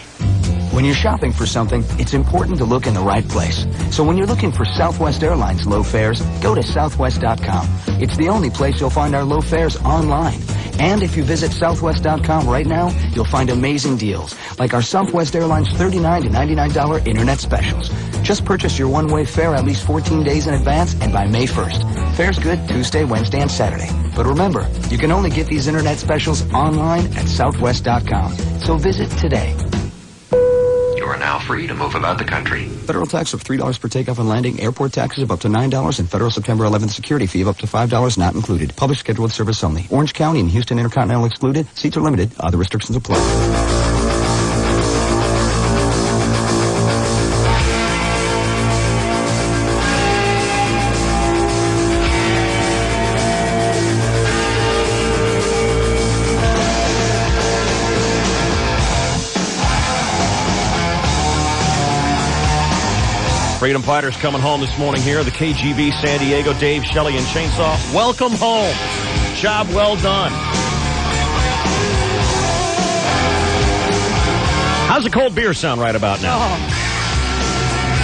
When you're shopping for something, it's important to look in the right place. So when you're looking for Southwest Airlines low fares, go to southwest.com. It's the only place you'll find our low fares online. And if you visit southwest.com right now, you'll find amazing deals, like our Southwest Airlines $39 to $99 internet specials. Just purchase your one-way fare at least 14 days in advance and by May 1st. Fare's good Tuesday, Wednesday, and Saturday. But remember, you can only get these internet specials online at southwest.com. So visit today. You are now free to move about the country. Federal tax of $3 per takeoff and landing, airport taxes of up to $9, and federal September 11th security fee of up to $5 not included. Public scheduled service only. Orange County and Houston Intercontinental excluded. Seats are limited. Other restrictions apply. Freedom Fighters coming home this morning here. The KGB San Diego, Dave, Shelley, and Chainsaw. Welcome home. Job well done. How's a cold beer sound right about now? Oh.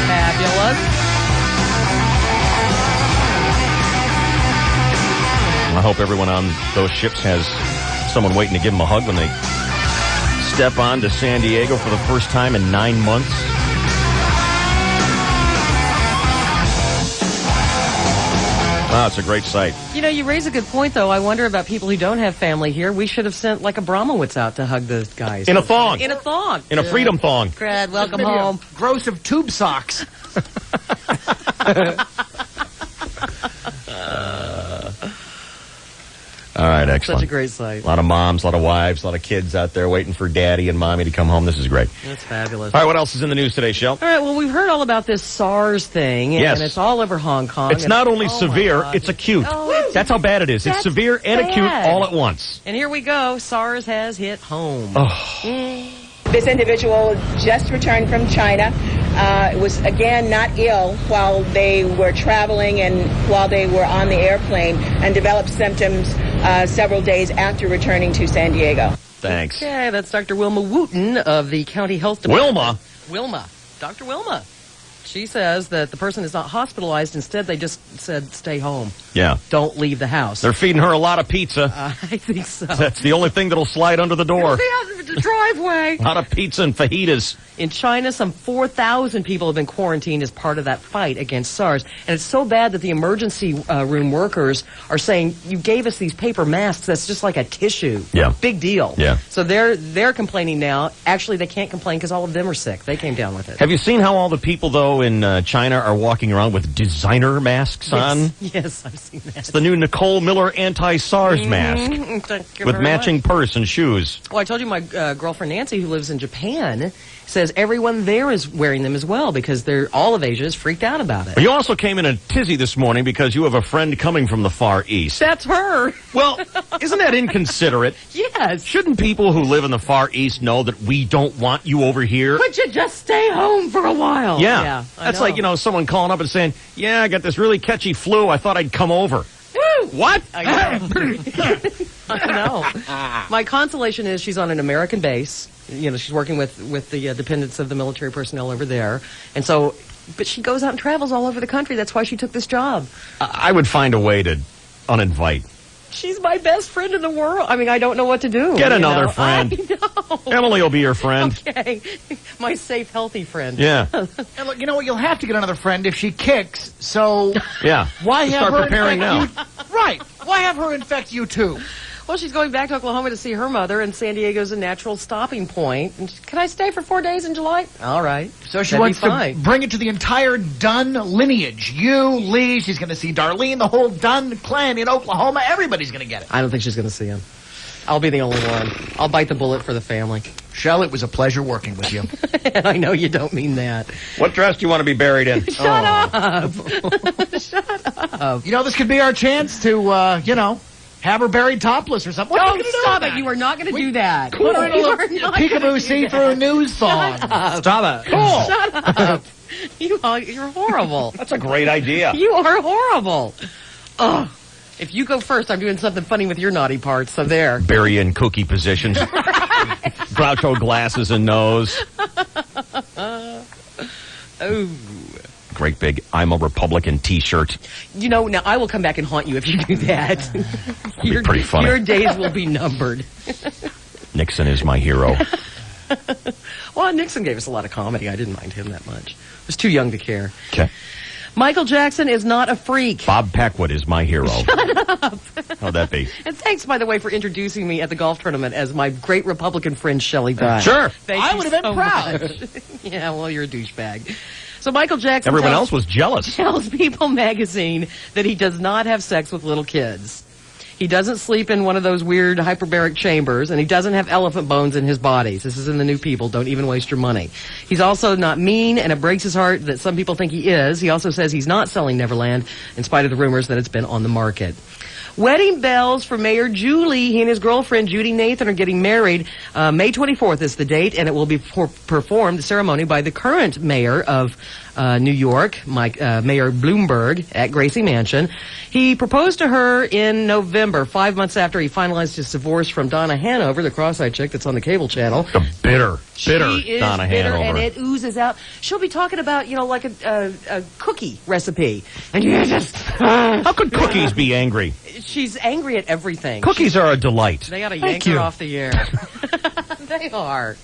Fabulous. I hope everyone on those ships has someone waiting to give them a hug when they step on to San Diego for the first time in 9 months. Oh, it's a great sight. You know, you raise a good point, though. I wonder about people who don't have family here. We should have sent, like, a Bromowitz out to hug the guys. In a thong. In a thong. In a freedom thong. Brad, welcome home. Gross of tube socks. All right, excellent. Such a great sight. A lot of moms, a lot of wives, a lot of kids out there waiting for daddy and mommy to come home. This is great. That's fabulous. All right, what else is in the news today, Shell? All right, well, we've heard all about this SARS thing, and Yes. it's all over Hong Kong. It's not only severe, it's acute. That's how bad it is. It's severe and acute bad. all at once. And here we go. SARS has hit home. This individual just returned from China. Was again not ill while they were traveling and while they were on the airplane, and developed symptoms several days after returning to San Diego. Thanks. Okay, that's Dr. Wilma Wooten of the County Health Department. Wilma? Dr. Wilma. She says that the person is not hospitalized. Instead, they just said, stay home. Yeah. Don't leave the house. They're feeding her a lot of pizza. I think so. That's the only thing that'll slide under the door. The driveway. A lot of pizza and fajitas. In China, some 4,000 people have been quarantined as part of that fight against SARS. And it's so bad that the emergency room workers are saying, you gave us these paper masks. That's just like a tissue. Yeah. Big deal. Yeah. So they're complaining now. Actually, they can't complain because all of them are sick. They came down with it. Have you seen how all the people, though, in China are walking around with designer masks on? Yes, I've seen that. It's the new Nicole Miller anti-SARS mask Thank you with very matching much. purse and shoes. Well, I told you my girlfriend Nancy, who lives in Japan, says everyone there is wearing them as well because all of Asia is freaked out about it. You also came in a tizzy this morning because you have a friend coming from the Far East. That's her. Well, isn't that inconsiderate? Yes. Shouldn't people who live in the Far East know that we don't want you over here? Could you just stay home for a while? Yeah. I That's like, someone calling up and saying, yeah, I got this really catchy flu. I thought I'd come over. Woo! What? I know. My consolation is she's on an American base. She's working with the dependents of the military personnel over there. And so, but she goes out and travels all over the country. That's why she took this job. I would find a way to uninvite She's my best friend in the world. I mean, I don't know what to do. Get you another know? friend. I know. Emily will be your friend. Okay. My safe, healthy friend. Yeah. And look, you know what? You'll have to get another friend if she kicks. So Yeah. why have Start her preparing now. infect you? Right. Why have her infect you too? Well, she's going back to Oklahoma to see her mother, and San Diego's a natural stopping point. And can I stay for 4 days in July? All right. So she That'd wants be to fine. bring it to the entire Dunn lineage. You, Lee, she's going to see Darlene, the whole Dunn clan in Oklahoma. Everybody's going to get it. I don't think she's going to see him. I'll be the only one. I'll bite the bullet for the family. Shell, it was a pleasure working with you. And I know you don't mean that. What dress do you want to be buried in? Shut up. Shut up. You know, this could be our chance to, have her buried topless or something. What are Don't you gonna do stop with it. that? You are not going to do that. Put her in a You little are not peekaboo gonna do see-through that. news thong. Stop it. Cool. Shut up. You're horrible. That's a great idea. You are horrible. Ugh. If you go first, I'm doing something funny with your naughty parts, so there. Bury you in kooky positions. Groucho glasses and nose. Oh. Great big I'm a Republican T-shirt. You know, now I will come back and haunt you if you do that. Be pretty funny. Your days will be numbered. Nixon is my hero. Well, Nixon gave us a lot of comedy. I didn't mind him that much. I was too young to care. Okay. Michael Jackson is not a freak. Bob Packwood is my hero. Shut up. How'd that be? And thanks, by the way, for introducing me at the golf tournament as my great Republican friend, Shelley Budd. Sure. Thank I you would have been so proud. much. Yeah, well, you're a douchebag. So Michael Jackson Everyone tells- else was jealous. tells People magazine that he does not have sex with little kids. He doesn't sleep in one of those weird hyperbaric chambers, and he doesn't have elephant bones in his body. This is in the New People. Don't even waste your money. He's also not mean, and it breaks his heart that some people think he is. He also says he's not selling Neverland, in spite of the rumors that it's been on the market. Wedding bells for Mayor Julie. He and his girlfriend, Judy Nathan, are getting married. May 24th is the date, and it will be performed, the ceremony, by the current mayor of New York, Mayor Bloomberg, at Gracie Mansion. He proposed to her in November, 5 months after he finalized his divorce from Donna Hanover, the cross-eyed chick that's on the cable channel. The bitter She is Donna bitter, Hanover. and it oozes out. She'll be talking about, like a cookie recipe. And you just... How could cookies be angry? She's angry at everything. Cookies are a delight. They ought to Thank yank her you. off the air. They are.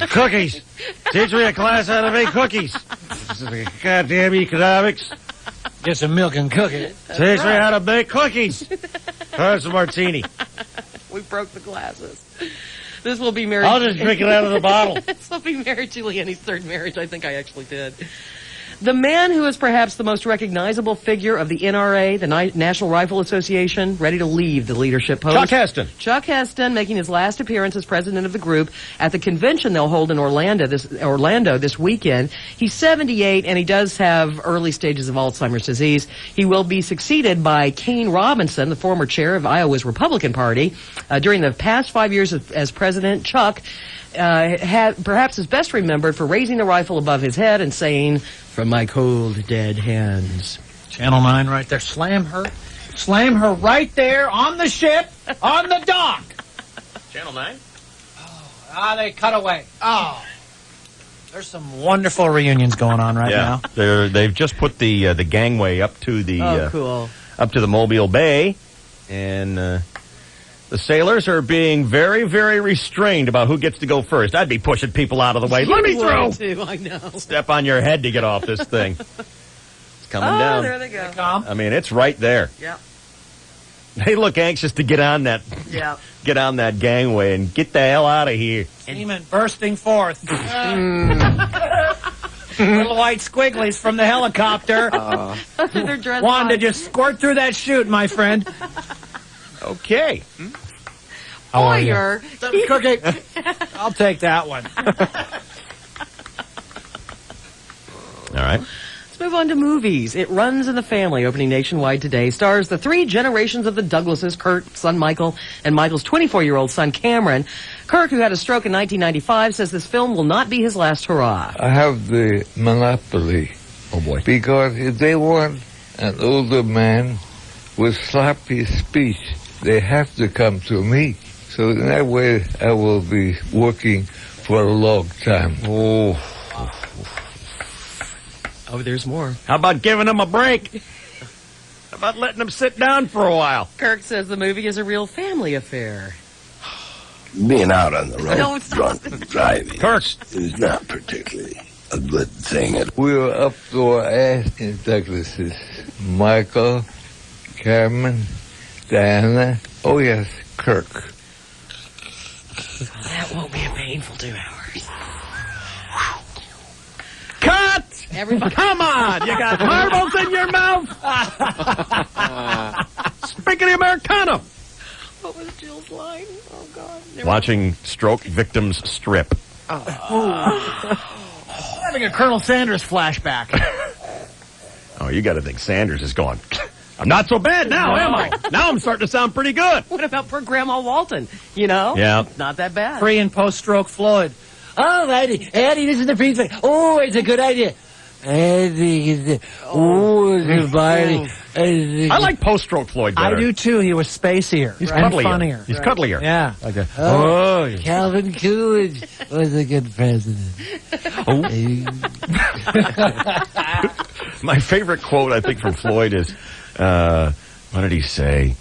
Cookies. Teach me a class how to make cookies. Goddamn economics. Get some milk and cook it. Teach me how to make cookies. Here's a martini. We broke the glasses. This will be Mary. I'll just drink it out of the bottle. This will be Mary Giuliani's third marriage. I think I actually did. The man who is perhaps the most recognizable figure of the NRA, the National Rifle Association, ready to leave the leadership post. Chuck Heston. Chuck Heston making his last appearance as president of the group at the convention they'll hold in Orlando this weekend. He's 78, and he does have early stages of Alzheimer's disease. He will be succeeded by Kane Robinson, the former chair of Iowa's Republican Party. During the past 5 years as president, Chuck perhaps is best remembered for raising the rifle above his head and saying, "From my cold, dead hands." Channel 9 right there. Slam her. Slam her right there on the ship, on the dock. Channel 9? They cut away. Oh. There's some wonderful reunions going on right now. They've just put the gangway up to the cool. up to the Mobile Bay, and the sailors are being very, very restrained about who gets to go first. I'd be pushing people out of the way. Let me through. Too, I know. Step on your head to get off this thing. It's coming down. There they go. I mean, it's right there. Yeah. They look anxious to get on that. Yeah. Get on that gangway and get the hell out of here. Semen bursting forth. Little white squigglies from the helicopter. They're dressed Wanda, like- just squirt through that chute, my friend. Okay. How are you? Boyer. Cookie. I'll take that one. All right. Let's move on to movies. It Runs in the Family, opening nationwide today, stars the three generations of the Douglases, Kurt, son Michael, and Michael's 24-year-old son Cameron. Kirk, who had a stroke in 1995, says this film will not be his last hurrah. I have the monopoly. Oh, boy. Because if they want an older man with sloppy speech, they have to come to me. So in that way, I will be working for a long time. Oh, there's more. how about giving him a break? about letting him sit down for a while? Kirk says the movie is a real family affair. Being out on the road No, it's drunk and driving is not particularly a good thing. We were up to our ass in Douglas's. Michael, Carmen, Diana, oh yes, Kirk. That won't be a painful 2 hours. Cut! Everybody, come on! You got marbles in your mouth? Speaking of Americano. What was Jill's line? Oh, God. Watching stroke victims strip. Having a Colonel Sanders flashback. Oh, you got to think Sanders is going, I'm not so bad now, am I? Now I'm starting to sound pretty good. What about poor Grandma Walton? You know? Yeah. Not that bad. Pre- and post-stroke Floyd. All righty. Eddie, this is the feedback. Oh, it's a good idea. Eddie, I like post-stroke Floyd better. I do too. He was spacier. He's and cuddlier. funnier. He's cuddlier. Yeah. Okay. Oh, Calvin Coolidge was a good president. My favorite quote, I think, from Floyd is, what did he say?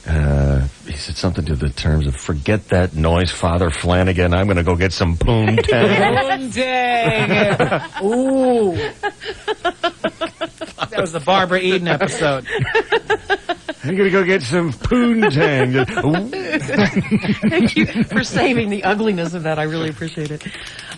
He said something to the terms of, forget that noise, Father Flanagan. I'm going to go get some poontang. Poontang. Ooh. That was the Barbara Eden episode. I'm going to go get some poontang. Thank you for saving the ugliness of that. I really appreciate it.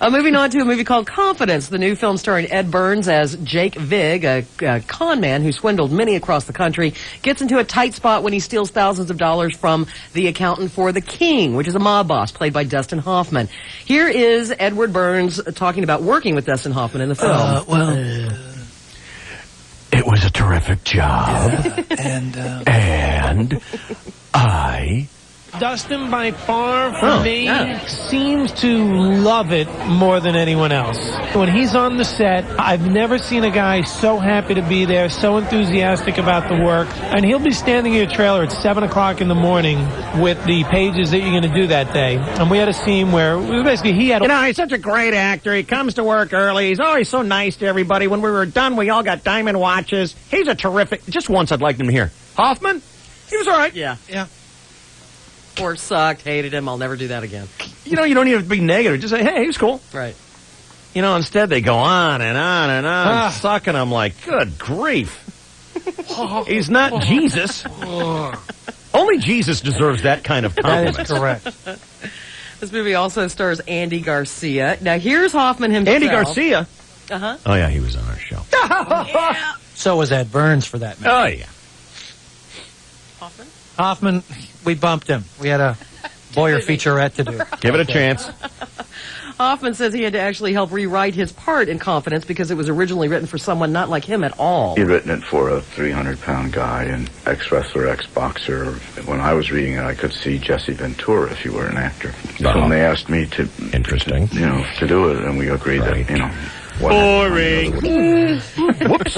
Moving on to a movie called Confidence, the new film starring Ed Burns as Jake Vig, a con man who swindled many across the country, gets into a tight spot when he steals thousands of dollars from the accountant for the King, which is a mob boss played by Dustin Hoffman. Here is Edward Burns talking about working with Dustin Hoffman in the film. It was a terrific job. And I... Dustin, by far, for me, seems to love it more than anyone else. When he's on the set, I've never seen a guy so happy to be there, so enthusiastic about the work. And he'll be standing in your trailer at 7 o'clock in the morning with the pages that you're going to do that day. And we had a scene where, basically, he had... You know, he's such a great actor. He comes to work early. He's always so nice to everybody. When we were done, we all got diamond watches. He's a terrific... Just once I'd like him here. Hoffman? He was all right. Yeah. Or sucked, hated him. I'll never do that again. You know, you don't even have to be negative. Just say, hey, he was cool. Right. You know, instead they go on and on and on, sucking. I'm like, good grief. He's not Jesus. Only Jesus deserves that kind of compliment. That is correct. This movie also stars Andy Garcia. Now, here's Hoffman himself. Andy Garcia? Uh-huh. Oh, yeah, he was on our show. Yeah. So was Ed Burns, for that matter. Oh, yeah. Hoffman, we bumped him. We had a Boyer featurette to do. Give it a chance. Hoffman says he had to actually help rewrite his part in Confidence because it was originally written for someone not like him at all. He'd written it for a 300-pound guy, an ex-wrestler, ex-boxer. When I was reading it, I could see Jesse Ventura if he were an actor. So when they asked me to... Interesting. You know, to do it, and we agreed that, you know... Boring. Whoops.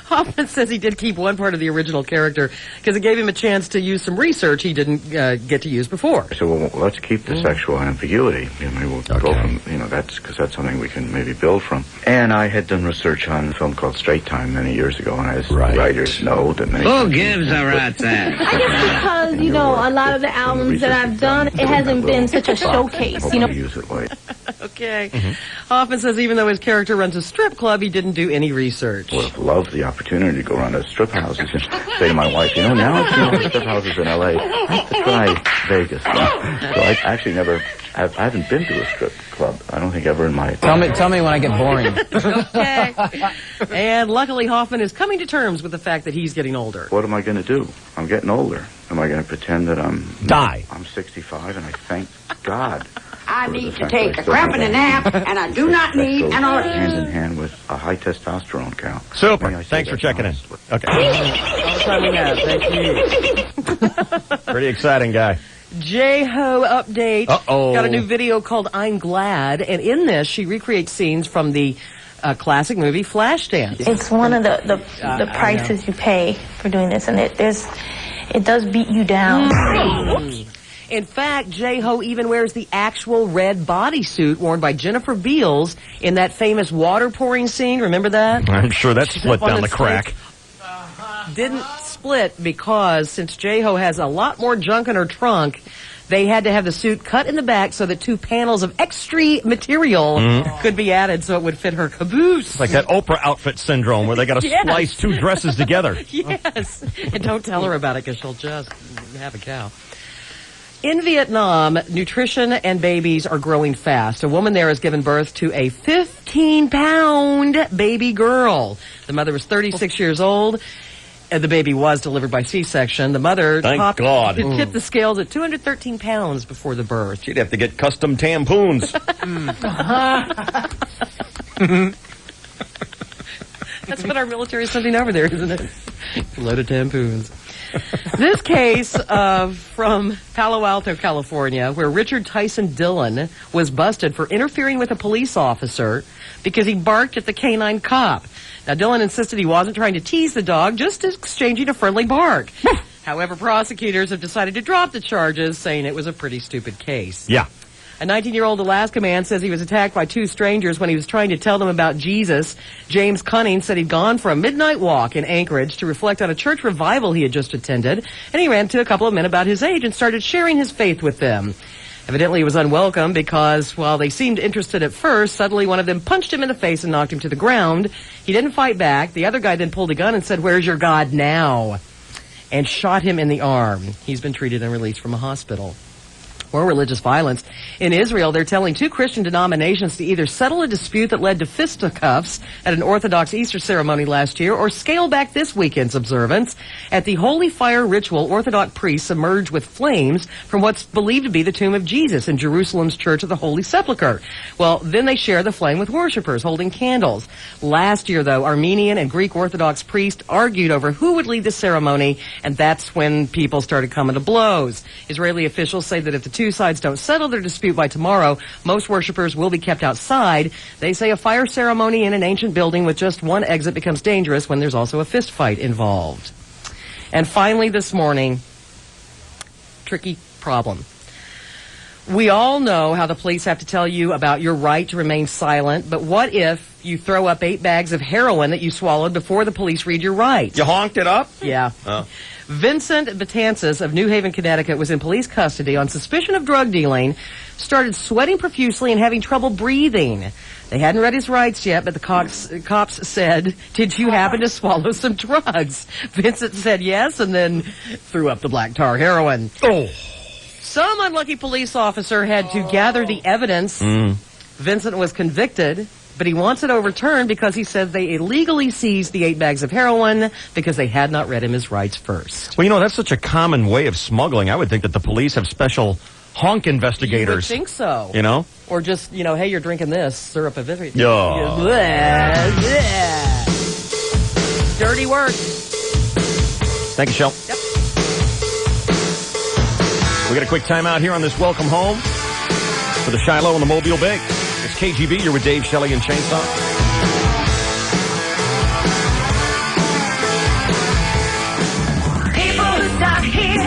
Hoffman says he did keep one part of the original character because it gave him a chance to use some research he didn't get to use before. I said, well, let's keep the sexual ambiguity. You know, maybe we'll go from, you know, that's because that's something we can maybe build from. And I had done research on a film called Straight Time many years ago, and as writers know that many... Who gives a rat's ass? I guess because, you know, a lot of the albums that I've done, it hasn't been such a showcase, you know. Use it like... Okay. Hoffman says even though his character runs a strip club, he didn't do any research. Would have loved the opportunity to go around to strip houses and say to my wife, you know, now I've seen all the strip houses in L.A. I have to try Vegas. You know? So I actually I haven't been to a strip club. I don't think ever in my... Tell me when I get boring. Okay. And luckily Hoffman is coming to terms with the fact that he's getting older. What am I going to do? I'm getting older. Am I going to pretend that I'm... Die. I'm 65 and I thank God. I need to take a crap and a nap, and I do not need an hand organ. in hand with a high testosterone count. Super. Thanks for checking in. Okay. All the time we have. Thank you. Pretty exciting guy. J-Ho update. Uh-oh. Got a new video called I'm Glad, and in this she recreates scenes from the classic movie Flashdance. It's one of the prices you pay for doing this, and it does beat you down. In fact, J-Ho even wears the actual red bodysuit worn by Jennifer Beals in that famous water pouring scene. Remember that? I'm sure that split down the crack. didn't split because since J-Ho has a lot more junk in her trunk, they had to have the suit cut in the back so that 2 panels of extra material could be added so it would fit her caboose. It's like that Oprah outfit syndrome where they got to Yes. splice 2 dresses together. Yes. And don't tell her about it because she'll just have a cow. In Vietnam, nutrition and babies are growing fast. A woman there has given birth to a 15-pound baby girl. The mother was 36 years old. The baby was delivered by C-section. The mother Thank God. tipped the scales at 213 pounds before the birth. She'd have to get custom tampons. That's what our military is sending over there, isn't it? A load of tampons. This case from Palo Alto, California, where Richard Tyson Dillon was busted for interfering with a police officer because he barked at the canine cop. Now, Dillon insisted he wasn't trying to tease the dog, just exchanging a friendly bark. However, prosecutors have decided to drop the charges, saying it was a pretty stupid case. Yeah. A 19-year-old Alaska man says he was attacked by 2 strangers when he was trying to tell them about Jesus. James Cunning said he'd gone for a midnight walk in Anchorage to reflect on a church revival he had just attended, and he ran to a couple of men about his age and started sharing his faith with them. Evidently, he was unwelcome because, while they seemed interested at first, suddenly one of them punched him in the face and knocked him to the ground. He didn't fight back. The other guy then pulled a gun and said, "Where's your God now?" and shot him in the arm. He's been treated and released from a hospital. More religious violence. In Israel, they're telling 2 Christian denominations to either settle a dispute that led to fisticuffs at an Orthodox Easter ceremony last year or scale back this weekend's observance. At the Holy Fire ritual, Orthodox priests emerged with flames from what's believed to be the tomb of Jesus in Jerusalem's Church of the Holy Sepulchre. Well, then they share the flame with worshipers holding candles. Last year, though, Armenian and Greek Orthodox priests argued over who would lead the ceremony, and that's when people started coming to blows. Israeli officials say that if the 2 sides don't settle their dispute by tomorrow, most worshipers will be kept outside. They say a fire ceremony in an ancient building with just one exit becomes dangerous when there's also a fist fight involved. And finally this morning, tricky problem. We all know how the police have to tell you about your right to remain silent, but what if you throw up 8 bags of heroin that you swallowed before the police read your rights? You honked it up? Yeah. Oh. Vincent Betances of New Haven, Connecticut was in police custody on suspicion of drug dealing, started sweating profusely and having trouble breathing. They hadn't read his rights yet, but the cops said, "Did you happen to swallow some drugs?" Vincent said yes and then threw up the black tar heroin. Oh. Some unlucky police officer had to gather the evidence. Vincent was convicted, but he wants it overturned because he says they illegally seized the 8 bags of heroin because they had not read him his rights first. Well, that's such a common way of smuggling. I would think that the police have special honk investigators. You would think so. Or just, hey, you're drinking this syrup of it. Dirty work. Thank you, Shel. Yep. We got a quick timeout here on this welcome home for the Shiloh and the Mobile Big. It's KGB. You're with Dave, Shelley, and Chainsaw. People who stop here,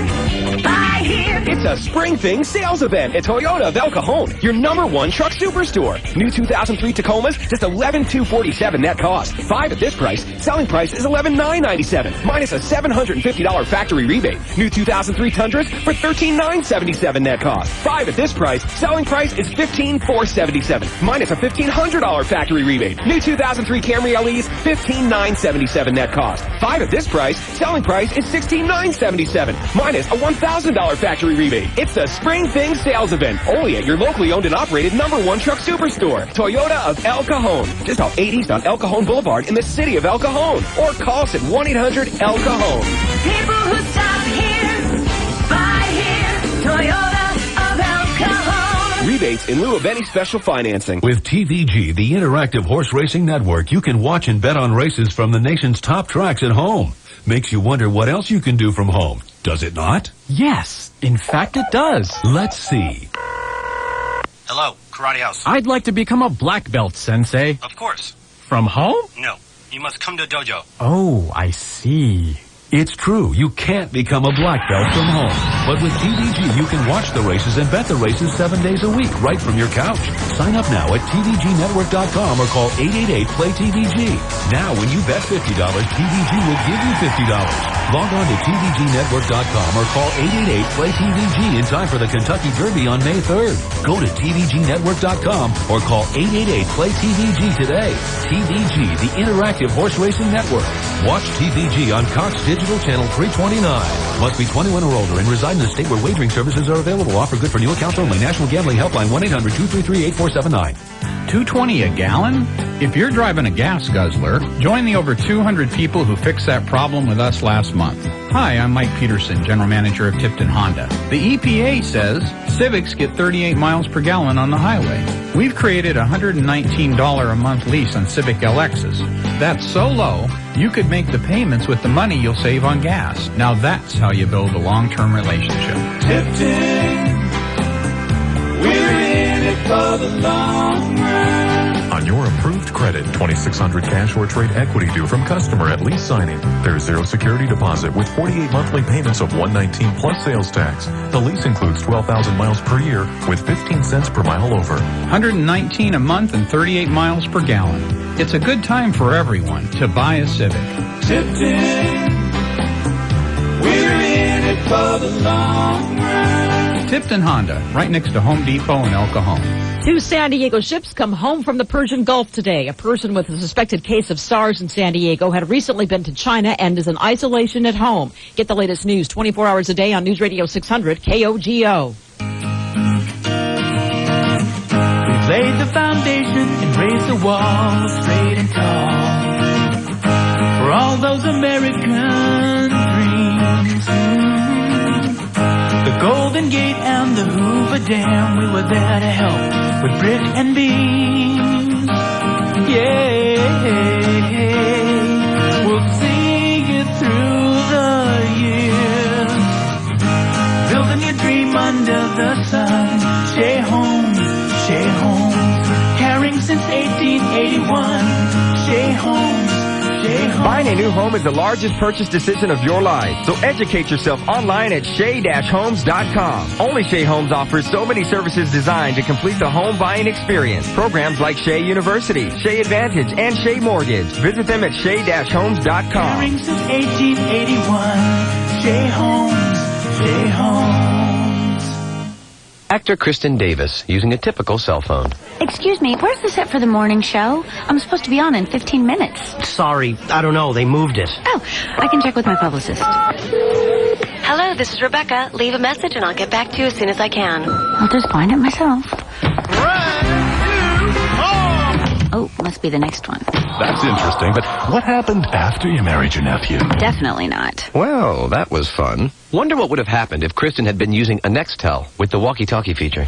buy here. It's a spring thing sales event at Toyota of El Cajon, your #1 truck superstore. New 2003 Tacomas, just $11,247 net cost. 5 at this price. Selling price is $11,997, minus a $750 factory rebate. New 2003 Tundras for $13,977 net cost. 5 at this price. Selling price is $15,477, minus a $1,500 factory rebate. New 2003 Camry LEs, $15,977 net cost. 5 at this price. Selling price is $16,977, minus a $1,000 factory rebate. It's the Spring Thing sales event, only at your locally owned and operated #1 truck superstore, Toyota of El Cajon. Just off 8 East on El Cajon Boulevard in the city of El Cajon. Or call us at 1-800-EL-CAJON. People who stop here, buy here. Toyota of El Cajon. Rebates in lieu of any special financing. With TVG, the interactive horse racing network, you can watch and bet on races from the nation's top tracks at home. Makes you wonder what else you can do from home. Does it not? Yes, in fact it does. Let's see. Hello, Karate House. I'd like to become a black belt, Sensei. Of course. From home? No, you must come to dojo. Oh, I see. It's true, you can't become a black belt from home. But with TVG, you can watch the races and bet the races 7 days a week right from your couch. Sign up now at TVGnetwork.com or call 888-PLAY-TVG. Now, when you bet $50, TVG will give you $50. Log on to TVGnetwork.com or call 888-PLAY-TVG in time for the Kentucky Derby on May 3rd. Go to TVGnetwork.com or call 888-PLAY-TVG today. TVG, the Interactive Horse Racing Network. Watch TVG on Cox Digital Channel 329. Must be 21 or older and reside in a state where wagering services are available. Offer good for new accounts only. National Gambling Helpline 1-800-233-8479. $2.20 a gallon? If you're driving a gas guzzler, join the over 200 people who fixed that problem with us last month. Hi, I'm Mike Peterson, General Manager of Tipton Honda. The EPA says Civics get 38 miles per gallon on the highway. We've created a $119 a month lease on Civic LXs. That's so low, you could make the payments with the money you'll save on gas. Now that's how you build a long-term relationship. Tipton, we're in it for the long run. On your approved credit, $2,600 cash or trade equity due from customer at lease signing. There's zero security deposit with 48 monthly payments of $119 plus sales tax. The lease includes 12,000 miles per year with 15 cents per mile over. $119 a month and 38 miles per gallon. It's a good time for everyone to buy a Civic. Tipton, we're in it for the long run. Tipton Honda, right next to Home Depot in El Cajon. 2 San Diego ships come home from the Persian Gulf today. A person with a suspected case of SARS in San Diego had recently been to China and is in isolation at home. Get the latest news 24 hours a day on News Radio 600 KOGO. We've laid the foundation and raised the wall straight and tall for all those American dreams. The Golden Gate and the Hoover Dam, we were there to help with brick and beams. Yeah, we'll see you through the years, building your dream under the sun. Shea Homes, caring since 1881. Shea Homes. Buying a new home is the largest purchase decision of your life. So educate yourself online at Shea-Homes.com. Only Shea Homes offers so many services designed to complete the home buying experience. Programs like Shea University, Shea Advantage, and Shea Mortgage. Visit them at Shea-Homes.com. Caring since 1881. Shea Homes. Actor Kristen Davis using a typical cell phone. Excuse me, where's the set for the morning show? I'm supposed to be on in 15 minutes. Sorry, I don't know. They moved it. Oh, I can check with my publicist. Hello, this is Rebecca. Leave a message and I'll get back to you as soon as I can. I'll just find it myself. Oh, must be the next one. That's interesting, but what happened after you married your nephew? Definitely not. Well, that was fun. Wonder what would have happened if Kristen had been using a Nextel with the walkie-talkie feature.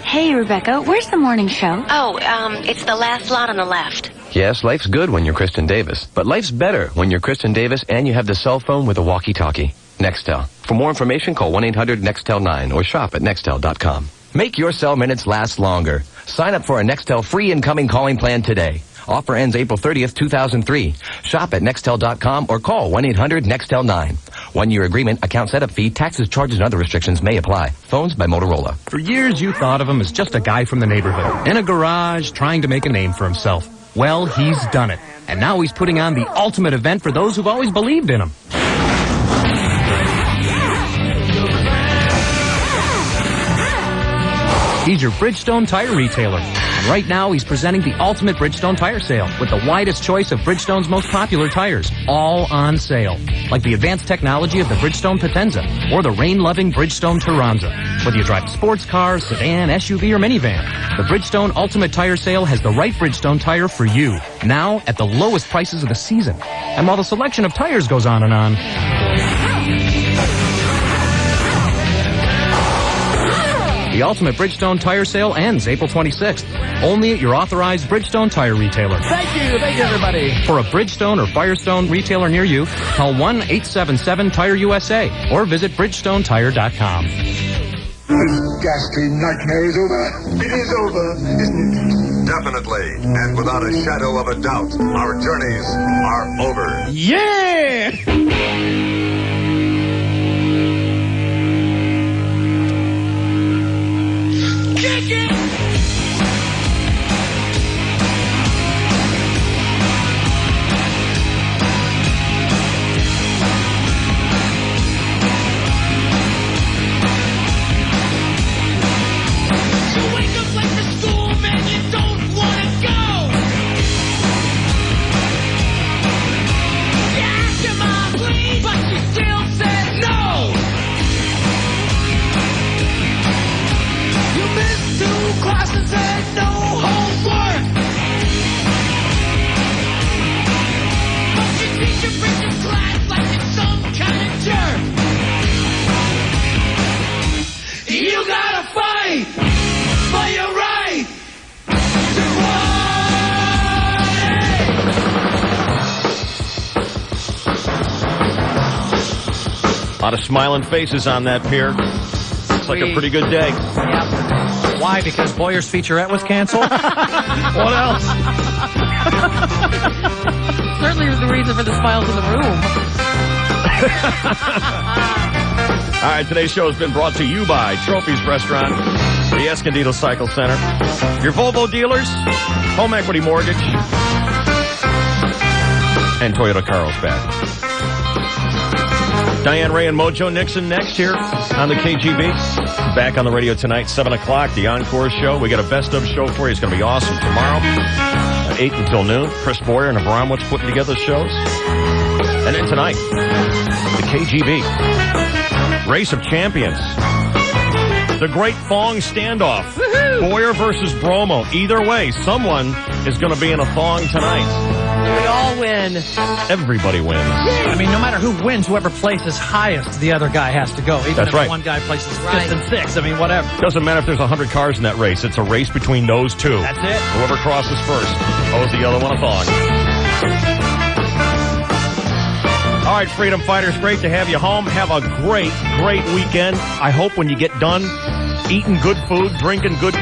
Hey, Rebecca, where's the morning show? Oh, it's the last lot on the left. Yes, life's good when you're Kristen Davis, but life's better when you're Kristen Davis and you have the cell phone with a walkie-talkie. Nextel. For more information, call 1-800-NEXTEL-9 or shop at Nextel.com. Make your cell minutes last longer. Sign up for a Nextel free incoming calling plan today. Offer ends April 30th, 2003. Shop at Nextel.com or call 1-800-NEXTEL-9. 1-year agreement, account setup fee, taxes, charges, and other restrictions may apply. Phones by Motorola. For years, you thought of him as just a guy from the neighborhood, in a garage, trying to make a name for himself. Well, he's done it. And now he's putting on the ultimate event for those who've always believed in him. He's your Bridgestone tire retailer. And right now, he's presenting the ultimate Bridgestone tire sale with the widest choice of Bridgestone's most popular tires, all on sale. Like the advanced technology of the Bridgestone Potenza or the rain-loving Bridgestone Turanza. Whether you drive a sports car, sedan, SUV, or minivan, the Bridgestone Ultimate Tire Sale has the right Bridgestone tire for you. Now, at the lowest prices of the season. And while the selection of tires goes on and on, the Ultimate Bridgestone Tire Sale ends April 26th. Only at your authorized Bridgestone tire retailer. Thank you, everybody. For a Bridgestone or Firestone retailer near you, call 1-877-TIRE-USA or visit BridgestoneTire.com. This ghastly nightmare is over. It is over, isn't it? Definitely, and without a shadow of a doubt, our journeys are over. Yeah! You gotta fight for your right A lot of smiling faces on that pier. Looks like a pretty good day. Yep. Why? Because Boyer's featurette was canceled? What else? Certainly was the reason for the smiles in the room. All right, today's show has been brought to you by Trophies Restaurant, the Escondido Cycle Center, your Volvo dealers, Home Equity Mortgage, and Toyota Carlsbad. Diane Ray and Mojo Nixon next here on the KGB. Back on the radio tonight, 7 o'clock, the Encore Show. We got a best of show for you. It's going to be awesome tomorrow at 8 until noon. Chris Boyer and Abramowitz putting together the shows. And then tonight, the KGB. Race of Champions. The Great Thong Standoff. Woo-hoo! Boyer versus Bromo. Either way, someone is going to be in a thong tonight. We all win. Everybody wins. I mean, no matter who wins, whoever places highest, the other guy has to go. Even That's if right. one guy places fifth and sixth. I mean, whatever. Doesn't matter if there's 100 cars in that race. It's a race between those two. That's it. Whoever crosses first owes the other one a thong. All right, Freedom Fighters, great to have you home. Have a great, great weekend. I hope when you get done eating good food, drinking good